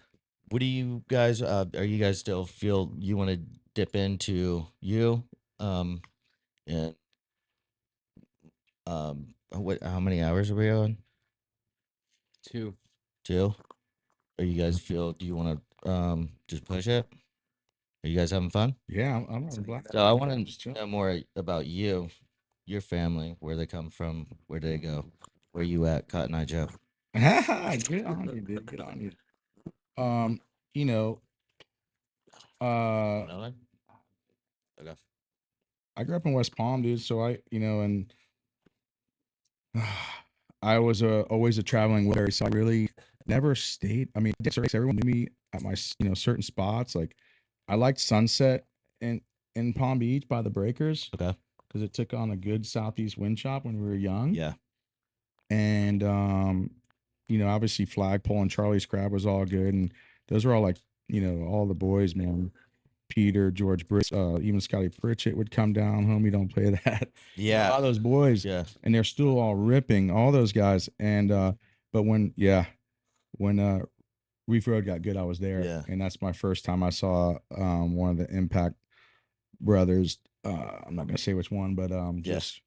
what do you guys? Are you guys still feel you want to dip into you? And what? How many hours are we on? 2. 2. Are you guys feel? Do you want to just push it? Are you guys having fun? Yeah, I'm having a blast. So I want Just to chill. know more about you, your family, where they come from, where do they go, where you at, Cotton Eye Joe. Get on you, dude. Get on you. You know, Another? Okay. I grew up in West Palm, dude. So and I was always a traveling Woodbury, so I really never stayed. I mean, everyone knew me at my certain spots. Like, I liked Sunset in Palm Beach by the breakers Okay. because it took on a good southeast wind chop when we were young. Yeah. And obviously Flagpole and Charlie's Crab was all good, and those were all like all the boys, man. Peter, George Britt, even Scotty Pritchett would come down. Homie, don't play that. Yeah. A lot of those boys, Yeah. and they're still all ripping, all those guys. And but when Reef Road got good, I was there, Yeah. and that's my first time I saw one of the Impact brothers. I'm not gonna say which one, but just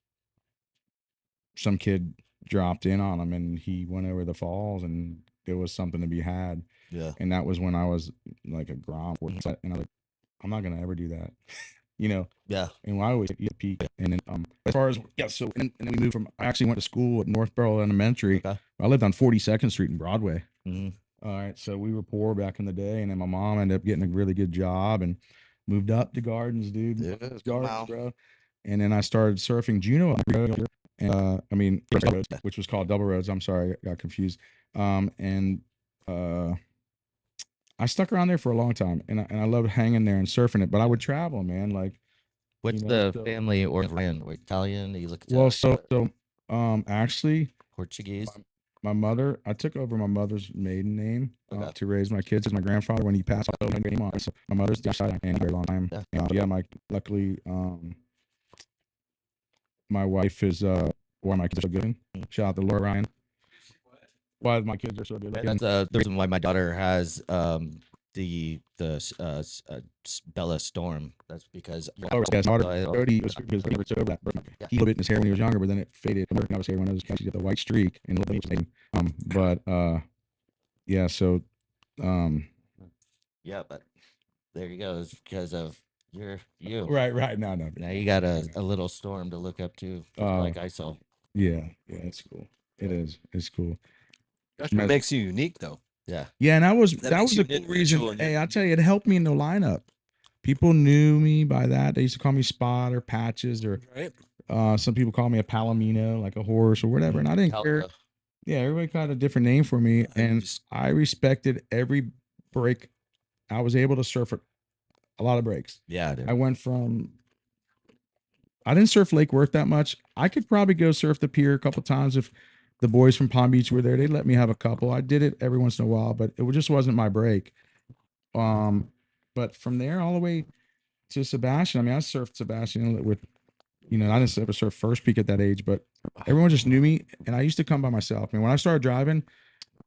some kid dropped in on him, and he went over the falls, and there was something to be had. Yeah. And that was when I was like a Grom, and I was like, I'm not gonna ever do that, Yeah. And I always peak. And then as far as so and then we moved from. I actually went to school at North Barrel Elementary. Okay. I lived on 42nd Street in Broadway. Mm-hmm. All right, so we were poor back in the day, and then my mom ended up getting a really good job and moved up to Gardens, dude. Yeah, Gardens, wow. bro. And then I started surfing Juneau, and which was called Double Roads. I'm sorry, I got confused. And I stuck around there for a long time, and I loved hanging there and surfing it. But I would travel, man. Like, What's the family origin? Italian? Do you look well, Italian? actually, Portuguese? my mother, I took over my mother's maiden name Okay. to raise my kids. As my grandfather, when he passed away, so my mother's side and a very long time. Yeah. Luckily, my wife is why my kids are so good. Shout out to Laura Ryan. Why my kids are so good. That's the reason why my daughter has the Bella Storm. That's because Cody was over that. He had it in his hair when he was younger, but then it faded. Obviously, everyone knows she got the white streak and a little bit. But yeah. So yeah, but there you go. It's because of you. right. No. Now you got a little storm to look up to, like I saw. Yeah, it's cool. It is. It's cool. That's what makes you unique, though. Yeah. Yeah, and that was makes a you cool individual reason. and Hey, I tell you, it helped me in the lineup. People knew me by that. They used to call me Spot or Patches, or Right. some people call me a Palomino, like a horse or whatever. And I didn't care. Yeah, everybody got a different name for me, and I respected every break. I was able to surf a lot of breaks. Yeah, dude. I went from. I didn't surf Lake Worth that much. I could probably go surf the pier a couple times if the boys from Palm Beach were there. They'd let me have a couple. I did it every once in a while, but it just wasn't my break. But from there all the way to Sebastian, I mean, I surfed Sebastian with, I didn't ever surf First Peak at that age, but everyone just knew me, and I used to come by myself. I mean, when I started driving,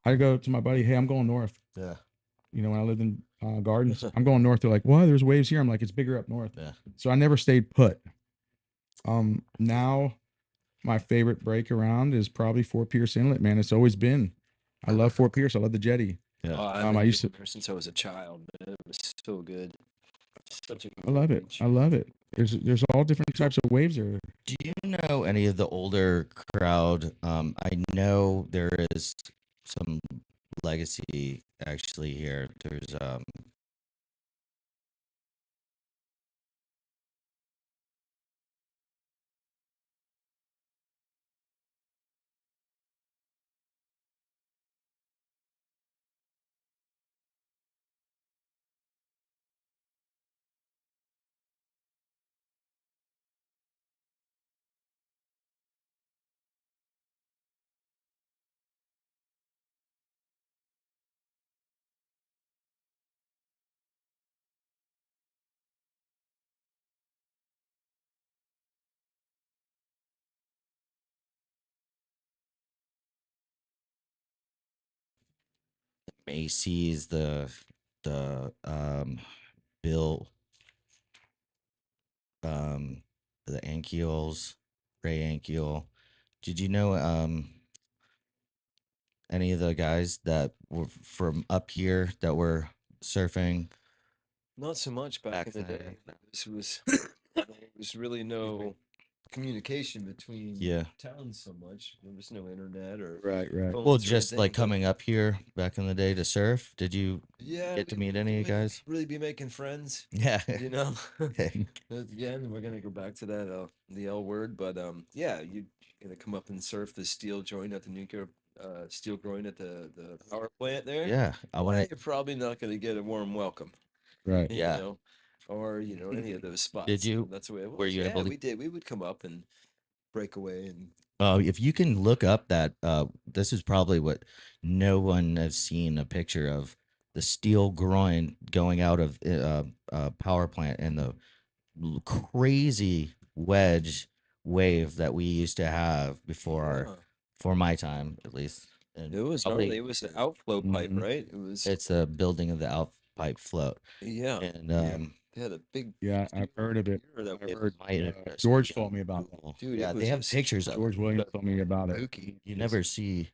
I go to my buddy, hey, I'm going north. Yeah. When I lived in Gardens, I'm going north. They're like, what? There's waves here. I'm like, it's bigger up north. Yeah. So I never stayed put. Now my favorite break around is probably Fort Pierce Inlet, man. It's always been. I love Fort Pierce. I love the jetty. Yeah. Oh, I used to there since I was a child, man. It was so good. Such a I love it. beach. I love it. There's all different types of waves there. Do you know any of the older crowd? I know there is some legacy actually here. There's Macy's, the Bill, um the Ankiels, Ray Ankiel. Did you know any of the guys that were from up here that were surfing? Not so much back in the then? day. This was there was really no communication between Yeah. towns so much. There was no internet or Right. phones Well, or just anything, like but coming up here back in the day to surf. Did you yeah, get to we meet any of you wouldn't guys? really be making friends, Yeah. you know. Okay. Again, we're gonna go back to that the L word, but yeah, you're gonna come up and surf the steel joint at the nuclear steel groin at the power plant there. Yeah. I want to. You're probably not gonna get a warm welcome. Right. You Yeah. know, or any of those spots. Did you? That's the way it was. Were you Yeah, able to? we did. We would come up and break away and If you can look up that, this is probably what no one has seen a picture of the steel groin going out of power plant and the crazy wedge wave that we used to have before yeah. for my time at least. And It was probably gnarly. It was an outflow pipe, Mhm. right? It was it's a building of the out pipe float. yeah. And They had a big Yeah, I've heard of it. pier that I've it heard. might have just George be on told me about that. Google. Dude, Yeah, it they was have just pictures of it. George Williams told me about it. spooky. You never see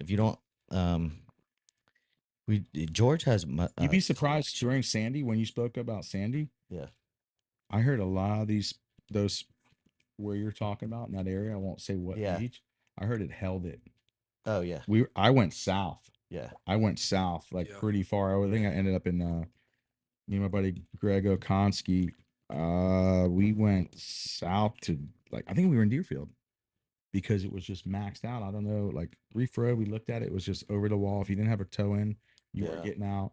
if you don't we George has You'd be surprised collection. during Sandy when you spoke about Sandy. Yeah. I heard a lot of those where you're talking about in that area. I won't say what Yeah. beach. I heard it held it. Oh yeah. I went south. Yeah. I went south like Yeah. pretty far. I think I ended up in me and my buddy Greg Okonski. We went south to like I think we were in Deerfield because it was just maxed out. I don't know, like Reef Road. We looked at it, it was just over the wall. If you didn't have a toe in, you weren't Yeah. getting out.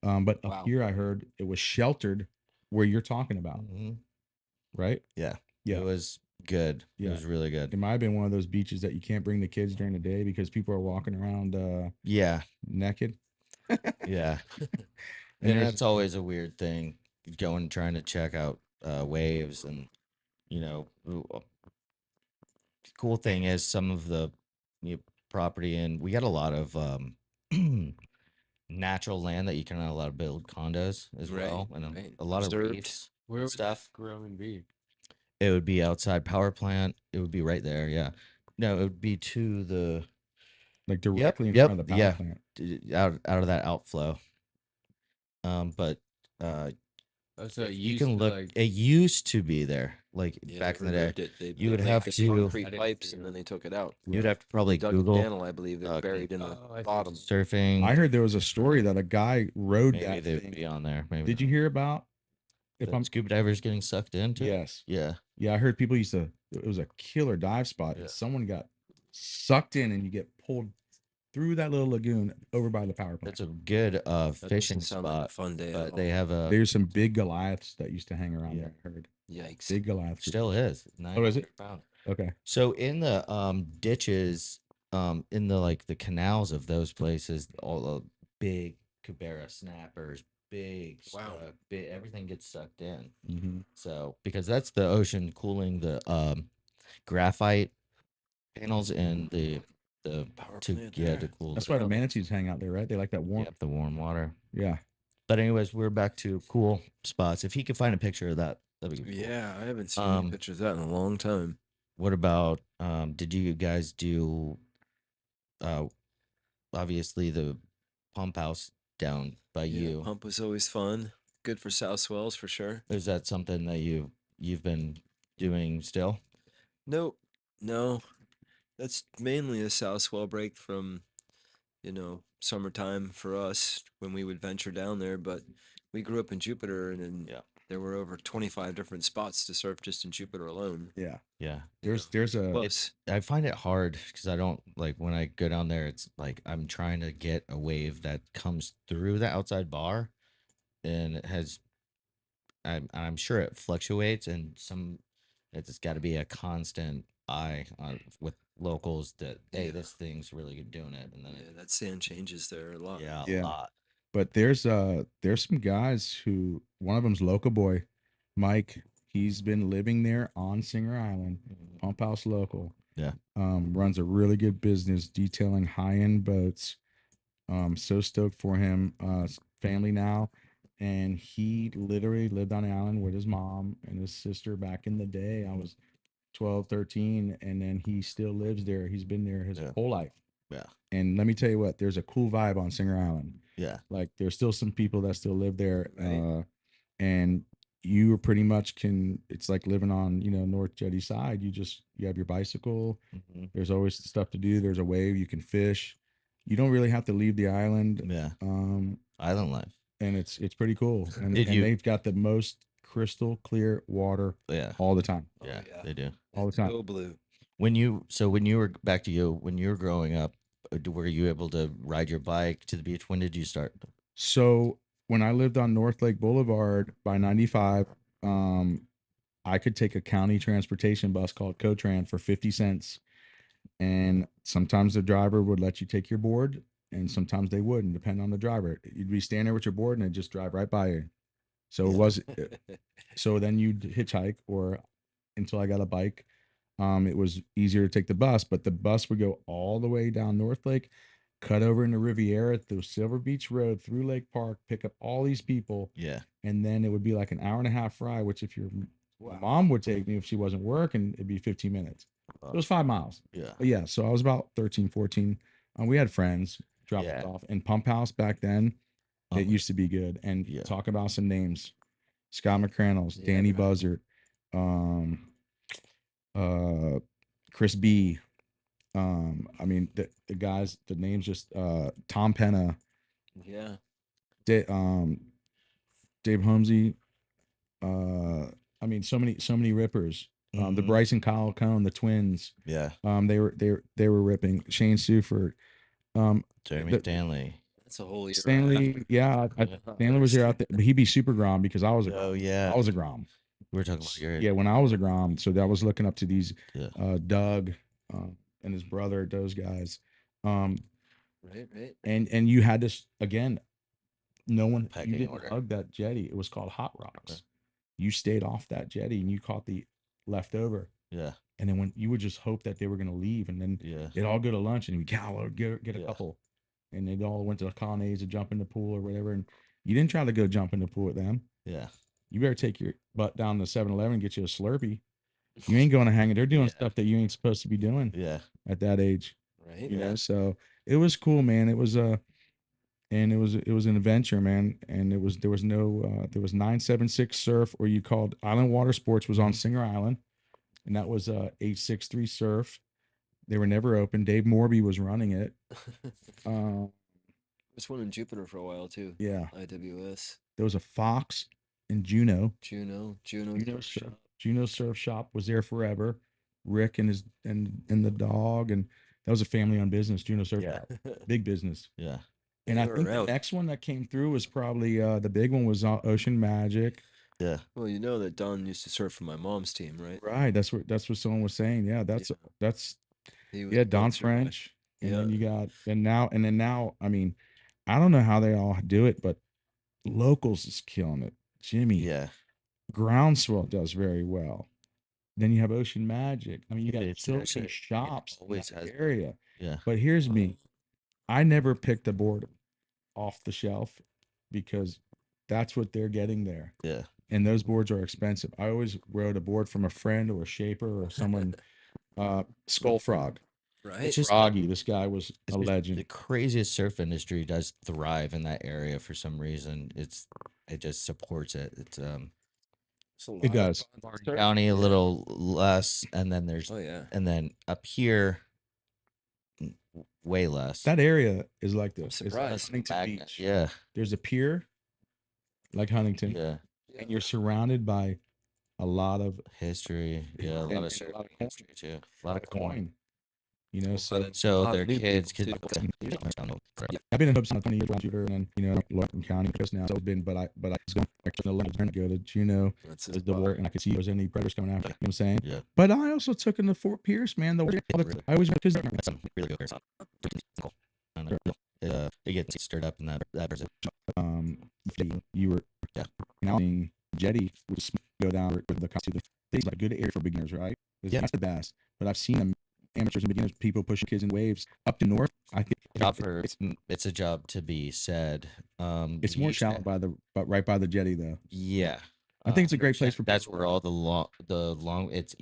But Wow. up here, I heard it was sheltered where you're talking about, Mhm. right? Yeah. Yeah. It was good. Yeah. It was really good. It might have been one of those beaches that you can't bring the kids during the day because people are walking around Yeah. naked. Yeah. And And there's that's always a weird thing going trying to check out waves and cool thing is some of the property and we got a lot of natural land that you can allow to build condos as Right, well and right. a lot of Observed. reefs Where and would stuff. that growing be? It would be outside power plant. It would be right there. Yeah. No, it would be to the like directly in front of the power yeah, plant. out of that outflow. But Oh, so it if you used can to, look. like, It used to be there, like Yeah, back they in the day. removed it. They You would laid have the to. concrete I didn't pipes see and it. then they took it out. You'd have to probably Dug a Google channel, I believe. They're buried in the Oh, I see. bottom. surfing. I heard there was a story that a guy rode Maybe that they'd thing. be on there. Maybe Did you hear about? If the I'm scuba divers getting sucked into? yes, Yeah. yeah, I heard people used to. It was a killer dive spot. Yeah. And someone got sucked in, and you get pulled through that little lagoon over by the power plant. That's a good That fishing doesn't sound like a spot. fun day at But all. they have a There's some big Goliaths that used to hang around Yeah. there. I heard Yikes. big Goliaths. still is. Oh, is it? 900 pound. Okay. So in the ditches, in the like the canals of those places, all the big Cabera snappers, big, Wow. big, everything gets sucked in. Mm-hmm. So because that's the ocean cooling the graphite panels and the Power to plant yeah to there. cool. That's the why the out. manatees hang out there, right? They like that warm. Yep, the warm water. Yeah. But anyways, we're back to cool spots. If he could find a picture of that, that'd be cool. Yeah, I haven't seen any pictures of that in a long time. What about did you guys do obviously the pump house down by Yeah, you? pump was always fun. good for south swells for sure. Is that something that you've been doing still? No, no, that's mainly a south swell break from, summertime for us when we would venture down there. But we grew up in Jupiter, and then Yeah. there were over 25 different spots to surf just in Jupiter alone. Yeah. Yeah. There's a Plus, I find it hard because I don't like when I go down there. It's like I'm trying to get a wave that comes through the outside bar, and it has. I'm sure it fluctuates, and it's got to be a constant eye on with locals that hey, Yeah. this thing's really doing it, and then yeah, that sand changes there a lot. a Yeah. lot. But there's some guys who, one of them's local boy, Mike. He's been living there on Singer Island, Pump House local. Yeah. Runs a really good business detailing high end boats. So stoked for him. Family now, and he literally lived on the island with his mom and his sister back in the day. I was 12, 13, and then he still lives there. He's been there his Yeah. whole life. Yeah. And let me tell you what, there's a cool vibe on Singer Island. Yeah. Like there's still some people that still live there. Right. And you pretty much it's like living on, North Jetty side. You have your bicycle. Mhm. There's always stuff to do. There's a wave, you can fish. You don't really have to leave the island. Yeah. Um, Island life. and it's pretty cool. And, Did and you- they've got the most crystal clear water Yeah. all the time. Oh, Yeah. yeah. They do. All the time. So blue. When you were back to you when you were growing up, were you able to ride your bike to the beach? When did you start? So when I lived on North Lake Boulevard by 95, I could take a county transportation bus called Cotran for 50 cents. And sometimes the driver would let you take your board, and sometimes they wouldn't, depend on the driver. You'd be standing there with your board and it'd just drive right by you. So it was, so then you'd hitchhike or until I got a bike. It was easier to take the bus, but the bus would go all the way down North Lake, cut over into Riviera through Silver Beach Road, through Lake Park, pick up all these people. Yeah. And then it would be like an hour and a half ride, which if my mom would take me if she wasn't working, it'd be 15 minutes. It was 5 miles. Yeah. But yeah, so I was about 13, 14. We had friends drop us Yeah. off. And Pump House back then, it Um, used to be good. And yeah. talk about some names. Scott McCrannles, Yeah, Danny right. Buzzard, Chris B. I mean the guys, the names just Tom Penna, Yeah. Dave Holmesy. I mean so many rippers. The Mhm. Bryce and Kyle Cohn, the twins. Yeah. They were ripping. Shane Suford. Jeremy the- Stanley. That's a whole year. Stanley, yeah, Stanley was here out there, but he'd be super Grom because I was a Grom. Oh yeah. I was a Grom. We were talking about your Yeah, when I was a Grom, so that was looking up to these Yeah. Doug and his brother, those guys. Right. And you had this again. No one, Pecking you didn't order. hug that jetty. It was called Hot Rocks. You stayed off that jetty and you caught the leftover. Yeah. And then when you would just hope that they were going to leave, and then Yeah. they'd all go to lunch and we'd get a Yeah. couple, and they'd all went to the colonnades to jump in the pool or whatever. And you didn't try to go jump in the pool with them. Yeah. You better take your butt down to 7-Eleven and get you a Slurpee. You ain't going to hang it. They're doing Yeah. stuff that you ain't supposed to be doing Yeah. at that age. Right. You know, so it was cool, man. It was and it was an adventure, man. And there was 976 surf, or you called Island Water Sports was on Singer Island, and that was 863 surf. They were never open. Dave Morby was running it. There's one in Jupiter for a while too. Yeah, IWS. there was a Fox in Juneau. Juno Juneau Surf Shop was there forever. Rick and his and the dog, and that was a family-owned business. Juneau Surf Yeah. Shop, big business. Yeah. And They I were think the around. next one that came through was probably the big one was Ocean Magic. Yeah. Well, you know that Don used to surf for my mom's team, right? Right. That's what someone was saying. Yeah, that's He was yeah, a Don boat surfer. French. And then Yeah. you got and now, I mean, I don't know how they all do it, but Locals is killing it. Jimmy. Yeah. Groundswell does very well. Then you have Ocean Magic. I mean, you got It's so actually- many it shops in always that has- area. Yeah. But here's me. I never picked a board off the shelf because that's what they're getting there. Yeah. And those boards are expensive. I always rode a board from a friend or a shaper or someone. Skull Frog. Right. It's just Froggy. This guy was it's a just legend. The craziest surf industry does thrive in that area for some reason. It's it just supports it. It's It does. Sir? County a Yeah. little less, and then there's Oh yeah. and then up here way less. That area is like this. It's like surprised. Huntington Beach. Yeah, There's a pier like Huntington, yeah. and you're surrounded by a lot of History, yeah, a lot and of a surfing lot of coin. history too. A lot of coin. You know, so So lot of their new kids people, could. too. I've been in Hope Sound 20 years around shooter, and then Lawton County just now. So it's been, but I was going back to the limit to go to Juneau, That's was the war, and I could see there was any predators coming after. You know what I'm saying? Yeah. But I also took him to Fort Pierce, man. I always because That's some really good bears. And, it gets stirred up in that bears. you were Yeah. now seeing jetty would go down with the to the things like good area for beginners, right? Yeah. That's the best. But I've seen them amateurs and beginners, people pushing kids in waves up to north. I think It's a job to be said. it's more shallow right by the jetty though. Yeah. I think it's a great place for That's people. where all the long it's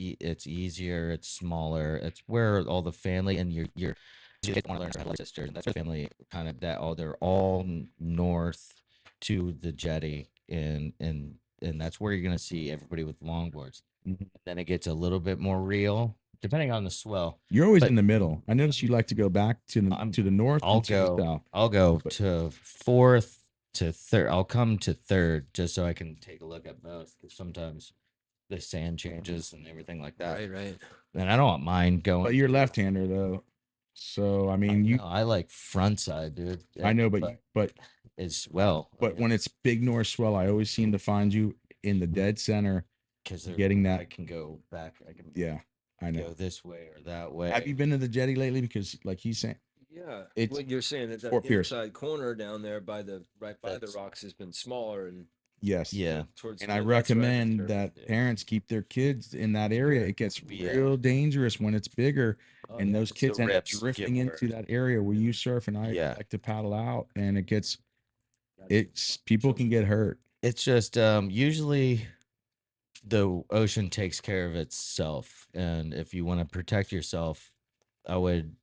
easier, it's smaller, it's where all the family and your you want to learn about sisters, and that's the family kind of that all they're all north to the jetty, and that's where you're gonna see everybody with longboards. Mhm. Then it gets a little bit more real depending on the swell. You're always But- in the middle. I noticed you like to go back to the north. I'll and to the go. south. I'll go But- to fourth to third. I'll come to third just so I can take a look at both. Because sometimes the sand changes and everything like that. Right. And I don't mind going. But you're left-hander though, so I mean you. No, I like front side, dude. I know, but as well. when it's big north swell, I always seem to find you in the dead center. Because getting that- I can go back. I can Yeah, I know. go this way or that way. Have you been to the jetty lately? Because like he's saying, Yeah. It's What you're saying that Fort Pierce. inside corner down there by the That's- rocks has been smaller and yes. Yeah. towards. And I that's where recommend disturbed. that Yeah. parents keep their kids in that area. It gets Yeah. real dangerous when it's bigger, Oh, and yeah. those the kids end up rips get drifting into worse. that area where you surf, and I Yeah. like to paddle out, and it's people can get hurt. It's just usually the ocean takes care of itself, and if you want to protect yourself, I would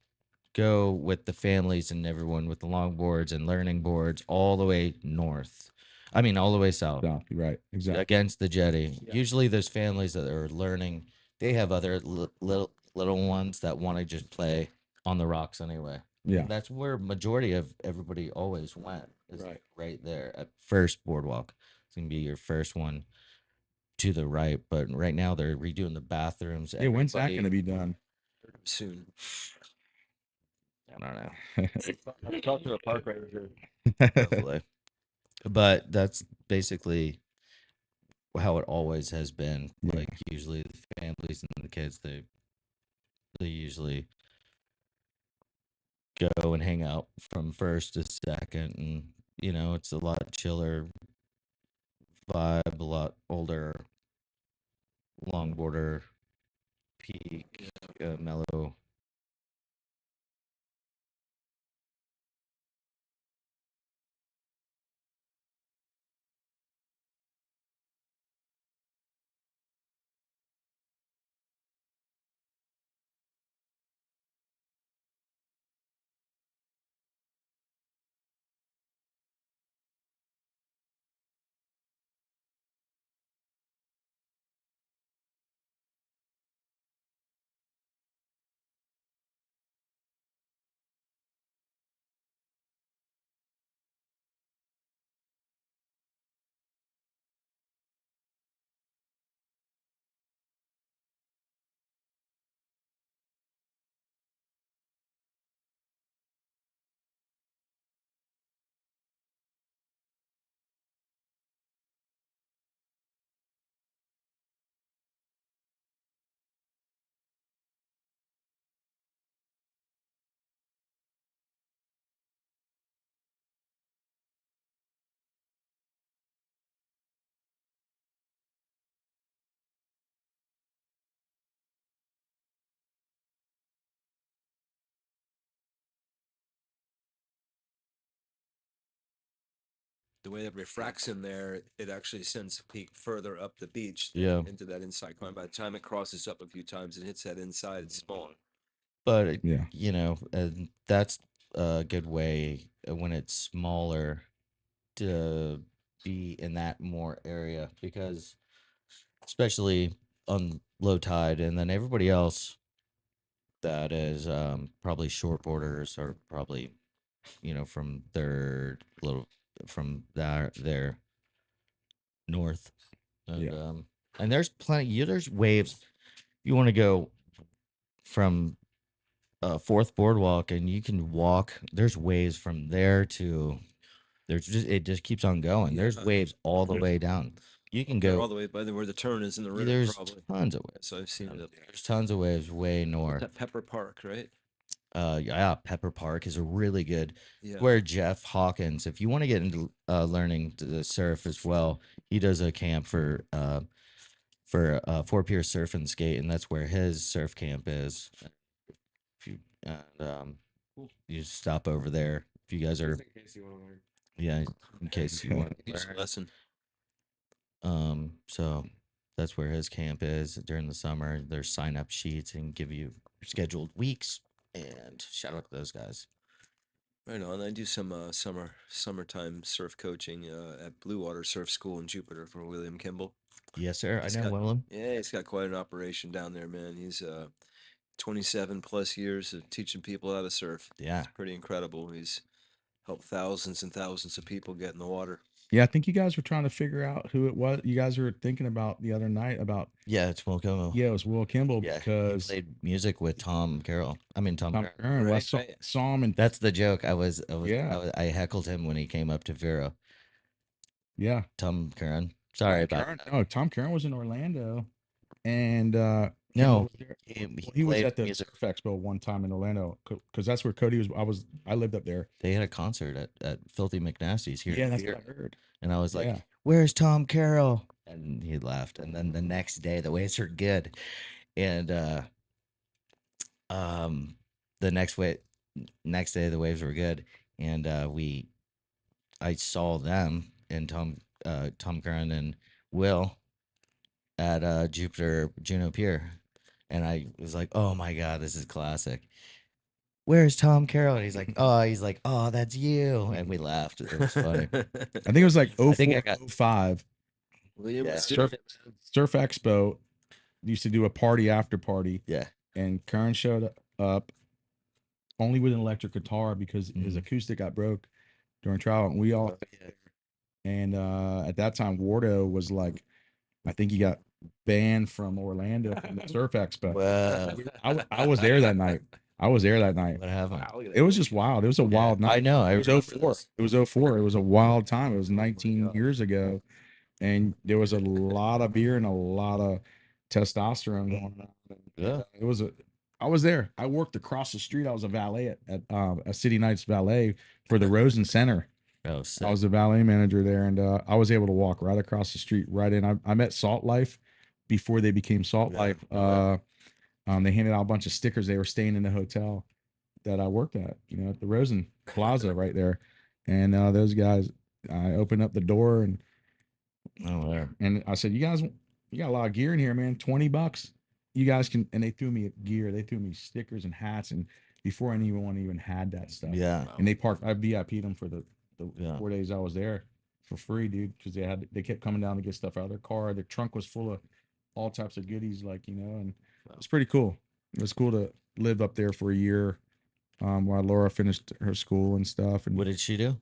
go with the families and everyone with the longboards and learning boards all the way north. I mean, all the way south So you're right, exactly. against the jetty. Yeah. Usually, those families that are learning, they have other little ones that want to just play on the rocks anyway. Yeah, That's where majority of everybody always went. Is Right. right there at first boardwalk. It's gonna be your first one to the right, but right now they're redoing the bathrooms. hey, when's that Everybody- going to be done? Soon. I don't know. Talk to a park ranger here. Hopefully. But that's basically how it always has been. Yeah. Like usually the families and the kids, they usually go and hang out from first to second, and it's a lot chiller vibe, a lot older longboarder peak, mellow. The way that refracts in there, it actually sends the peak further up the beach Yeah. into that inside climb. By the time it crosses up a few times and hits that inside, it's smaller. But Yeah. that's a good way when it's smaller to be in that more area because especially on low tide, and then everybody else that is probably short borders are probably from their little from their north and Yeah. and there's plenty there's waves you want to go from fourth boardwalk and you can walk there's waves from there to there's just it just keeps on going there's Yeah. waves all the way down you can They're go all the way by where the turn is in the river, there's probably. tons of waves So I've seen it up there's tons of waves way there. north That Pepper Park, right? yeah, Pepper Park is a really good Yeah. where Jeff Hawkins, if you want to get into learning to surf as well, he does a camp for Four Pier Surf and Skate, and that's where his surf camp is. If you you stop over there if you guys are Just in case you want to learn. yeah in case you want to Use a learn. lesson. So that's where his camp is during the summer. There's sign up sheets and give you scheduled weeks. And shout out to those guys. Right on. I do some summertime surf coaching at Blue Water Surf School in Jupiter for William Kimball. Yes, sir. I He's know got- Willem. Yeah, he's got quite an operation down there, man. He's 27 plus years of teaching people how to surf. Yeah. It's pretty incredible. He's helped thousands and thousands of people get in the water. Yeah, I think you guys were trying to figure out who it was. You guys were thinking about the other night about Yeah, it's Will Kimball. yeah, it was Will Kimball Yeah, he because played music with Tom Carroll. I mean Tom Tom Carroll. Curran. Well, I Right, saw, right. saw him and That's the joke. Yeah. I heckled him when he came up to Vero. yeah. Tom Curran. Sorry about Curran, that. no, Tom Curran was in Orlando, and No, was there. he He was played at the music. Surf Expo one time in Orlando because that's where Cody was. I lived up there. They had a concert at Filthy McNasty's here. Yeah, in that's Vero. what I heard. And I was like, Yeah. "Where's Tom Carroll?" And he laughed. And then the next day, the waves were good, and um, the next day the waves were good, and I saw them and Tom Curran and Will at Jupiter Juno Pier, and I was like, "Oh my god, this is classic." Where's Tom Carroll? And he's like, oh, that's you, and we laughed. It was funny. I think it was like I think I 04, got 05. William Yeah. was doing Surf, it, man. Surf Expo used to do a party after party, yeah. and Curran showed up only with an electric guitar because his Mhm. acoustic got broke during trial, and we all. Yeah. And at that time, Wardo was like, I think he got banned from Orlando from the Surf Expo. Well, I was there that night. What happened? It was just wild. It was a wild night. I know. I It was remember 04. this. It was 04. It was a wild time. It was 19 God. years ago. And there was a lot of beer and a lot of testosterone going on. Yeah. It was I was there. I worked across the street. I was a valet at a City Nights valet for the Rosen Center. Oh, I sick. was a valet manager there, and I was able to walk right across the street, right in. I met Salt Life before they became Salt Yeah, Life. They handed out a bunch of stickers. They were staying in the hotel that I worked at, at the Rosen Plaza right there. And those guys, I opened up the door Oh, there. and I said, "You guys, you got a lot of gear in here, man. $20. You guys can." And they threw me gear. They threw me stickers and hats. And before anyone even had that stuff, Yeah. and they parked. I VIP'd them for the Yeah. 4 days I was there for free, dude, because they kept coming down to get stuff out of their car. Their trunk was full of all types of goodies, and it's pretty cool. It was cool to live up there for a year, while Laura finished her school and stuff. And What did she do?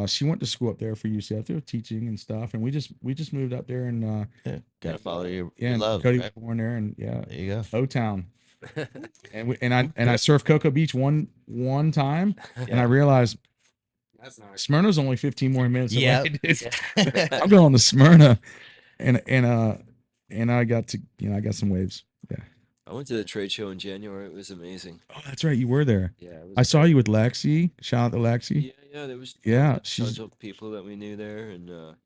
she went to school up there for UCF, they were teaching and stuff. And we just moved up there, and Yeah. Gotta follow your and love. Cody Right? was born there, and There you go. O Town. And I surfed Cocoa Beach one time, and I realized That's not. Smyrna's only 15 more minutes Yeah. away. I'm going to Smyrna, and I got to I got some waves. Yeah. I went to the trade show in January. It was amazing. Oh, that's right. You were there. Yeah, it was I saw you with Lexi. Shout out to Lexi. Yeah, there was Yeah, tons she's of people that we knew there, and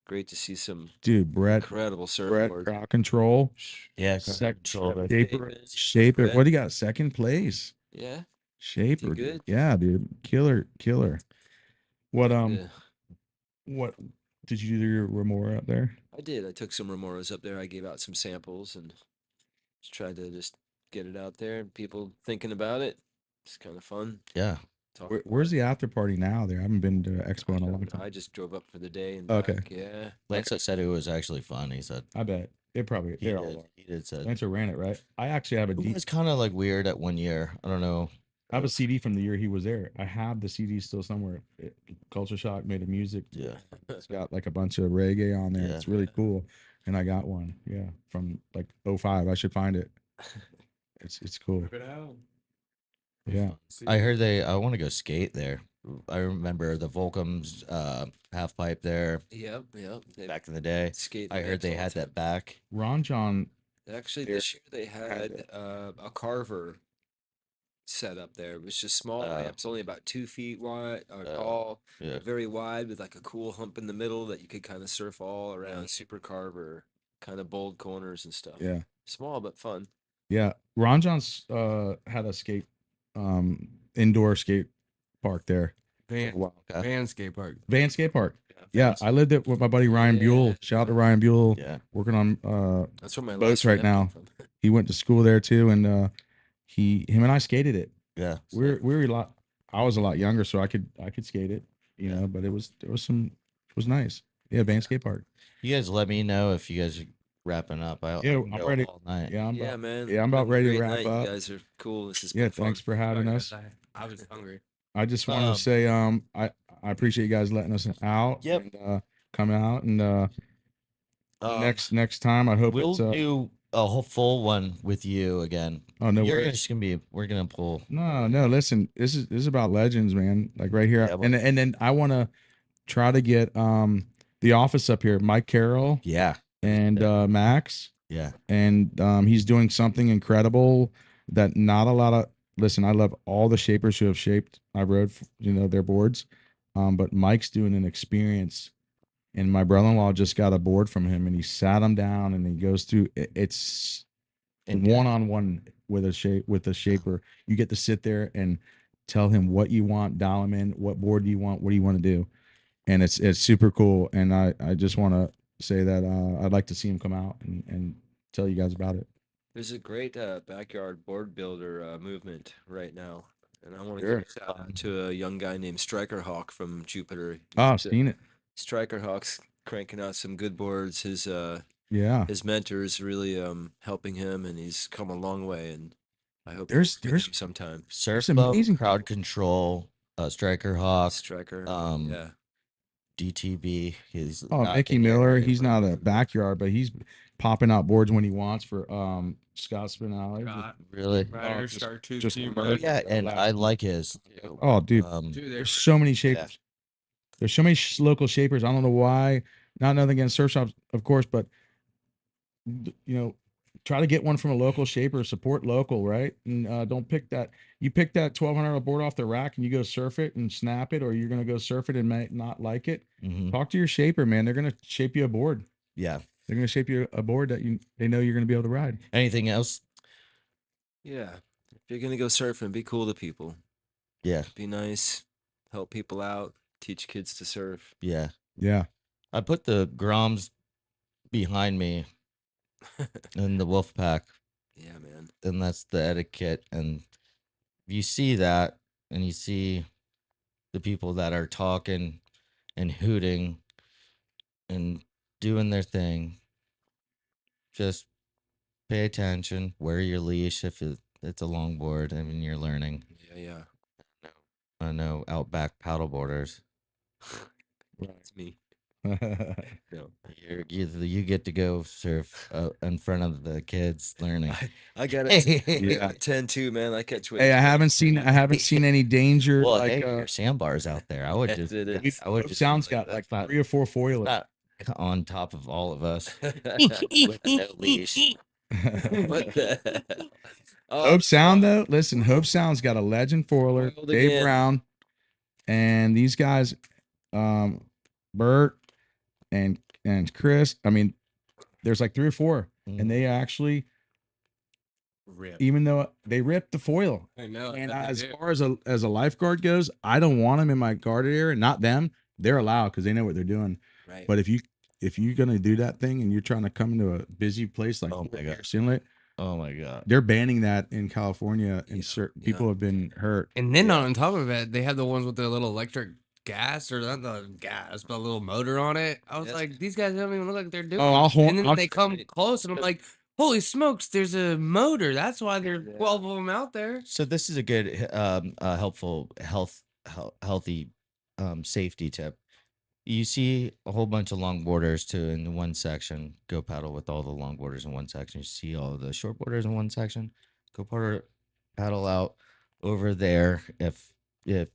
great to see some dude. Brett incredible Brett surfboard. Crowd Control. Yeah. Sec- Control of it. Shaper. What do you got? Second place. Yeah, Shaper. good? Dude. Yeah, dude. Killer. What yeah. what did you do your remora up there? I did. I took some remoras up there. I gave out some samples and just tried to just get it out there and people thinking about it. It's kind of fun. Yeah. Where's the after party now? There, I haven't been to Expo in a long time. I just drove up for the day and Okay. back. Yeah. Lance said it was actually fun. He said I bet it probably. he They're all did. are. He did said Spencer ran it, right? I actually have a it was kind of like weird at 1 year. I don't know. I have a CD from the year he was there. I have the CD still somewhere. Culture Shock made a music. Yeah. It's got like a bunch of reggae on there. Yeah. It's really cool. And I got one. Yeah. From like 05. I should find it. It's cool. Rip it out. Yeah. I heard I want to go skate there. I remember the Volcom's half pipe there Yep. They back in the day. skate. I heard they had that back. Ron John. Actually, this year they had a carver set up there. It was just small ramps, only about 2 feet wide or tall, Yeah. very wide, with like a cool hump in the middle that you could kind of surf all around. Super carver, kind of bold corners and stuff. Yeah. Small but fun. Yeah. Ron John's had a skate indoor skate park there. Van skate park. Van skate park. Yeah, I lived it with my buddy Ryan Buell. Shout out to Ryan Buell. Yeah. Working on That's where my boats last right ramp now. came from. He went to school there too, and him and I skated it. Yeah. We were a lot. I was a lot younger, so I could skate it, you know. But it was nice. Yeah, Van skate park. You guys let me know if you guys are wrapping up. Yeah, I'm I'm ready. all night. Yeah, Yeah, man. Yeah, I'm about Have a ready to great wrap night. up. You guys are cool. This is Yeah, been fun. thanks for having us. I was hungry. I just want to say, I appreciate you guys letting us out. Yep. And, come out and next time I hope We'll it's do a whole full one with you again. Oh no, You're worries. just gonna be. We're gonna pull. No. Listen, this is about legends, man. Like right here, Yeah, and then I want to try to get the office up here, Mike Carroll Yeah. and Max, Yeah. and he's doing something incredible that not a lot of. Listen, I love all the shapers who have shaped. I rode, their boards, but Mike's doing an experience, and my brother-in-law just got a board from him, and he sat him down, and he goes through. It's one-on-one with a shaper. You get to sit there and tell him what you want, dial him in, what board do you want, what do you want to do, and it's super cool. And I just want to say that I'd like to see him come out and tell you guys about it. There's a great backyard board builder movement right now, and I want to Sure. give a shout out to a young guy named Striker Hawk from Jupiter. Oh, I've seen it. Striker Hawk's cranking out some good boards. His Yeah. his mentor's really helping him, and he's come a long way. And I hope There's- you work with there's- him sometime. Surf There's boat, amazing crowd control, Striker Hawk, Striker, yeah. DTB. He's Oh, not Mickey in here Miller. very He's much. not a backyard, but he's popping out boards when he wants for Scott Spinelli. Scott, Really. Ryder, just- Shark Tooth, just Team merged. Red. Yeah, and I like his. Oh, dude. Dude, There's so many shapers. There's so many local shapers. I don't know why. Not nothing against surf shops, of course, but try to get one from a local shaper. Support local, right? And don't pick that. You pick that $1,200 board off the rack and you go surf it and snap it, or you're gonna go surf it and might not like it. Mhm. Talk to your shaper, man. They're gonna shape you a board. Yeah. They're gonna shape you a board that they know you're gonna be able to ride. Anything else? Yeah, if you're gonna go surfing, be cool to people. Yeah. Be nice. Help people out. Teach kids to surf. Yeah. Yeah. I put the Groms behind me in the wolf pack, Yeah, man. and that's the etiquette. And you see that, and you see the people that are talking and hooting and doing their thing. Just pay attention. Wear your leash if it's a longboard. I mean, you're learning. Yeah. I know outback paddleboarders. That's me. No. You get to go surf in front of the kids learning. I got it. Yeah. 10 too, man. I catch waves. Hey, I haven't seen any danger. Well, like hey, your sandbars out there. I would Yes, just. it is. I would just. Sounds like, got like not- 3 or 4 foilers. not on top of all of us with no leash. What the? Oh, Hope Sound though, listen, Hope Sound's got a legend foiler, Foiled Dave again. Brown, and these guys, Bert and Chris. I mean, there's like 3 or 4, Mm. and they actually, Rip. even though they ripped the foil. I know. And that they as do. far as a lifeguard goes, I don't want them in my guarded area. Not them. They're allowed because they know what they're doing. right. But if you're gonna do that thing and you're trying to come into a busy place like Oh my gosh. Inlet, Oh my god. They're banning that in California, and certain people have been hurt. And then on top of it, they have the ones with the little electric gas, or not the gas, but a little motor on it. I was like, these guys don't even look like they're doing it. And then they come close, and I'm like, holy smokes, there's a motor. That's why there's 12 of them out there. So this is a good, helpful, healthy, safety tip. You see a whole bunch of longboarders in one section. Go paddle with all the longboarders in one section. You see all the shortboarders in one section. Go paddle out over there. If you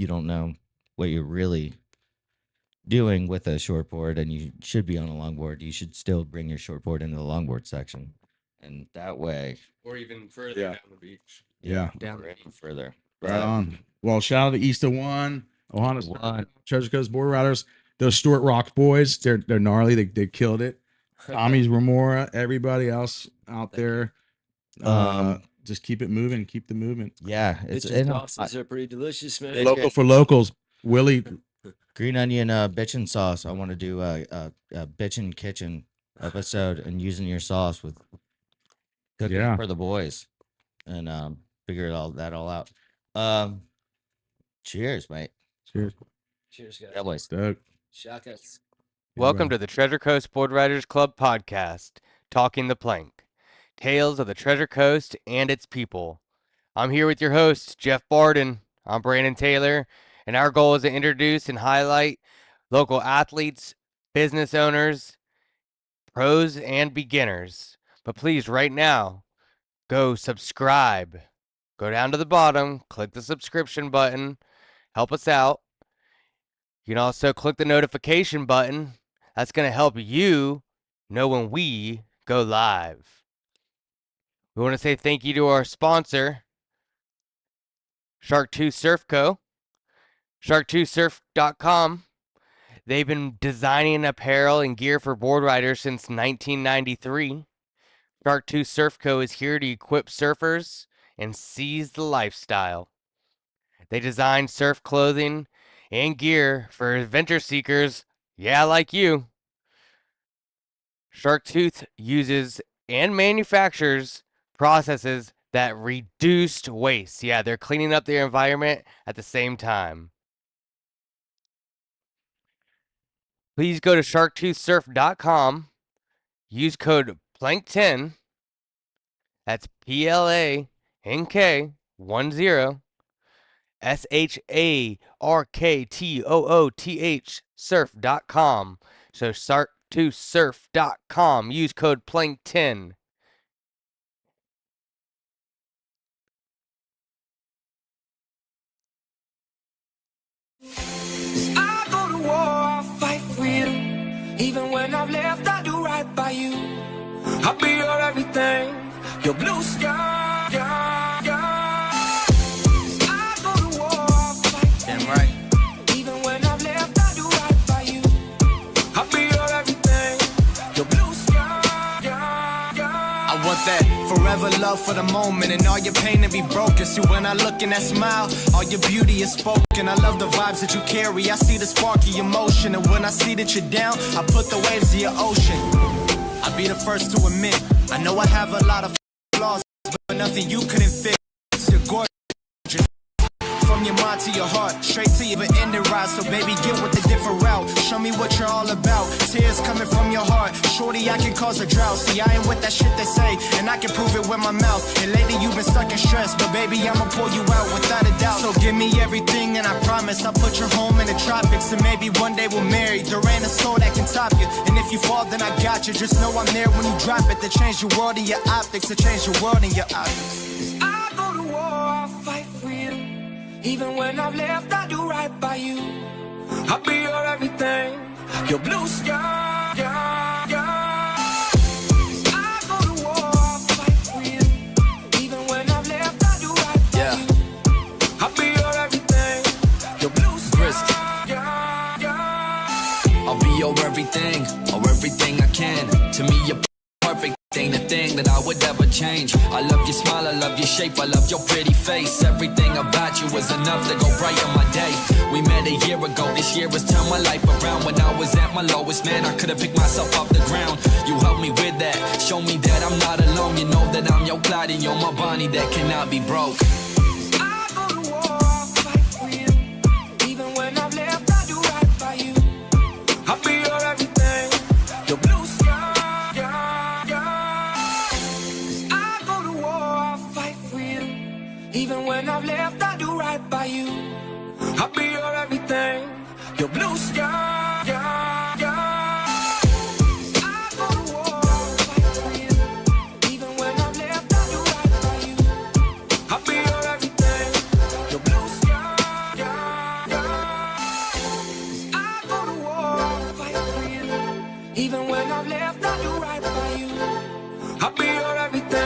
don't know what you're really doing with a shortboard and you should be on a longboard, you should still bring your shortboard into the longboard section, and that way, Or even further down the beach. Yeah. Down or even further. Right on. Well, shout out to East of One, Ohana, Treasure Coast Board Riders, those Stuart Rock boys. They're gnarly. They killed it. Tommy's Remora, everybody else out there. Just keep it moving. Keep the movement. Yeah, Bitchin sauces are pretty delicious, man. Local for locals. Willie. green onion bitchin sauce. I want to do a bitchin kitchen episode and using your sauce with cooking for the boys, and figure that all out. Cheers, mate. Cheers. Cheers, guys. Yeah, boys. Doug. Shakas. Welcome to the Treasure Coast Board Riders Club podcast, Talking the Plank, tales of the Treasure Coast and its people. I'm here with your host, Jeff Barden. I'm Brandon Taylor, and our goal is to introduce and highlight local athletes, business owners, pros, and beginners. But please, right now, go subscribe. Go down to the bottom, click the subscription button, help us out. You can also click the notification button. That's going to help you know when we go live. We want to say thank you to our sponsor, Shark 2 Surf Co. Shark2surf.com. They've been designing apparel and gear for board riders since 1993. Shark 2 Surf Co. is here to equip surfers and seize the lifestyle. They design surf clothing and gear for adventure seekers, like you. Sharktooth uses and manufactures processes that reduced waste. Yeah, they're cleaning up their environment at the same time. Please go to shark2surf.com. Use code PLANK10. That's PLANK10. SHARKTOOTH surf.com. So shark2surf.com. Use code PLANK10. I go to war, I'll fight for you. Even when I've left, I do right by you. I'll be your everything, your blue sky. I go to war, I'll fight for Damn you. right. Even when I've left, I do right by you. I'll be your everything, your blue sky. I want that forever love for the moment and all your pain to be broken. See, when I look in that smile, all your beauty is spoken. I love the vibes that you carry. I see the spark of your motion, and when I see that you're down, I put the waves of your ocean. I'll be the first to admit, I know I have a lot of flaws, but nothing you couldn't fix. You're gorgeous. From your mind to your heart, straight to your ending ride. So baby, get with the different route. Show me what you're all about. Tears coming from your heart. Shorty, I can cause a drought. See, I ain't with that shit they say, and I can prove it with my mouth. And lately you've been stuck in stress, but baby, I'ma pull you out without a doubt. So give me everything, and I promise I'll put your home in the tropics. And maybe one day we'll marry. There ain't a soul that can top you. And if you fall, then I got you. Just know I'm there when you drop it. To change your world and your optics. To change your world and your optics. I go to war, I'll fight for you. Even when I've left, I do right by you. I'll be your everything, your blue sky. I go to war, I'll fight for you. Even when I've left, I do right by you. I'll be your everything, your blue sky. I'll be your everything, or everything I can. To me, you're perfect. Ain't a thing that I would ever change. I love your smile, I love your shape, I love your pretty face. Everything about you was enough to go brighten my day. We met a year ago, this year has turned my life around. When I was at my lowest, man, I could've picked myself off the ground. You helped me with that, show me that I'm not alone. You know that I'm your Clyde and you're my Bonnie that cannot be broke. I go to war, I'll fight for you. Even when I've left, I do right by you. I'll be your everything, your blue sky. I go to war, I'll fight for you. Even when I've left, I do right by you. I'll be your everything, your blue sky. I go to war, I'll fight for you. Even when I've left, I do right by you. I'll be your everything, your blue sky. I go to war, I'll fight for you. Even when I've left,